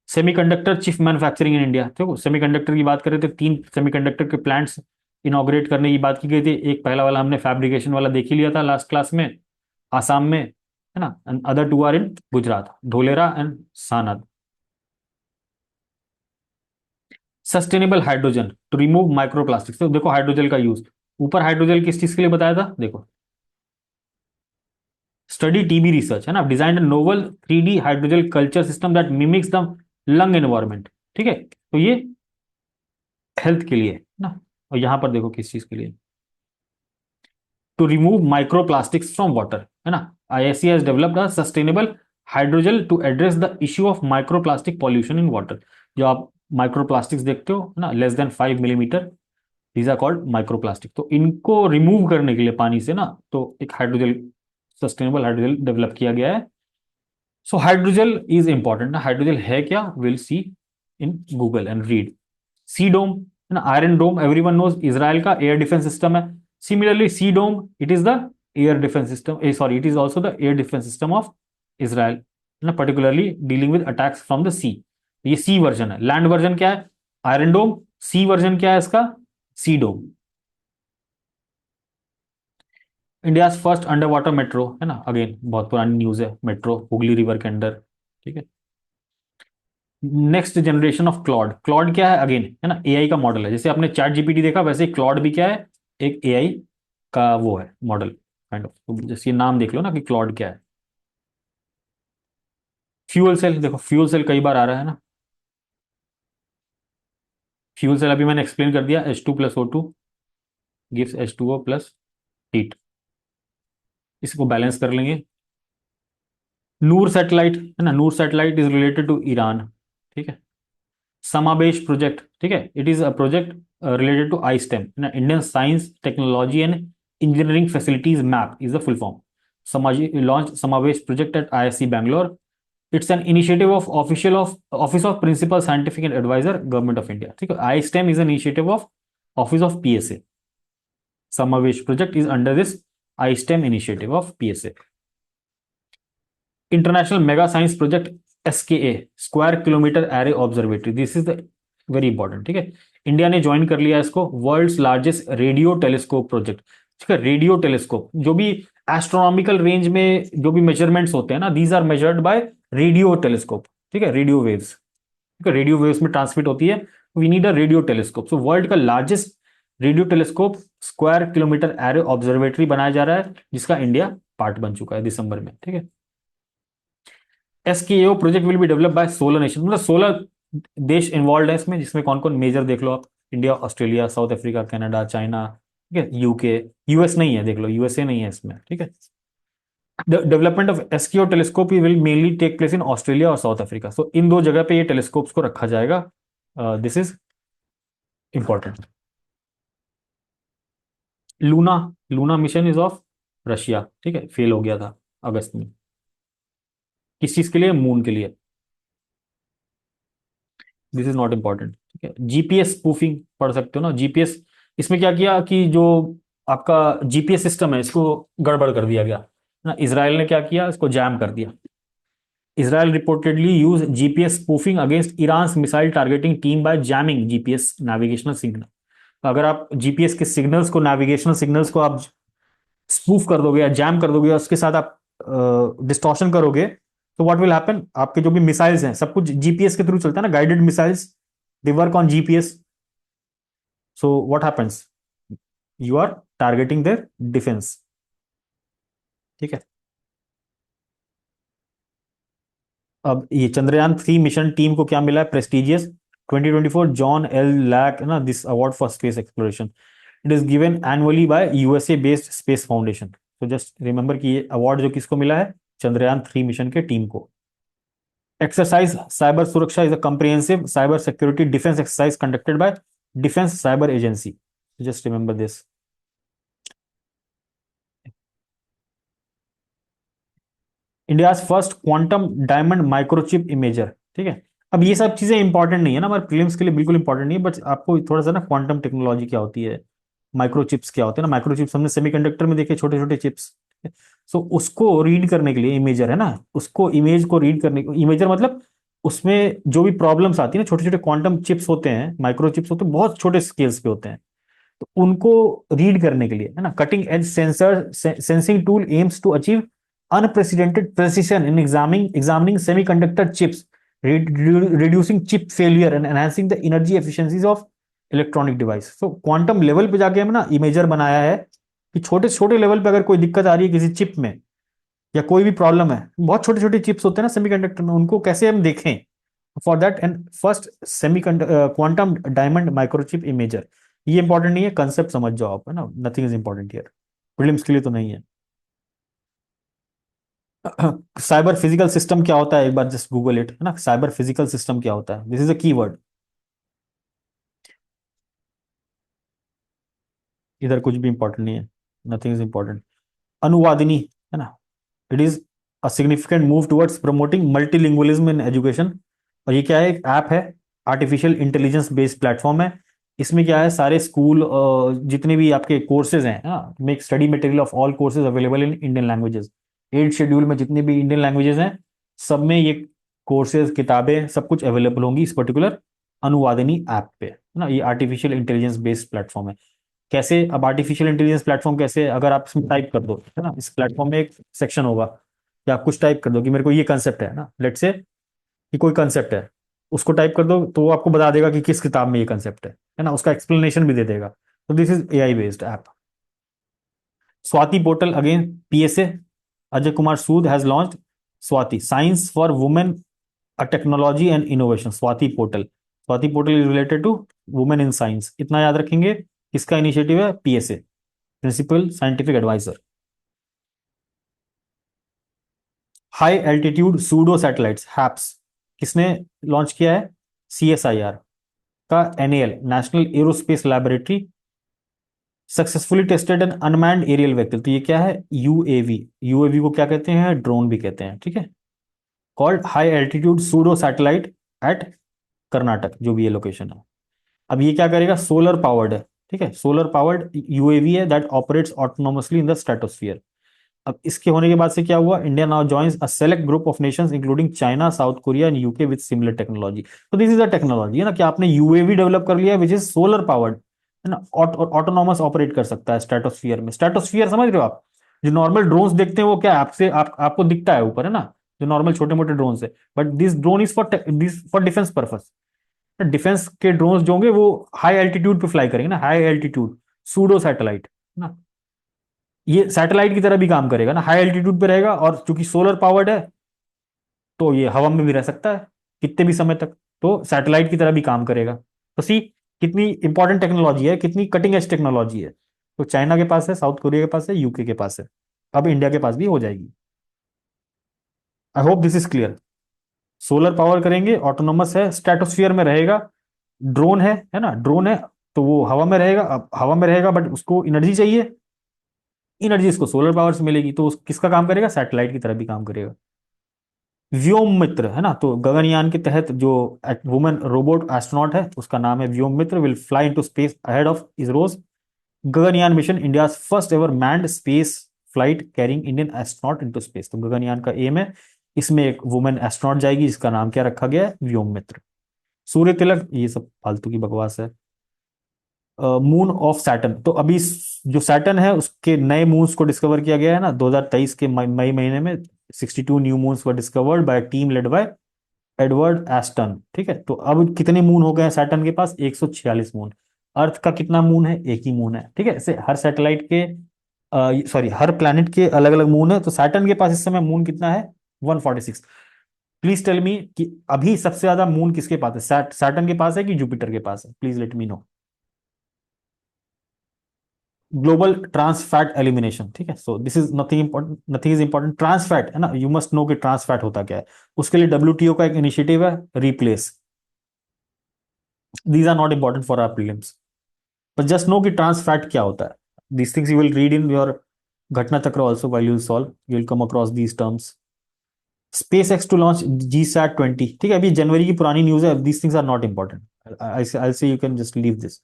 Semiconductor chip manufacturing in India. देखो, सेमीकंडक्टर की बात करें तो 3 सेमीकंडक्टर के प्लांट्स इनॉग्रेट करने की बात की गई थी। एक पहला वाला हमने फैब्रिकेशन वाला देख ही लिया था लास्ट क्लास में, आसाम में, है ना। And other 2 are in Gujarat, Dholera and Sanand. Sustainable hydrogen to remove microplastics. तो देखो हाइड्रोजन का यूज, ऊपर हाइड्रोजन किस चीज के लिए बताया था? देखो, स्टडी टीबी रिसर्च, है ना। Design novel 3D hydrogen culture system that mimics the lung environment. ठीक है। तो ये हेल्थ के लिए, है ना। और यहां पर देखो किस चीज के लिए, to remove microplastics from water, है ना। ISC has developed a sustainable hydrogel to address the issue of microplastic pollution in water. जो आप माइक्रोप्लास्टिक्स देखते हो, है ना, less than 5 millimetre, these are called microplastic. तो इनको रिमूव करने के लिए पानी से ना, तो एक हाइड्रोजेल, सस्टेनेबल हाइड्रोजेल डेवलप किया गया है। सो हाइड्रोजेल इज इंपॉर्टेंट ना। हाइड्रोजेल है क्या? Will see in Google and read. Sea dome, है ना, iron dome, everyone knows, Israel का एयर डिफेंस सिस्टम है। Similarly sea dome, it is the air defence system, sorry, it is also the air defence system of Israel, है ना, particularly dealing with attacks from the sea. ये sea version है। Land version क्या है? Iron डोम। सी version क्या है इसका? Sea dome. India first under water metro, है ना, अगेन बहुत पुरानी न्यूज है, मेट्रो हुगली रिवर के अंडर। ठीक है। Next generation of Claude. Claude क्या है? अगेन, है ना, एआई का मॉडल है। जैसे आपने चैट जीपीटी देखा, वैसे क्लॉड भी क्या है? एक एआई का वो है मॉडल, काइंड ऑफ। तो जैसे ये नाम देख लो ना कि क्लॉड क्या है। फ्यूल सेल, देखो फ्यूल सेल कई बार आ रहा है ना। फ्यूल सेल अभी मैंने एक्सप्लेन कर दिया, H2 + O2 gives H2O plus heat. इसको बैलेंस कर लेंगे। नूर सैटेलाइट है ना, Noor satellite is related to Iran, ठीक है। समावेश प्रोजेक्ट, ठीक है, it is a project related to ISTEM, Indian Science, Technology and Engineering Facilities Map is the full form. Samaji launched Samavesh project at ISC Bangalore. It's an initiative of Office of Principal Scientific and Advisor, Government of India. ठीक है, ISTEM is an initiative of Office of PSA. Samavesh project is under this ISTEM initiative of PSA. International mega science project SKA, square kilometre array observatory, this is the very important, ठीक है। India ने join कर लिया इसको, world's largest radio telescope project, ठीक है। Radio telescope जो भी एस्ट्रोनॉमिकल रेंज में जो भी मेजरमेंट्स होते हैं ना, these are measured by radio telescope, ठीक है, रेडियो वेव्स, ठीक है, रेडियो वेव्स में ट्रांसमिट होती है, we need a radio telescope. So world का largest radio telescope square kilometre array observatory बनाया जा रहा है, जिसका इंडिया पार्ट बन चुका है दिसंबर में, ठीक है। SKAO project will be develop by 16 nation, मतलब 16 देश इन्वॉल्व है इसमें, जिसमें कौन कौन मेजर देख लो आप, India, Australia, south Africa, Canada, China, ठीक है, यूके, यूएस नहीं है, देख लो यूएसए नहीं है इसमें, ठीक है। The development of SKO telescope will mainly take place in Australia और साउथ अफ्रीका, सो इन दो जगह पे ये टेलीस्कोप्स को रखा जाएगा, this is important. Luna, Luna mission is of Russia, ठीक है, फेल हो गया था अगस्त में, किस चीज के लिए, मून के लिए, दिस इज नॉट इंपॉर्टेंट, ठीक है। जीपीएस स्पूफिंग पढ़ सकते हो ना, जीपीएस, इसमें क्या किया कि जो आपका जीपीएस सिस्टम है इसको गड़बड़ कर दिया गया ना, इसराइल ने क्या किया, इसको जैम कर दिया। Israel reportedly use GPS spoofing against Iran missile targeting team by jamming GPS navigational signal. अगर आप जीपीएस के सिग्नल्स को, नेविगेशनल सिग्नल्स को आप स्पूफ कर दोगे या जैम कर दोगे, उसके साथ आप डिस्टॉर्शन करोगे, तो व्हाट विल हैपन, आपके जो भी मिसाइल्स हैं सब कुछ जीपीएस के थ्रू चलता है ना, guided missiles, they work on GPS, so what happens, you are targeting their defence, ठीक है। अब ये चंद्रयान 3 मिशन टीम को क्या मिला है, प्रेस्टिजियस 2024 जॉन एल लैक ना this award for space exploration, it is given annually by USA based space foundation. तो जस्ट रिमेंबर कि ये अवार्ड जो किसको मिला है, चंद्रयान 3 मिशन के टीम को। एक्सरसाइज साइबर सुरक्षा is a comprehensive cyber security defense exercise conducted by Defense Cyber Agency. Just remember this. India first quantum diamond microchip imager, ठीक है। अब ये सब चीजें इंपॉर्टेंट नहीं है ना हमारे प्रीलिम्स के लिए, बिल्कुल इंपॉर्टेंट नहीं है, बट आपको थोड़ा सा ना क्वांटम टेक्नोलॉजी क्या होती है, माइक्रोचिप्स क्या होते हैं ना, माइक्रोचिप्स हमने सेमीकंडक्टर में देखे, छोटे छोटे चिप्स, सो उसको रीड करने के लिए इमेजर है ना, उसको इमेज को रीड करने, इमेजर मतलब उसमें जो भी प्रॉब्लम्स आती है ना, छोटे छोटे क्वांटम चिप्स होते हैं, माइक्रोचिप्स होते हैं, बहुत छोटे स्केल्स पे होते हैं, तो उनको रीड करने के लिए है ना, cutting edge sensor sensing tool aims to achieve unprecedented precision in examining semiconductor chips, reducing chip failure and enhancing the energy efficiencies of electronic device. So quantum level पे जाके हम ना इमेजर बनाया है कि छोटे छोटे लेवल पे अगर कोई दिक्कत आ रही है किसी चिप में या कोई भी प्रॉब्लम है, बहुत छोटे छोटे चिप्स होते हैं ना सेमीकंडक्टर में, उनको कैसे हम देखें, for that and first semi quantum diamond microchip imager. ये इंपॉर्टेंट नहीं है, कंसेप्ट समझ जाओ आप, है ना, nothing is important here, prelims के लिए तो नहीं है। साइबर फिजिकल सिस्टम क्या होता है, एक बार जस्ट गूगल इट, है ना, साइबर फिजिकल सिस्टम क्या होता है, दिस इज अ कीवर्ड, इधर कुछ भी इंपॉर्टेंट नहीं है, नथिंग इज इंपॉर्टेंट। अनुवादिनी, है ना, it is a significant move towards promoting multilingualism in education. और ये क्या है, एक ऐप है, आर्टिफिशियल इंटेलिजेंस बेस्ड प्लेटफॉर्म है। इसमें क्या है, सारे स्कूल जितने भी आपके कोर्सेज हैं, make study material of all courses available in Indian languages. 8 schedule में जितने भी इंडियन लैंग्वेजेस हैं, सब में ये कोर्सेज, किताबें, सब कुछ अवेलेबल होंगी इस पर्टिकुलर अनुवादिनी ऐप पे, है ना। ये आर्टिफिशियल इंटेलिजेंस बेस्ड प्लेटफॉर्म है। कैसे, अब आर्टिफिशियल इंटेलिजेंस प्लेटफॉर्म कैसे, अगर आप इसमें टाइप कर दो, है ना, इस प्लेटफॉर्म में एक सेक्शन होगा कि आप कुछ टाइप कर दो कि मेरे को ये कंसेप्ट है ना, लेट से कि कोई कंसेप्ट है, उसको टाइप कर दो तो वो आपको बता देगा कि किस किताब में ये कंसेप्ट है ना, उसका एक्सप्लेनेशन भी दे देगा। तो this is AI based app. Swati portal again PSA, Ajay Kumar Sood has launched Swati science for women, a technology and innovation, Swati portal. Swati portal is related to women in science, इतना याद रखेंगे। किसका इनिशिएटिव है, PSA, principal scientific adviser. High altitude pseudo satellites HAPS किसने launch किया है? CSIR का NAL national aerospace laboratory successfully tested an unmanned aerial vehicle. तो ये क्या है? UAV। UAV को क्या कहते हैं? ड्रोन भी कहते हैं, ठीक है। Called high altitude pseudo satellite at Karnataka, जो भी ये लोकेशन है। अब ये क्या करेगा? सोलर पावर्ड है, ठीक है। सोलर पावर्ड UAV है that operates autonomously in the stratosphere. अब इसके होने के बाद से क्या हुआ? India now joins a select group of Nations including China, south Korea and UK with similar technology. तो दिस इज अ टेक्नोलॉजी है ना कि आपने UAV डेवलप कर लिया विच इज सोलर पावर्ड, है ना, ऑटोनॉमस ऑपरेट कर सकता है स्ट्रेटोस्फियर में। स्ट्रेटोस्फियर समझ रहे हो आप? जो नॉर्मल ड्रोन्स देखते हैं वो क्या आपसे आपको दिखता है ऊपर, है ना, जो नॉर्मल छोटे मोटे ड्रोन है। But this drone is for defence purpose. Defence के ड्रोन्स जो होंगे वो हाई एल्टीट्यूड पे फ्लाई करेंगे ना, हाई एल्टीट्यूड सूडो सैटेलाइट ना। ये सैटेलाइट की तरह भी काम करेगा ना, हाई एल्टीट्यूड पे रहेगा, और चूंकि सोलर पावर्ड है तो ये हवा में भी रह सकता है कितने भी समय तक, तो सैटेलाइट की तरह भी काम करेगा। तो सी कितनी इंपॉर्टेंट टेक्नोलॉजी है, कितनी कटिंग एज टेक्नोलॉजी है। तो चाइना के पास है, साउथ कोरिया के पास है, UK के पास है, अब इंडिया के पास भी हो जाएगी। I hope this is clear. Solar power करेंगे, ऑटोनोमस है, स्ट्रेटोस्फियर में रहेगा, ड्रोन है ना, ड्रोन है, तो वो हवा में रहेगा। अब हवा में रहेगा बट उसको एनर्जी चाहिए, एनर्जी इसको सोलर पावर से मिलेगी, तो किसका काम करेगा? सैटेलाइट की तरह भी काम करेगा। व्योम मित्र है ना, तो गगनयान के तहत जो वुमन रोबोट एस्ट्रोनॉट है उसका नाम है Vyom Mitra, will fly into space ahead of ISRO's Gaganyaan mission, India first ever manned space flight carrying Indian astronaut into space. तो गगनयान का एम है, इसमें एक वुमेन एस्ट्रोनॉट जाएगी जिसका नाम क्या रखा गया है? व्योम मित्र। सूर्य तिलक ये सब फालतू की बकवास है। मून ऑफ सैटर्न, तो अभी जो सैटर्न है उसके नए मून्स को डिस्कवर किया गया है ना 2023 के मई महीने में। 62 new moons were discovered by team led by Edward Aston, ठीक है। तो अब कितने मून हो गए हैं सैटर्न के पास? 146 मून। अर्थ का कितना मून है? एक ही मून है, ठीक है। ऐसे हर सैटेलाइट के सॉरी हर प्लैनेट के अलग अलग मून है, तो सैटर्न के पास इस समय मून कितना है? 146। प्लीज टेल मी कि अभी सबसे ज्यादा मून किसके पास है? सैटर्न के पास है कि जुपिटर के पास है? Please let me know. Global trans fat elimination, ठीक है। So this is nothing important, nothing is important. Trans fat है ना, यू मस्ट नो कि ट्रांस फैट होता क्या है। उसके लिए WTO का एक इनिशिएटिव है, replace. These are not important for our prelims, but just know कि ट्रांस फैट क्या होता है। these things you will read in your घटना चक्र also while you solve, you will come across these terms। SpaceX to launch GSAT-20, ठीक है, अभी जनवरी की पुरानी न्यूज है। these things are not important। I'll say you can just leave this।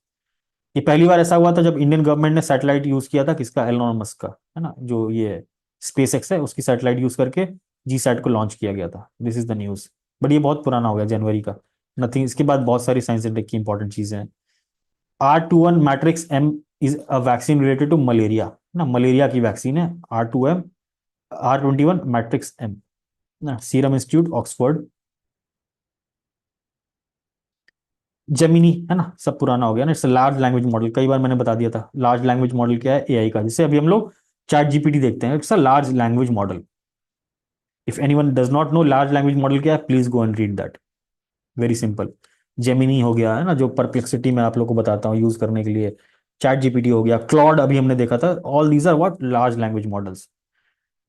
ये पहली बार ऐसा हुआ था जब इंडियन गवर्नमेंट ने सैटेलाइट यूज किया था, किसका? एलोन मस्क का, है ना, जो ये स्पेस एक्स है उसकी सैटेलाइट यूज करके GSAT को लॉन्च किया गया था। This is the news, but ये बहुत पुराना हो गया, जनवरी का। नथिंग, इसके बाद बहुत सारी साइंस एंड टेक की इंपॉर्टेंट चीजें हैं। R21 matrix M is a vaccine related to malaria ना, मलेरिया की वैक्सीन है R21 मैट्रिक्स M ना, सीरम इंस्टीट्यूट ऑक्सफोर्ड। जेमिनी है ना, सब पुराना हो गया ना, इट्स लार्ज लैंग्वेज मॉडल, कई बार मैंने बता दिया था। लार्ज लैंग्वेज मॉडल क्या है? AI का, जिससे अभी हम लोग ChatGPT देखते हैं, it's a large language model. If anyone does not know large language model क्या है, please go and read that, very simple. Gemini हो गया है ना, जो परप्लेक्सिटी में आप लोग को बताता हूँ यूज करने के लिए। ChatGPT हो गया, क्लॉड अभी हमने देखा था। All these are what? Large language models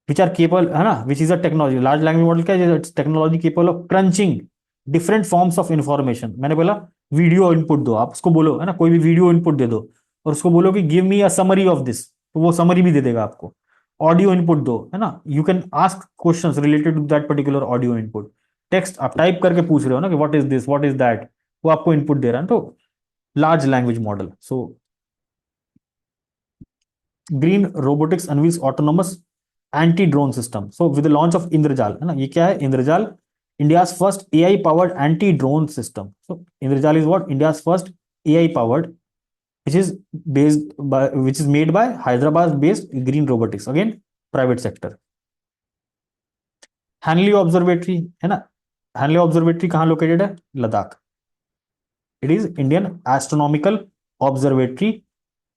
which are capable, है ना, which is a technology. Large language model क्या है? Technology capable of crunching different forms of information. मैंने बोला वीडियो इनपुट दो, आप उसको बोलो, है ना, कोई भी वीडियो इनपुट दे दो, और उसको बोलो कि give me a summary of this, तो वो समरी भी दे देगा आपको। ऑडियो इनपुट दो, है ना, you can ask questions related to that particular audio input. Text आप टाइप करके पूछ रहे हो ना कि what is this, what is that, वो आपको इनपुट दे रहा है, तो large language model. So green robotics unveils autonomous anti drone system, so with the launch of Indrajaal, है ना, ये क्या है? Indrajaal, India's first AI powered anti drone system. So Indrajaal is what? India's first AI powered which is which is made by Hyderabad based green robotics, again private sector। Hanle observatory है ना, Hanle observatory कहाँ located है? Ladakh. It is Indian astronomical observatory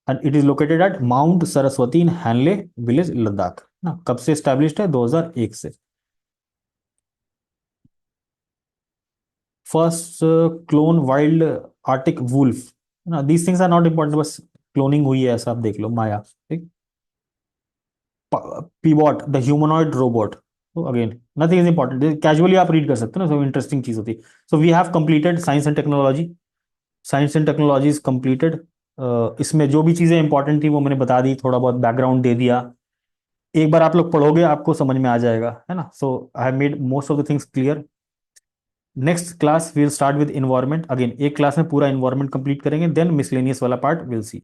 and it is located at Mount Saraswati in Hanle village, Ladakh ना। कब से established है? 2001 से। First clone wild Arctic wolf ना, these things are not important, बस क्लोनिंग हुई है ऐसा आप देख लो, माया, ठीक। पीबॉट द ह्यूमनॉइड रोबोट, तो again nothing is important, casually आप रीड कर सकते हो ना, सो इंटरेस्टिंग चीज होती है। So we have completed science and technology. Science and technology is completed. इसमें जो भी चीजें इंपॉर्टेंट थी वो मैंने बता दी, थोड़ा बहुत बैकग्राउंड दे दिया। एक बार आप लोग पढ़ोगे आपको समझ में आ जाएगा, है ना। So I have made most of the things clear. Next class will start with environment. Again एक क्लास में पूरा इन्वायरमेंट कंप्लीट करेंगे, देन मिसलेनियस वाला पार्ट विल सी।